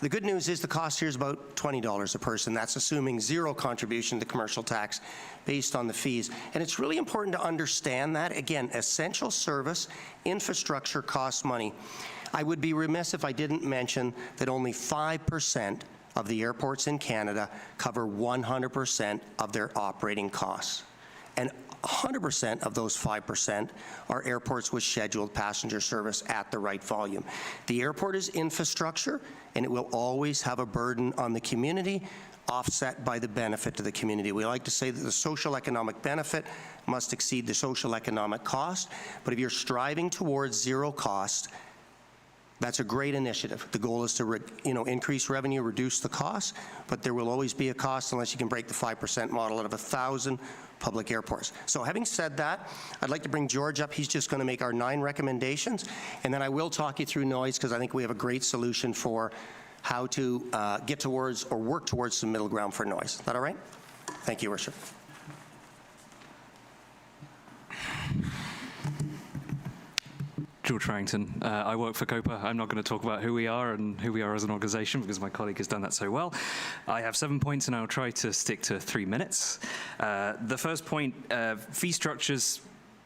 the good news is the cost here is about $20 a person. That's assuming zero contribution to commercial tax based on the fees. And it's really important to understand that. Again, essential service, infrastructure costs money. I would be remiss if I didn't mention that only 5% of the airports in Canada cover 100% of their operating costs. And 100% of those 5% are airports with scheduled passenger service at the right volume. The airport is infrastructure, and it will always have a burden on the community, offset by the benefit to the community. We like to say that the social economic benefit must exceed the social economic cost, but if you're striving towards zero cost, that's a great initiative. The goal is to increase revenue, reduce the cost, but there will always be a cost unless you can break the 5% model out of 1,000 public airports. So having said that, I'd like to bring George up. He's just going to make our 9 recommendations, and then I will talk you through noise because I think we have a great solution for how to get towards or work towards some middle ground for noise. Is that all right? Thank you, Worship. George Farrington. I work for COPA. I'm not going to talk about who we are and who we are as an organization because my colleague has done that so well. I have 7 points and I'll try to stick to 3 minutes. The first point, fee structures.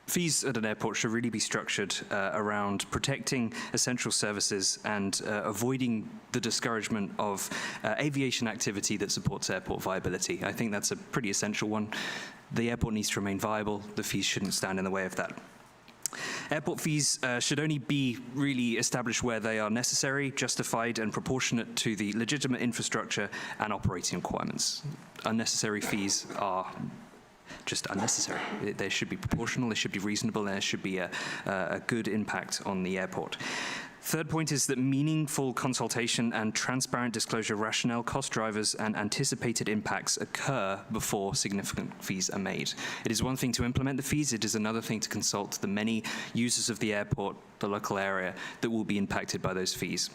Fees at an airport should really be structured around protecting essential services and avoiding the discouragement of aviation activity that supports airport viability. I think that's a pretty essential one. The airport needs to remain viable. The fees shouldn't stand in the way of that. Airport fees should only be really established where they are necessary, justified, and proportionate to the legitimate infrastructure and operating requirements. Unnecessary fees are just unnecessary. They should be proportional, they should be reasonable, and there should be a good impact on the airport. Third point is that meaningful consultation and transparent disclosure of rationale, cost drivers, and anticipated impacts occur before significant fees are made. It is one thing to implement the fees, it is another thing to consult the many users of the airport, the local area, that will be impacted by those fees.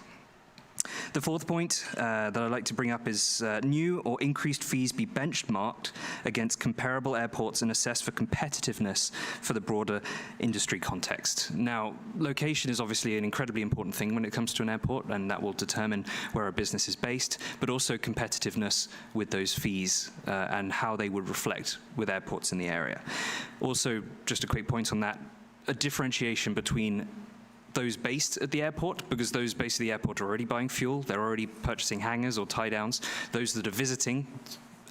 The fourth point that I'd like to bring up is new or increased fees be benchmarked against comparable airports and assessed for competitiveness for the broader industry context. Now, location is obviously an incredibly important thing when it comes to an airport, and that will determine where a business is based, but also competitiveness with those fees and how they would reflect with airports in the area. Also, just a quick point on that, a differentiation between those based at the airport, because those based at the airport are already buying fuel, they're already purchasing hangars or tie downs, those that are visiting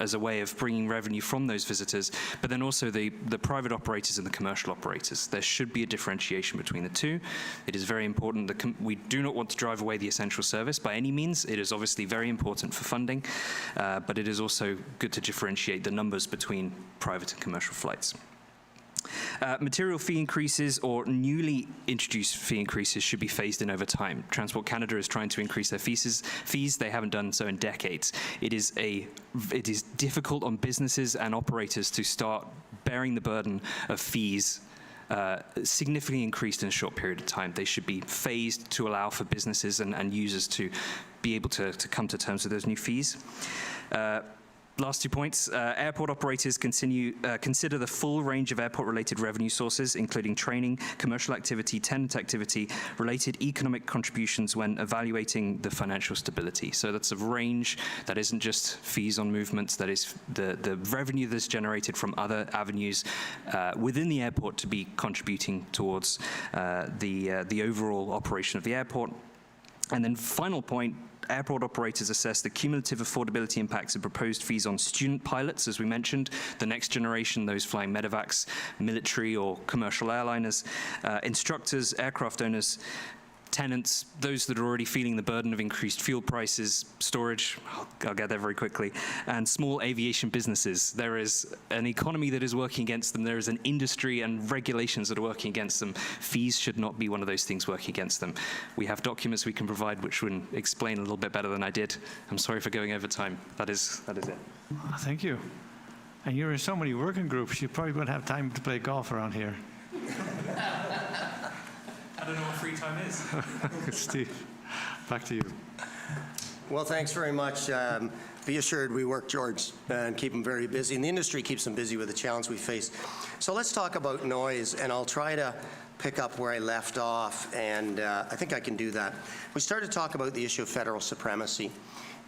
as a way of bringing revenue from those visitors, but then also the private operators and the commercial operators. There should be a differentiation between the two. It is very important that we do not want to drive away the essential service by any means. It is obviously very important for funding, but it is also good to differentiate the numbers between private and commercial flights. Material fee increases or newly introduced fee increases should be phased in over time. Transport Canada is trying to increase their fees. They haven't done so in decades. It is difficult on businesses and operators to start bearing the burden of fees significantly increased in a short period of time. They should be phased to allow for businesses and users to be able to come to terms with those new fees. Last 2 points. Airport operators consider the full range of airport-related revenue sources, including training, commercial activity, tenant activity, related economic contributions when evaluating the financial stability. So that's a range that isn't just fees on movements, that is the revenue that's generated from other avenues within the airport to be contributing towards the overall operation of the airport. And then final point, airport operators assess the cumulative affordability impacts of proposed fees on student pilots, as we mentioned, the next generation, those flying medevacs, military or commercial airliners, instructors, aircraft owners, tenants, those that are already feeling the burden of increased fuel prices, storage, I'll get there very quickly, and small aviation businesses. There is an economy that is working against them. There is an industry and regulations that are working against them. Fees should not be one of those things working against them. We have documents we can provide which would explain a little bit better than I did. I'm sorry for going over time. That is it. Thank you. And you're in so many working groups, you probably won't have time to play golf around here. I don't know what free time is. Steve, back to you. Well, thanks very much. Be assured we work, George, and keep them very busy, and the industry keeps them busy with the challenge we face. So let's talk about noise, and I'll try to pick up where I left off, and I think I can do that. We started to talk about the issue of federal supremacy,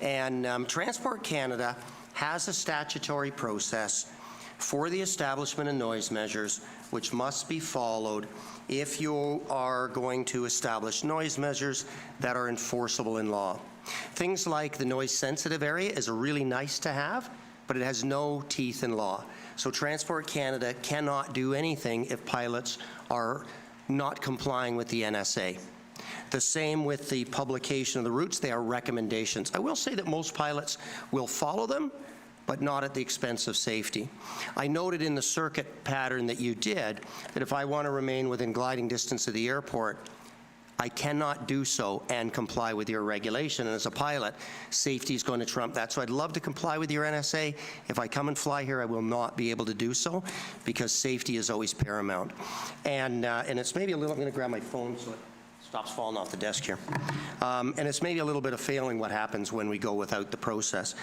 and Transport Canada has a statutory process for the establishment of noise measures, which must be followed if you are going to establish noise measures that are enforceable in law. Things like the noise-sensitive area is a really nice to have, but it has no teeth in law. So Transport Canada cannot do anything if pilots are not complying with the NSA. The same with the publication of the routes. They are recommendations. I will say that most pilots will follow them, but not at the expense of safety. I noted in the circuit pattern that you did that if I want to remain within gliding distance of the airport, I cannot do so and comply with your regulation. And as a pilot, safety is going to trump that. So I'd love to comply with your NSA. If I come and fly here, I will not be able to do so because safety is always paramount. And it's maybe a little, I'm going to grab my phone so it stops falling off the desk here. And it's maybe a little bit of failing what happens when we go without the process.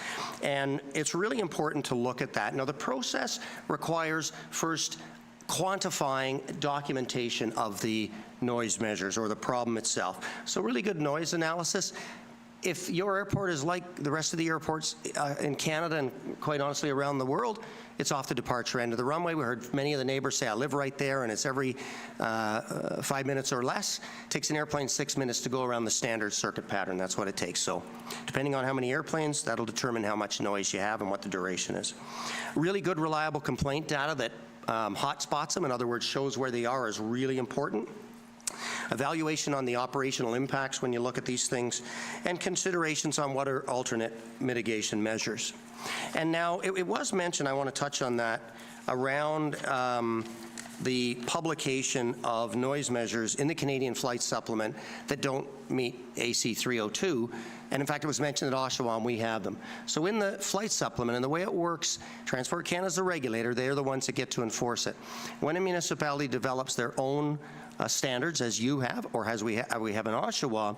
And it's really important to look at that. Now, the process requires first quantifying documentation of the noise measures or the problem itself. So really good noise analysis. If your airport is like the rest of the airports in Canada and quite honestly around the world, it's off the departure end of the runway. We heard many of the neighbors say, I live right there, and it's every 5 minutes or less. It takes an airplane 6 minutes to go around the standard circuit pattern. That's what it takes. So depending on how many airplanes, that'll determine how much noise you have and what the duration is. Really good, reliable complaint data that hotspots them, in other words, shows where they are, is really important. Evaluation on the operational impacts when you look at these things, and considerations on what are alternate mitigation measures. And now, it was mentioned, I want to touch on that, around the publication of noise measures in the Canadian Flight Supplement that don't meet AC 302. And in fact, it was mentioned at Oshawa, and we have them. So in the Flight Supplement, and the way it works, Transport Canada is the regulator. They're the ones that get to enforce it. When a municipality develops their own standards, as you have, or as we have in Oshawa,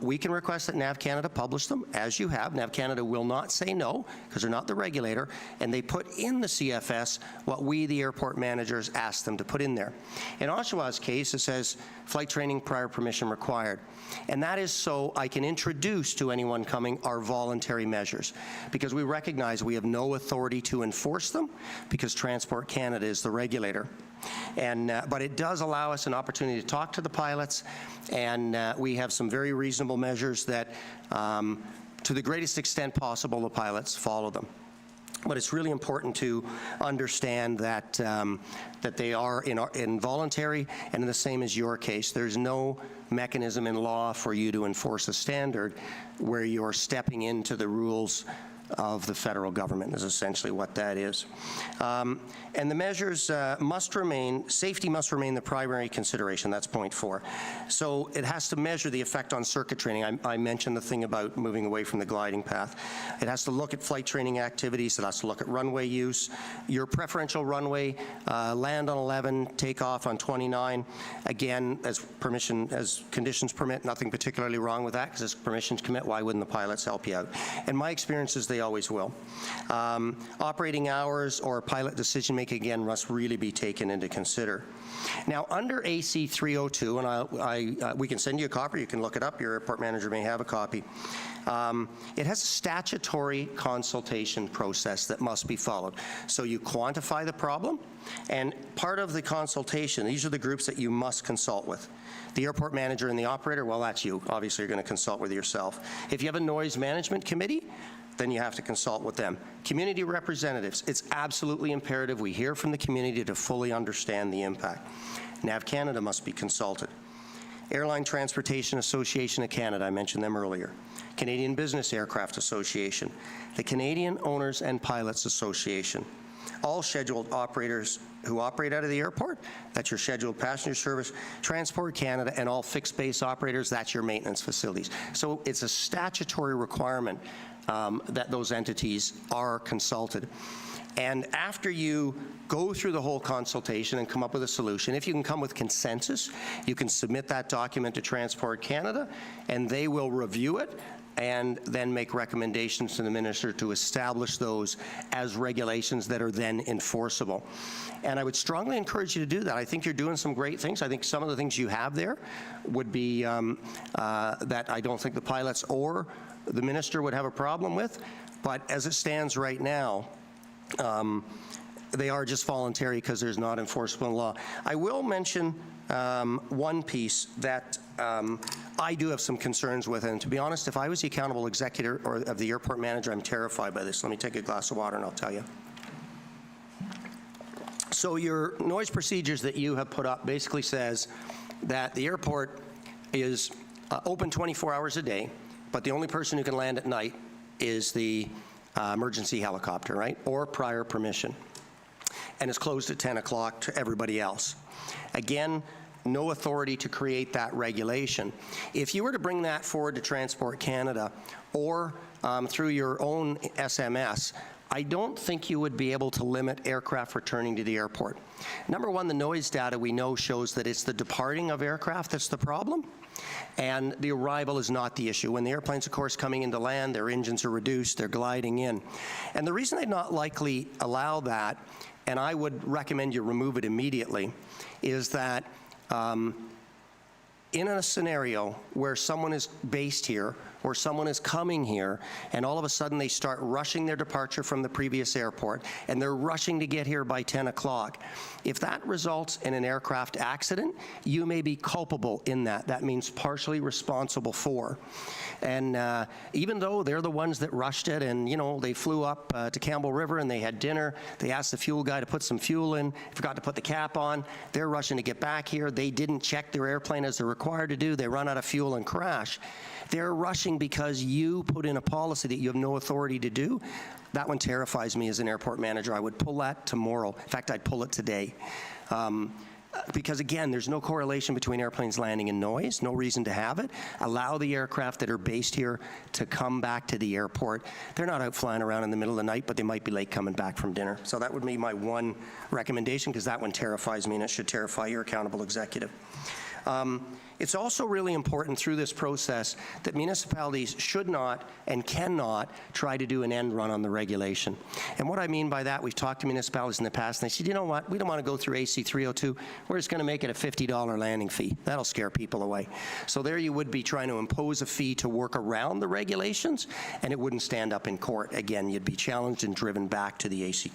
we can request that NAV Canada publish them, as you have. NAV Canada will not say no, because they're not the regulator, and they put in the CFS what we, the airport managers, ask them to put in there. In Oshawa's case, it says flight training prior permission required. And that is so I can introduce to anyone coming our voluntary measures, because we recognize we have no authority to enforce them, because Transport Canada is the regulator. But it does allow us an opportunity to talk to the pilots, and we have some very reasonable measures that, to the greatest extent possible, the pilots follow them. But it's really important to understand that that they are involuntary, and in the same as your case, there's no mechanism in law for you to enforce a standard where you're stepping into the rules of the federal government, is essentially what that is. And the measures must remain, safety must remain the primary consideration. That's point 4. So it has to measure the effect on circuit training. I mentioned the thing about moving away from the gliding path. It has to look at flight training activities. It has to look at runway use, your preferential runway, land on 11, take off on 29. Again, as conditions permit, nothing particularly wrong with that, because as permissions commit, why wouldn't the pilots help you out? And my experience is they always will. Operating hours or pilot decision-making, again, must really be taken into consider. Now, under AC 302, and we can send you a copy, you can look it up, your airport manager may have a copy. It has a statutory consultation process that must be followed. So you quantify the problem, and part of the consultation, these are the groups that you must consult with. The airport manager and the operator, well, that's you. Obviously, you're going to consult with yourself. If you have a noise management committee, then you have to consult with them. Community representatives, it's absolutely imperative we hear from the community to fully understand the impact. NAV Canada must be consulted. Airline Transportation Association of Canada, I mentioned them earlier. Canadian Business Aircraft Association, the Canadian Owners and Pilots Association. All scheduled operators who operate out of the airport, that's your scheduled passenger service, Transport Canada, and all fixed base operators, that's your maintenance facilities. So it's a statutory requirement that those entities are consulted. And after you go through the whole consultation and come up with a solution, if you can come with consensus, you can submit that document to Transport Canada, and they will review it and then make recommendations to the minister to establish those as regulations that are then enforceable. And I would strongly encourage you to do that. I think you're doing some great things. I think some of the things you have there would be that I don't think the pilots or the minister would have a problem with. But as it stands right now, they are just voluntary because there's not enforceable law. I will mention one piece that I do have some concerns with, and to be honest, if I was the accountable executive or of the airport manager, I'm terrified by this. Let me take a glass of water and I'll tell you. So your noise procedures that you have put up basically says that the airport is open 24 hours a day, but the only person who can land at night is the emergency helicopter, right? Or prior permission. And it's closed at 10 o'clock to everybody else. Again, no authority to create that regulation. If you were to bring that forward to Transport Canada or through your own SMS, I don't think you would be able to limit aircraft returning to the airport. Number one, the noise data we know shows that it's the departing of aircraft that's the problem, and the arrival is not the issue. When the airplanes, of course, coming into land, their engines are reduced, they're gliding in. And the reason they'd not likely allow that, and I would recommend you remove it immediately, is that in a scenario where someone is based here or someone is coming here and all of a sudden they start rushing their departure from the previous airport and they're rushing to get here by 10 o'clock, if that results in an aircraft accident, you may be culpable in that. That means partially responsible for. And even though they're the ones that rushed it and, you know, they flew up to Campbell River and they had dinner, they asked the fuel guy to put some fuel in, forgot to put the cap on, they're rushing to get back here, they didn't check their airplane as they're required to do, they run out of fuel and crash. They're rushing because you put in a policy that you have no authority to do. That one terrifies me as an airport manager. I would pull that tomorrow. In fact, I'd pull it today. Because again, there's no correlation between airplanes landing and noise, no reason to have it. Allow the aircraft that are based here to come back to the airport. They're not out flying around in the middle of the night, but they might be late coming back from dinner. So that would be my one recommendation, because that one terrifies me and it should terrify your accountable executive. It's also really important through this process that municipalities should not and cannot try to do an end run on the regulation. And what I mean by that, we've talked to municipalities in the past, and they said, you know what, we don't want to go through AC 302. We're just going to make it a $50 landing fee. That'll scare people away. So there you would be trying to impose a fee to work around the regulations, and it wouldn't stand up in court. Again, you'd be challenged and driven back to the AC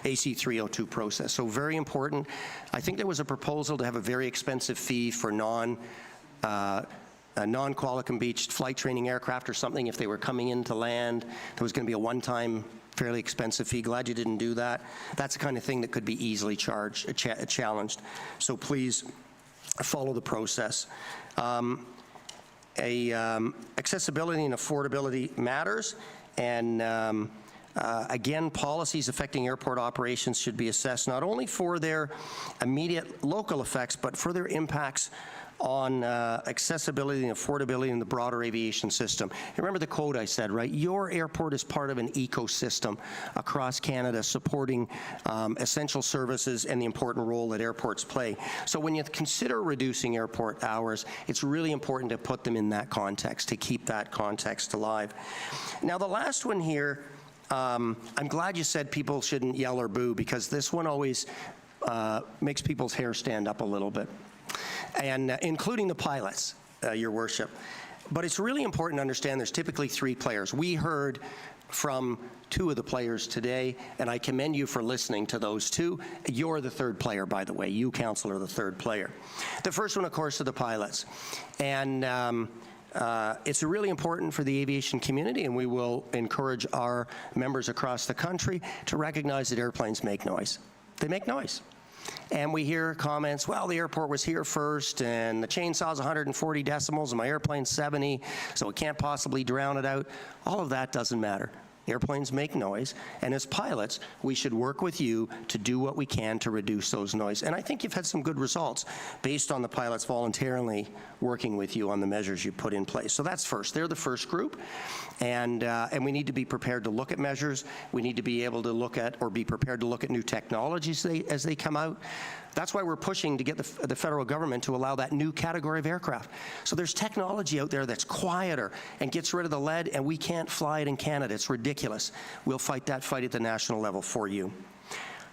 302 process. So very important. I think there was a proposal to have a very expensive fee for non-Qualicum Beach flight training aircraft or something if they were coming into land. There was going to be a one-time fairly expensive fee. Glad you didn't do that. That's the kind of thing that could be easily challenged. So please follow the process. Accessibility and affordability matters, and again, policies affecting airport operations should be assessed not only for their immediate local effects, but for their impacts on accessibility and affordability in the broader aviation system. Remember the quote I said, right? Your airport is part of an ecosystem across Canada supporting essential services and the important role that airports play. So when you consider reducing airport hours, it's really important to put them in that context, to keep that context alive. Now the last one here, I'm glad you said people shouldn't yell or boo, because this one always makes people's hair stand up a little bit, and including the pilots, Your Worship. But it's really important to understand there's typically three players. We heard from two of the players today, and I commend you for listening to those two. You're the third player, by the way. You, Councillor, are the third player. The first one, of course, are the pilots. And it's really important for the aviation community, and we will encourage our members across the country to recognize that airplanes make noise. They make noise. And we hear comments, well, the airport was here first, and the chainsaw's 140 decibels, and my airplane's 70, so it can't possibly drown it out. All of that doesn't matter. Airplanes make noise, and as pilots, we should work with you to do what we can to reduce those noise. And I think you've had some good results based on the pilots voluntarily working with you on the measures you put in place. So that's first. They're the first group, and we need to be prepared to look at measures. We need to be able to look at, or be prepared to look at new technologies as they come out. That's why we're pushing to get the federal government to allow that new category of aircraft. So there's technology out there that's quieter and gets rid of the lead, and we can't fly it in Canada. It's ridiculous. We'll fight that fight at the national level for you.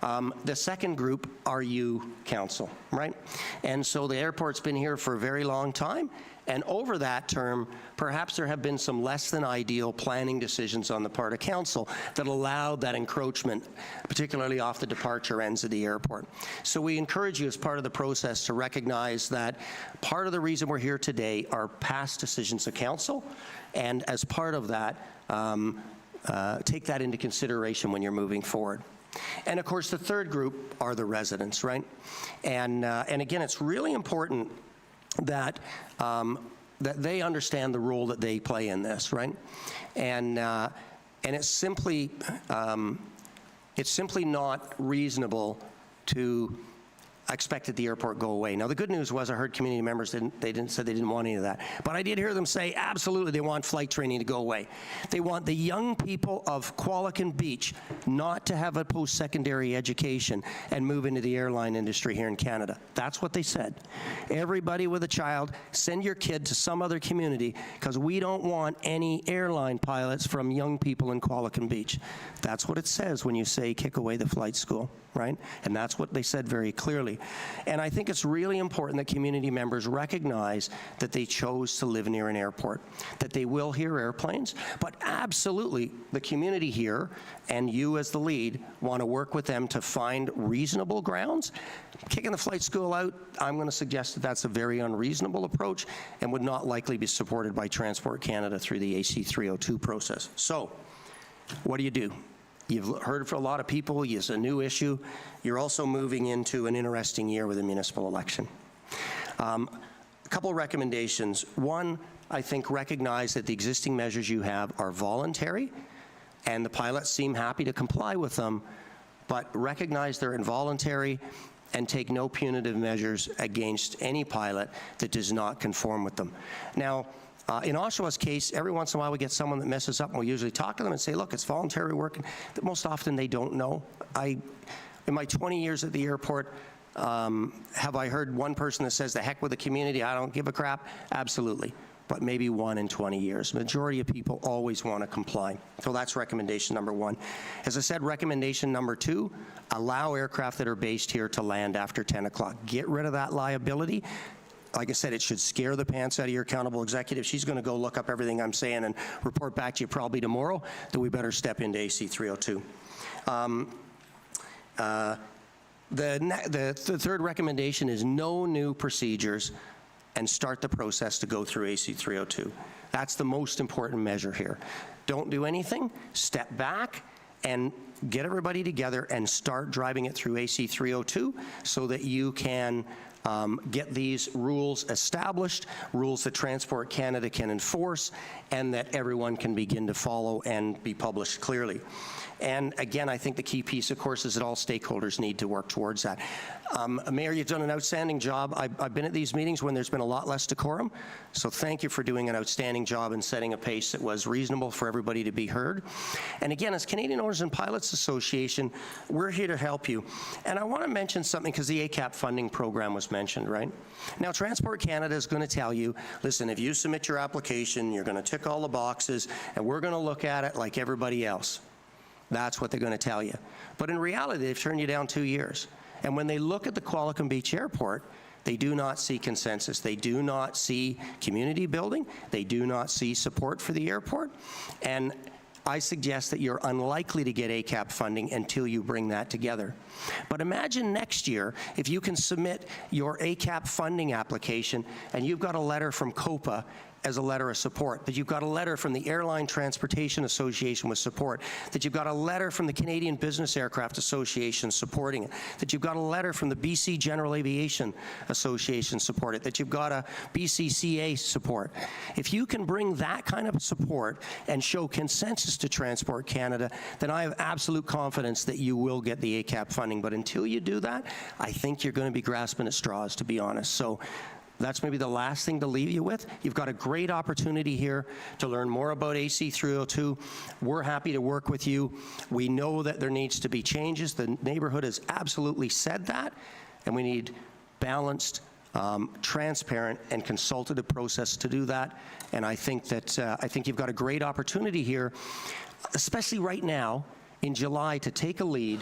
The second group are you, Council, right? And so the airport's been here for a very long time, and over that term, perhaps there have been some less than ideal planning decisions on the part of Council that allowed that encroachment, particularly off the departure ends of the airport. So we encourage you as part of the process to recognize that part of the reason we're here today are past decisions of Council, and as part of that, take that into consideration when you're moving forward. And of course, the third group are the residents, right? And again, it's really important that that they understand the role that they play in this, right? And it's simply not reasonable to expect that the airport go away. Now, the good news was I heard community members said they didn't want any of that. But I did hear them say absolutely they want flight training to go away. They want the young people of Qualicum Beach not to have a post-secondary education and move into the airline industry here in Canada. That's what they said. Everybody with a child, send your kid to some other community because we don't want any airline pilots from young people in Qualicum Beach. That's what it says when you say kick away the flight school, right? And that's what they said very clearly. And I think it's really important that community members recognize that they chose to live near an airport, that they will hear airplanes, but absolutely the community here and you as the lead want to work with them to find reasonable grounds. Kicking the flight school out, I'm going to suggest that that's a very unreasonable approach and would not likely be supported by Transport Canada through the AC 302 process. So, what do you do? You've heard from a lot of people, it's a new issue. You're also moving into an interesting year with a municipal election. A couple of recommendations. One, I think recognize that the existing measures you have are voluntary, and the pilots seem happy to comply with them, but recognize they're involuntary and take no punitive measures against any pilot that does not conform with them. Now, in Oshawa's case, every once in a while we get someone that messes up, and we'll usually talk to them and say, look, it's voluntary work. Most often they don't know. In my 20 years at the airport, have I heard one person that says, the heck with the community, I don't give a crap? Absolutely. But maybe 1 in 20 years. Majority of people always want to comply. So that's recommendation number 1. As I said, recommendation number 2, allow aircraft that are based here to land after 10 o'clock. Get rid of that liability. Like I said, it should scare the pants out of your accountable executive. She's going to go look up everything I'm saying and report back to you probably tomorrow that we better step into AC 302. The third recommendation is no new procedures and start the process to go through AC 302. That's the most important measure here. Don't do anything, step back, and get everybody together and start driving it through AC 302 so that you can get these rules established, rules that Transport Canada can enforce, and that everyone can begin to follow and be published clearly. And again, I think the key piece, of course, is that all stakeholders need to work towards that. Mayor, you've done an outstanding job. I've been at these meetings when there's been a lot less decorum, so thank you for doing an outstanding job in setting a pace that was reasonable for everybody to be heard. And again, as Canadian Owners and Pilots Association, we're here to help you. And I want to mention something because the ACAP funding program was mentioned, right? Now, Transport Canada is going to tell you, listen, if you submit your application, you're going to tick all the boxes, and we're going to look at it like everybody else. That's what they're going to tell you. But in reality, they've turned you down 2 years. And when they look at the Qualicum Beach Airport, they do not see consensus. They do not see community building. They do not see support for the airport. And I suggest that you're unlikely to get ACAP funding until you bring that together. But imagine next year if you can submit your ACAP funding application and you've got a letter from COPA as a letter of support, that you've got a letter from the Airline Transportation Association with support, that you've got a letter from the Canadian Business Aircraft Association supporting it, that you've got a letter from the BC General Aviation Association support it, that you've got a BCCA support. If you can bring that kind of support and show consensus to Transport Canada, then I have absolute confidence that you will get the ACAP funding. But until you do that, I think you're going to be grasping at straws, to be honest. So that's maybe the last thing to leave you with. You've got a great opportunity here to learn more about AC 302. We're happy to work with you. We know that there needs to be changes. The neighborhood has absolutely said that. and we need balanced, transparent, and consultative process to do that. And I think you've got a great opportunity here, especially right now in July, to take a lead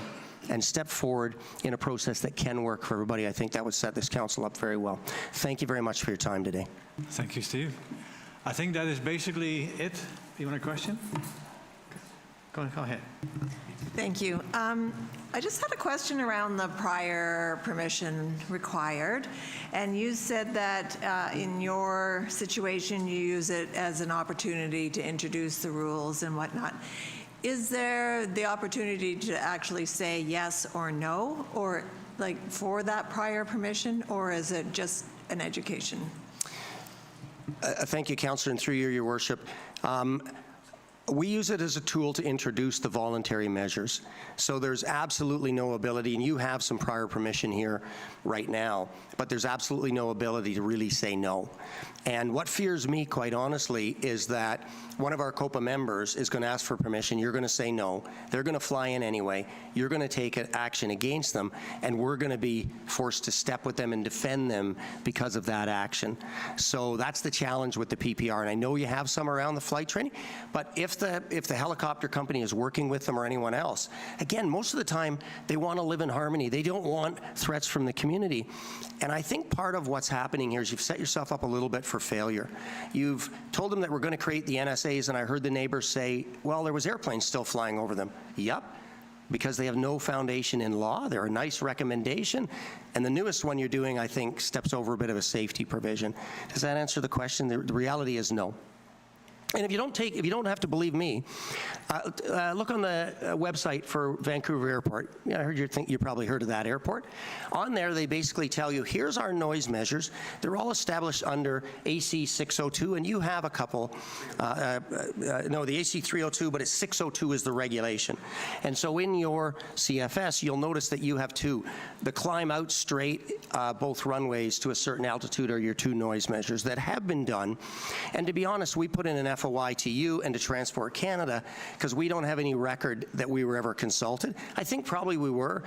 and step forward in a process that can work for everybody. I think that would set this council up very well. Thank you very much for your time today. Thank you, Steve. I think that is basically it. You want a question? Go ahead. Thank you. I just had a question around the prior permission required. And you said that in your situation, you use it as an opportunity to introduce the rules and whatnot. Is there the opportunity to actually say yes or no, or like for that prior permission, or is it just an education? Thank you, Councillor, and through you, Your Worship. We use it as a tool to introduce the voluntary measures. So there's absolutely no ability, and you have some prior permission here right now, but there's absolutely no ability to really say no. And what fears me, quite honestly, is that one of our COPA members is going to ask for permission, you're going to say no, they're going to fly in anyway, you're going to take action against them, and we're going to be forced to step with them and defend them because of that action. So that's the challenge with the PPR, and I know you have some around the flight training, but if the helicopter company is working with them or anyone else, again, most of the time they want to live in harmony. They don't want threats from the community. And I think part of what's happening here is you've set yourself up a little bit for failure. You've told them that we're going to create the NSAs, and I heard the neighbors say, well, there was airplanes still flying over them. Yep, because they have no foundation in law. They're a nice recommendation. And the newest one you're doing, I think, steps over a bit of a safety provision. Does that answer the question? The reality is no. And if you don't have to believe me, look on the website for Vancouver Airport. Yeah, I heard you probably heard of that airport. On there, they basically tell you, here's our noise measures. They're all established under AC 602, and you have a couple. No, the AC 302, but it's 602 is the regulation. And so in your CFS, you'll notice that you have two. The climb out straight, both runways to a certain altitude are your two noise measures that have been done. And to be honest, we put in an FOI to you and to Transport Canada because we don't have any record that we were ever consulted. I think probably we were.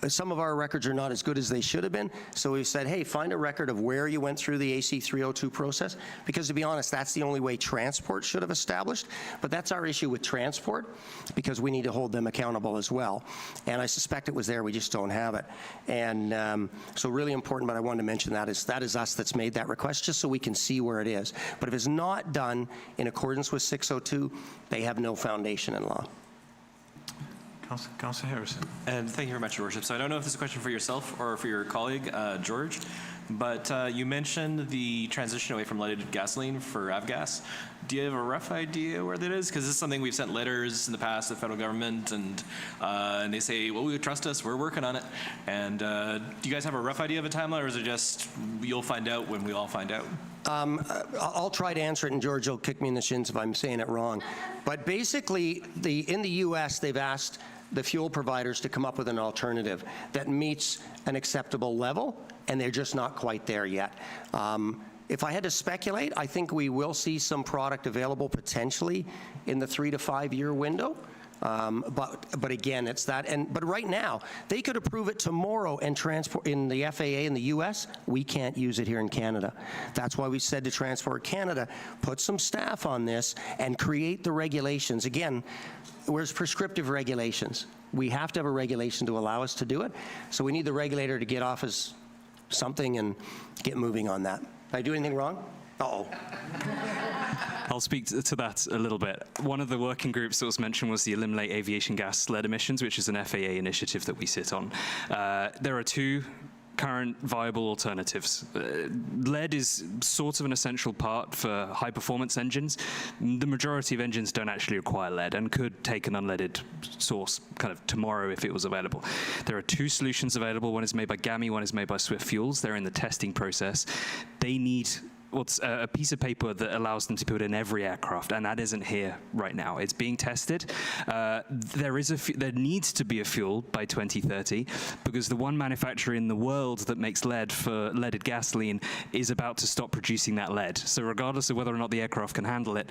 Some of our records are not as good as they should have been, so we said, hey, find a record of where you went through the AC 302 process, because to be honest, that's the only way Transport should have established, but that's our issue with Transport, because we need to hold them accountable as well. And I suspect it was there, we just don't have it. And so really important, but I wanted to mention that is us that's made that request, just so we can see where it is. But if it's not done in accordance with 602, they have no foundation in law. Councillor Harrison. And thank you very much, Your Worship. So I don't know if this is a question for yourself or for your colleague, George, but you mentioned the transition away from leaded gasoline for avgas. Do you have a rough idea where that is? Because this is something we've sent letters in the past to the federal government, and they say, well, trust us, we're working on it. And do you guys have a rough idea of a timeline, or is it just you'll find out when we all find out? I'll try to answer it, and George will kick me in the shins if I'm saying it wrong. But basically, in the U.S., they've asked the fuel providers to come up with an alternative that meets an acceptable level, and they're just not quite there yet. If I had to speculate, I think we will see some product available potentially in the 3 to 5 year window. But again, it's that. But right now, they could approve it tomorrow and transport in the FAA in the U.S. We can't use it here in Canada. That's why we said to Transport Canada, put some staff on this and create the regulations. Again, where's prescriptive regulations? We have to have a regulation to allow us to do it. So we need the regulator to get off as something and get moving on that. Did I do anything wrong? Uh-oh. I'll speak to that a little bit. One of the working groups that was mentioned was the Eliminate Aviation Gas Lead Emissions, which is an FAA initiative that we sit on. There are two current viable alternatives. Lead is sort of an essential part for high-performance engines. The majority of engines don't actually require lead and could take an unleaded source kind of tomorrow if it was available. There are two solutions available. One is made by GAMI, one is made by Swift Fuels. They're in the testing process. They need a piece of paper that allows them to put in every aircraft, and that isn't here right now. It's being tested. There needs to be a fuel by 2030 because the one manufacturer in the world that makes lead for leaded gasoline is about to stop producing that lead. So regardless of whether or not the aircraft can handle it,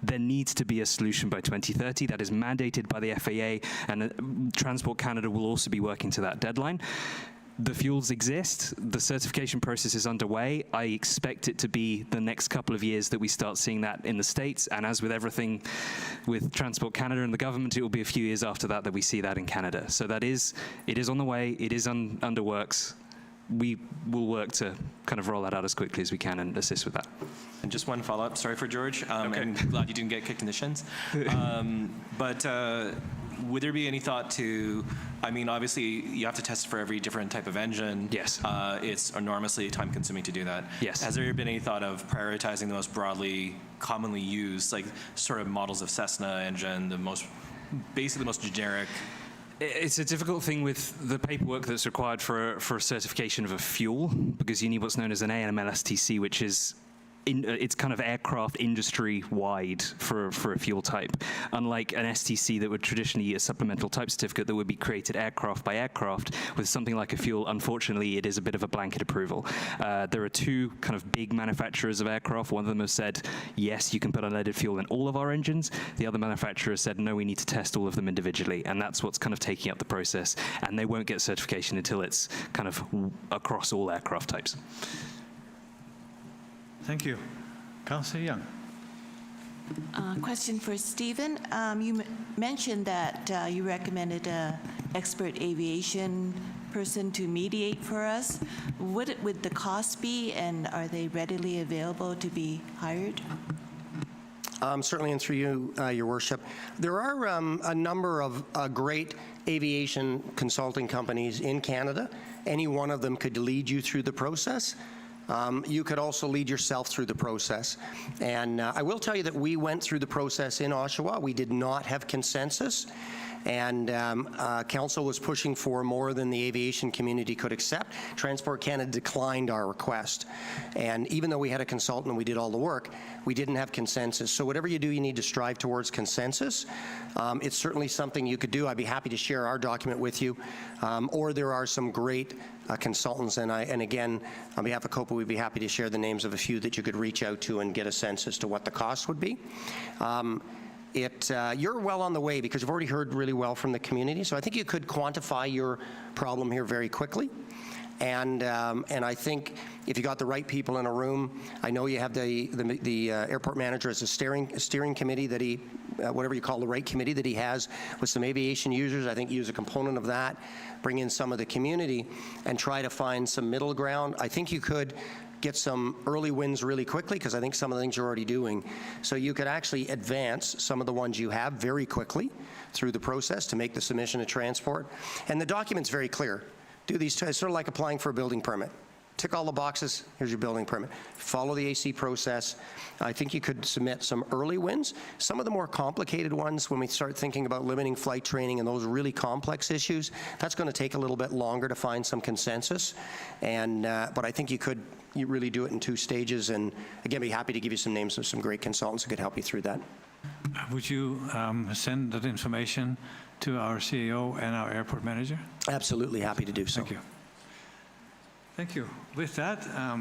there needs to be a solution by 2030 that is mandated by the FAA, and Transport Canada will also be working to that deadline. The fuels exist. The certification process is underway. I expect it to be the next couple of years that we start seeing that in the States. And as with everything with Transport Canada and the government, it will be a few years after that that we see that in Canada. So it is on the way. It is under works. We will work to kind of roll that out as quickly as we can and assist with that. And just one follow-up. Sorry for George. I'm glad you didn't get kicked in the shins. But would there be any thought to, I mean, obviously you have to test for every different type of engine. Yes. It's enormously time-consuming to do that. Yes. Has there been any thought of prioritizing the most broadly commonly used, like sort of models of Cessna engine, basically the most generic? It's a difficult thing with the paperwork that's required for a certification of a fuel, because you need what's known as an AMLSTC, which is it's kind of aircraft industry-wide for a fuel type, unlike an STC that would traditionally be a supplemental type certificate that would be created aircraft by aircraft. With something like a fuel, unfortunately, it is a bit of a blanket approval. There are two kind of big manufacturers of aircraft. One of them has said, yes, you can put unleaded fuel in all of our engines. The other manufacturer has said, no, we need to test all of them individually, and that's what's kind of taking up the process, and they won't get certification until it's kind of across all aircraft types. Thank you. Councillor Young. Question for Stephen. You mentioned that you recommended an expert aviation person to mediate for us. What would the cost be, and are they readily available to be hired? Certainly, and through you, Your Worship. There are a number of great aviation consulting companies in Canada. Any one of them could lead you through the process. You could also lead yourself through the process. And I will tell you that we went through the process in Oshawa. We did not have consensus. And Council was pushing for more than the aviation community could accept. Transport Canada declined our request. And even though we had a consultant and we did all the work, we didn't have consensus. So whatever you do, you need to strive towards consensus. It's certainly something you could do. I'd be happy to share our document with you. Or there are some great consultants, and again, on behalf of COPA, we'd be happy to share the names of a few that you could reach out to and get a sense as to what the cost would be. You're well on the way because you've already heard really well from the community, so I think you could quantify your problem here very quickly. And I think if you got the right people in a room, I know you have the airport manager as a steering committee that he, whatever you call the right committee that he has with some aviation users. I think use a component of that, bring in some of the community, and try to find some middle ground. I think you could get some early wins really quickly because I think some of the things you're already doing. So you could actually advance some of the ones you have very quickly through the process to make the submission to transport. And the document's very clear. Do these, it's sort of like applying for a building permit. Tick all the boxes, here's your building permit. Follow the AC process. I think you could submit some early wins. Some of the more complicated ones, when we start thinking about limiting flight training and those really complex issues, that's going to take a little bit longer to find some consensus. And but I think you really do it in 2 stages. And again, be happy to give you some names of some great consultants who could help you through that. Would you send that information to our CEO and our airport manager? Absolutely happy to do so. Thank you. Thank you. With that, I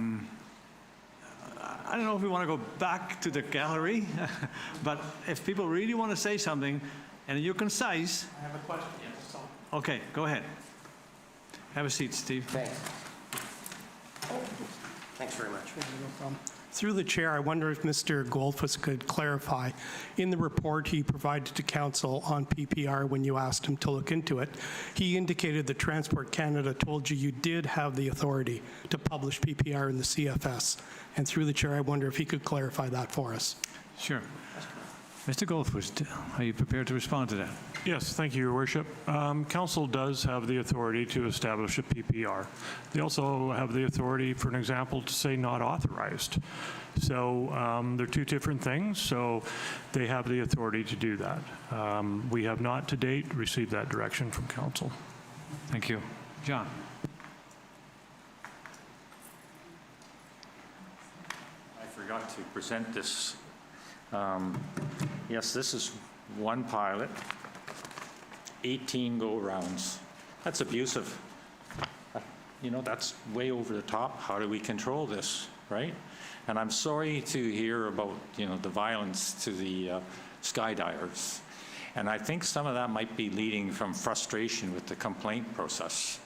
don't know if we want to go back to the gallery, but if people really want to say something and you're concise. I have a question. Yes. Okay, go ahead. Have a seat, Steve. Thanks. Thanks very much. No problem. Through the chair, I wonder if Mr. Goldfuss could clarify. In the report he provided to Council on PPR when you asked him to look into it, he indicated that Transport Canada told you did have the authority to publish PPR in the CFS. And through the chair, I wonder if he could clarify that for us. Sure. Mr. Goldfuss, are you prepared to respond to that? Yes, thank you, Your Worship. Council does have the authority to establish a PPR. They also have the authority, for an example, to say not authorized. So they're 2 different things, so they have the authority to do that. We have not to date received that direction from Council. Thank you. John. I forgot to present this. Yes, this is 1 pilot, 18 go-rounds. That's abusive. You know, that's way over the top. How do we control this? right? And I'm sorry to hear about, the violence to the skydivers. And I think some of that might be leading from frustration with the complaint process,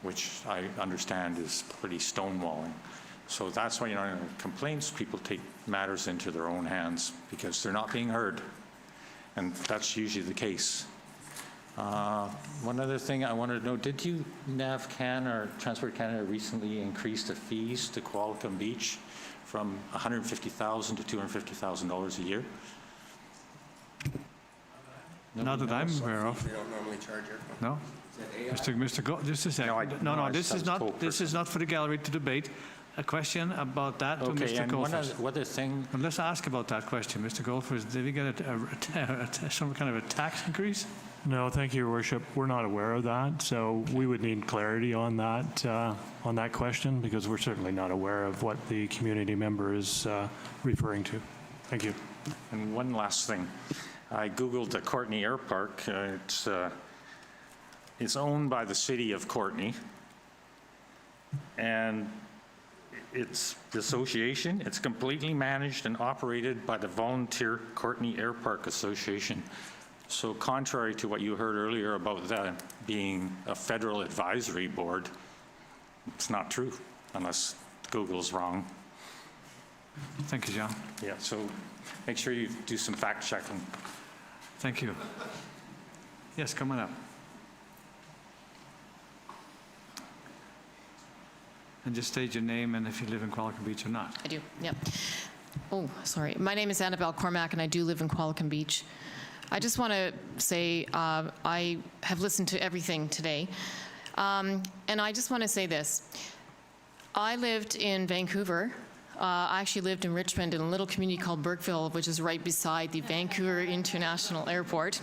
which I understand is pretty stonewalling. So that's why, in complaints, people take matters into their own hands because they're not being heard. And that's usually the case. One other thing I wanted to know, did you, NAVCAN or Transport Canada, recently increase the fees to Qualicum Beach from $150,000 to $250,000 a year? Not that I'm aware of. They don't normally charge airport. No? Mr. Gold, just a second. No, this is not for the gallery to debate. A question about that to Okay, Mr. and one Goldfuss. other thing, And let's ask about that question. Mr. Goldfuss, did we get some kind of a tax increase? No, thank you, Your Worship. We're not aware of that, so we would need clarity on that question, because we're certainly not aware of what the community member is referring to. Thank you. and one last thing. I Googled the Courtenay Air Park. It's owned by the city of Courtenay, and it's the association. It's completely managed and operated by the volunteer Courtenay Air Park Association. So contrary to what you heard earlier about that being a federal advisory board, it's not true, unless Google's wrong. Thank you, John. Yeah, so make sure you do some fact checking. Thank you. Yes, come on up. And just state your name and if you live in Qualicum Beach or not. I do, yeah. Oh, sorry. My name is Annabelle Cormack, and I do live in Qualicum Beach. I just want to say I have listened to everything today, and I just want to say this. I lived in Vancouver. I actually lived in Richmond in a little community called Burkeville, which is right beside the Vancouver International Airport.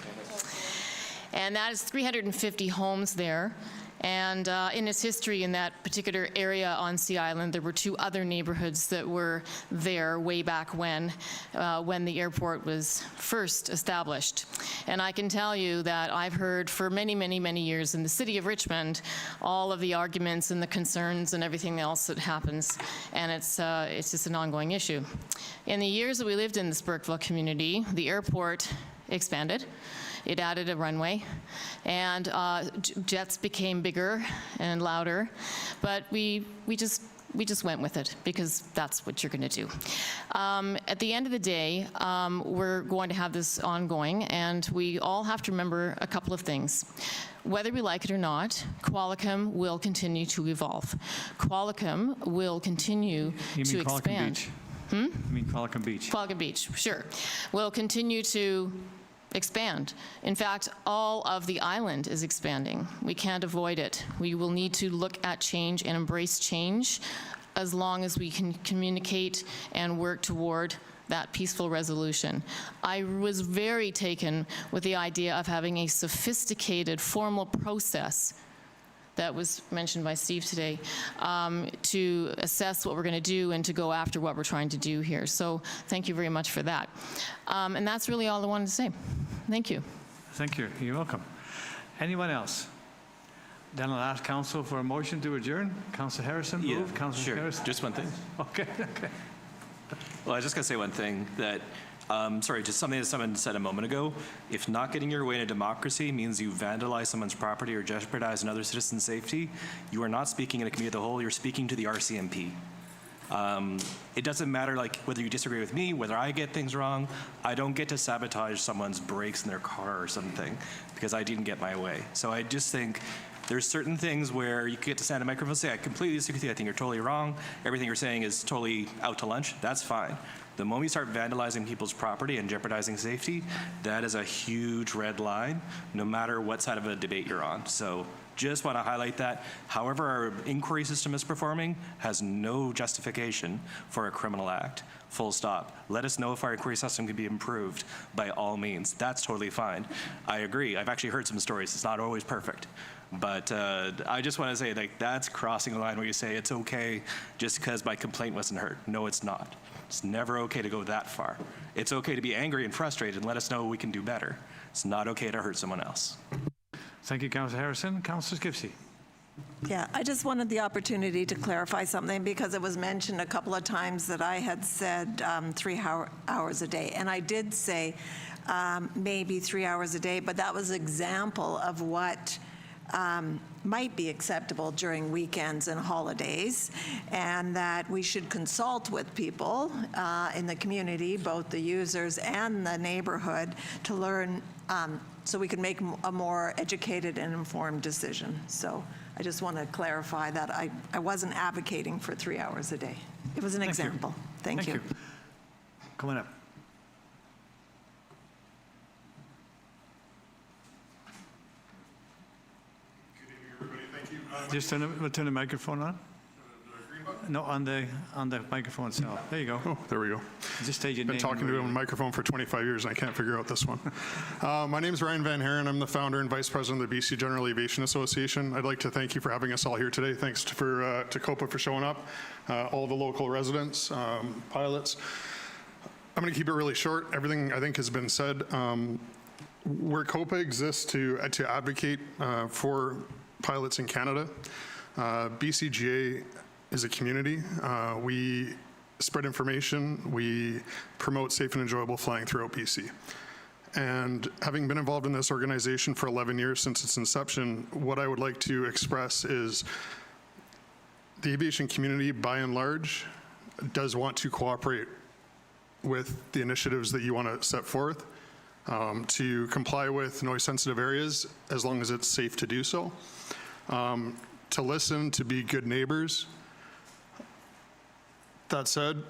And that is 350 homes there. And in its history in that particular area on Sea Island, there were two other neighborhoods that were there way back when the airport was first established. And I can tell you that I've heard for many, many, many years in the city of Richmond all of the arguments and the concerns and everything else that happens, and it's just an ongoing issue. In the years that we lived in this Burkeville community, the airport expanded. It added a runway, and jets became bigger and louder, but we just went with it because that's what you're going to do. At the end of the day, we're going to have this ongoing, and we all have to remember a couple of things. Whether we like it or not, Qualicum will continue to evolve. Qualicum will continue to expand. Beach? You mean Qualicum Beach? Qualicum Beach, sure. Will continue to expand. In fact, all of the island is expanding. We can't avoid it. We will need to look at change and embrace change as long as we can communicate and work toward that peaceful resolution. I was very taken with the idea of having a sophisticated formal process that was mentioned by Steve today, to assess what we're going to do and to go after what we're trying to do here. So thank you very much for that. And that's really all I wanted to say. Thank you. Thank you. You're welcome. Anyone else? Then I'll ask council for a motion to adjourn. Councilor Harrison, move. Councilor Harrison. Just one thing. Okay. Well, I was just going to say one thing, that just something that someone said a moment ago. If not getting your way in a democracy means you vandalize someone's property or jeopardize another citizen's safety, you are not speaking in a committee of the whole, you're speaking to the RCMP. It doesn't matter whether you disagree with me, whether I get things wrong. I don't get to sabotage someone's brakes in their car or something because I didn't get my way. So I just think there's certain things where you get to stand at a microphone and say, I completely disagree with you, I think you're totally wrong, everything you're saying is totally out to lunch, that's fine. The moment you start vandalizing people's property and jeopardizing safety, that is a huge red line, no matter what side of a debate you're on. So just want to highlight that. However our inquiry system is performing has no justification for a criminal act. Full stop. Let us know if our inquiry system can be improved by all means. That's totally fine. I agree. I've actually heard some stories. It's not always perfect. But I just want to say, that's crossing the line where you say it's okay just because my complaint wasn't heard. No, it's not. It's never okay to go that far. It's okay to be angry and frustrated and let us know what we can do better. It's not okay to hurt someone else. Thank you, Councilor Harrison. Councilor Skipsey. Yeah, I just wanted the opportunity to clarify something because it was mentioned a couple of times that I had said 3 hours a day. And I did say maybe 3 hours a day, but that was an example of what might be acceptable during weekends and holidays, and that we should consult with people in the community, both the users and the neighborhood, to learn so we can make a more educated and informed decision. So I just want to clarify that I wasn't advocating for 3 hours a day. It was an example. Thank you. Come on up. Just turn the microphone on. No, on the microphone itself. There you go. Oh, there we go. Just state your name. Been talking to a microphone for 25 years, and I can't figure out this one. My name is Ryan Van Haren. I'm the founder and vice president of the BC General Aviation Association. I'd like to thank you for having us all here today. Thanks to COPA for showing up, all the local residents, pilots. I'm going to keep it really short. Everything I think has been said. Where COPA exists to advocate for pilots in Canada, BCGA is a community. We spread information. We promote safe and enjoyable flying throughout BC. And having been involved in this organization for 11 years since its inception, what I would like to express is the aviation community, by and large, does want to cooperate with the initiatives that you want to set forth to comply with noise-sensitive areas as long as it's safe to do so, to listen, to be good neighbors. That said,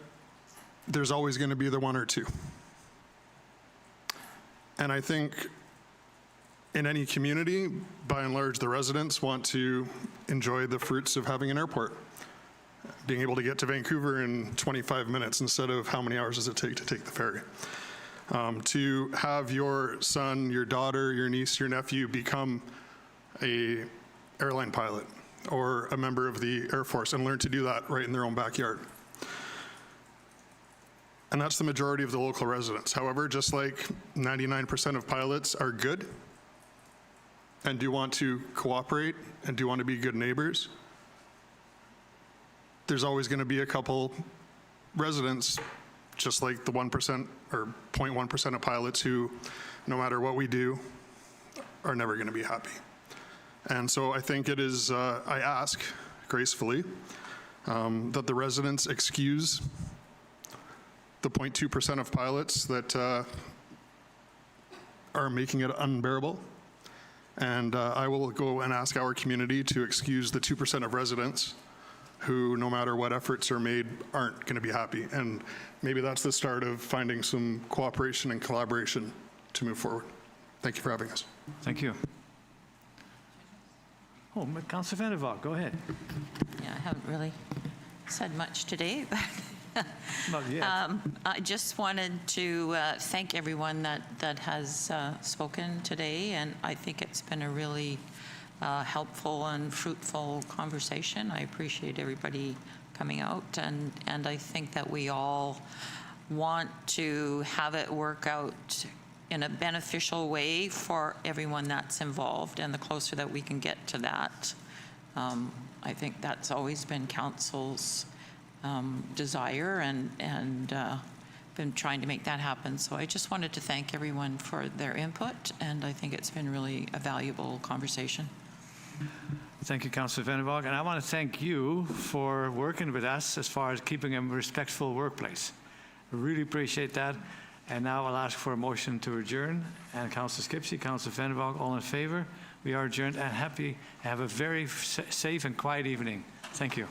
there's always going to be the one or two. And I think in any community, by and large, the residents want to enjoy the fruits of having an airport. Being able to get to Vancouver in 25 minutes instead of how many hours does it take to take the ferry. To have your son, your daughter, your niece, your nephew become a airline pilot or a member of the Air Force and learn to do that right in their own backyard. And that's the majority of the local residents. However, just like 99% of pilots are good and do want to cooperate and do want to be good neighbors, there's always going to be a couple residents, just like the 1% or 0.1% of pilots who, no matter what we do, are never going to be happy. And so I think it is, I ask gracefully that the residents excuse the 0.2% of pilots that are making it unbearable. And I will go and ask our community to excuse the 2% of residents who, no matter what efforts are made, aren't going to be happy. And maybe that's the start of finding some cooperation and collaboration to move forward. Thank you for having us. Thank you. Oh, Councillor Van der Valk, go ahead. Yeah, I haven't really said much today, but Not yet. I just wanted to thank everyone that has spoken today, and I think it's been a really helpful and fruitful conversation. I appreciate everybody coming out, and I think that we all want to have it work out in a beneficial way for everyone that's involved, and the closer that we can get to that, I think that's always been Council's desire, and been trying to make that happen. So I just wanted to thank everyone for their input, and I think it's been really a valuable conversation. Thank you, Councillor Van der Valk. And I want to thank you for working with us as far as keeping a respectful workplace. I really appreciate that. And now I'll ask for a motion to adjourn. And Councillor Skipsey, Councillor Van der Valk, all in favor? We are adjourned and happy. Have a very safe and quiet evening. Thank you.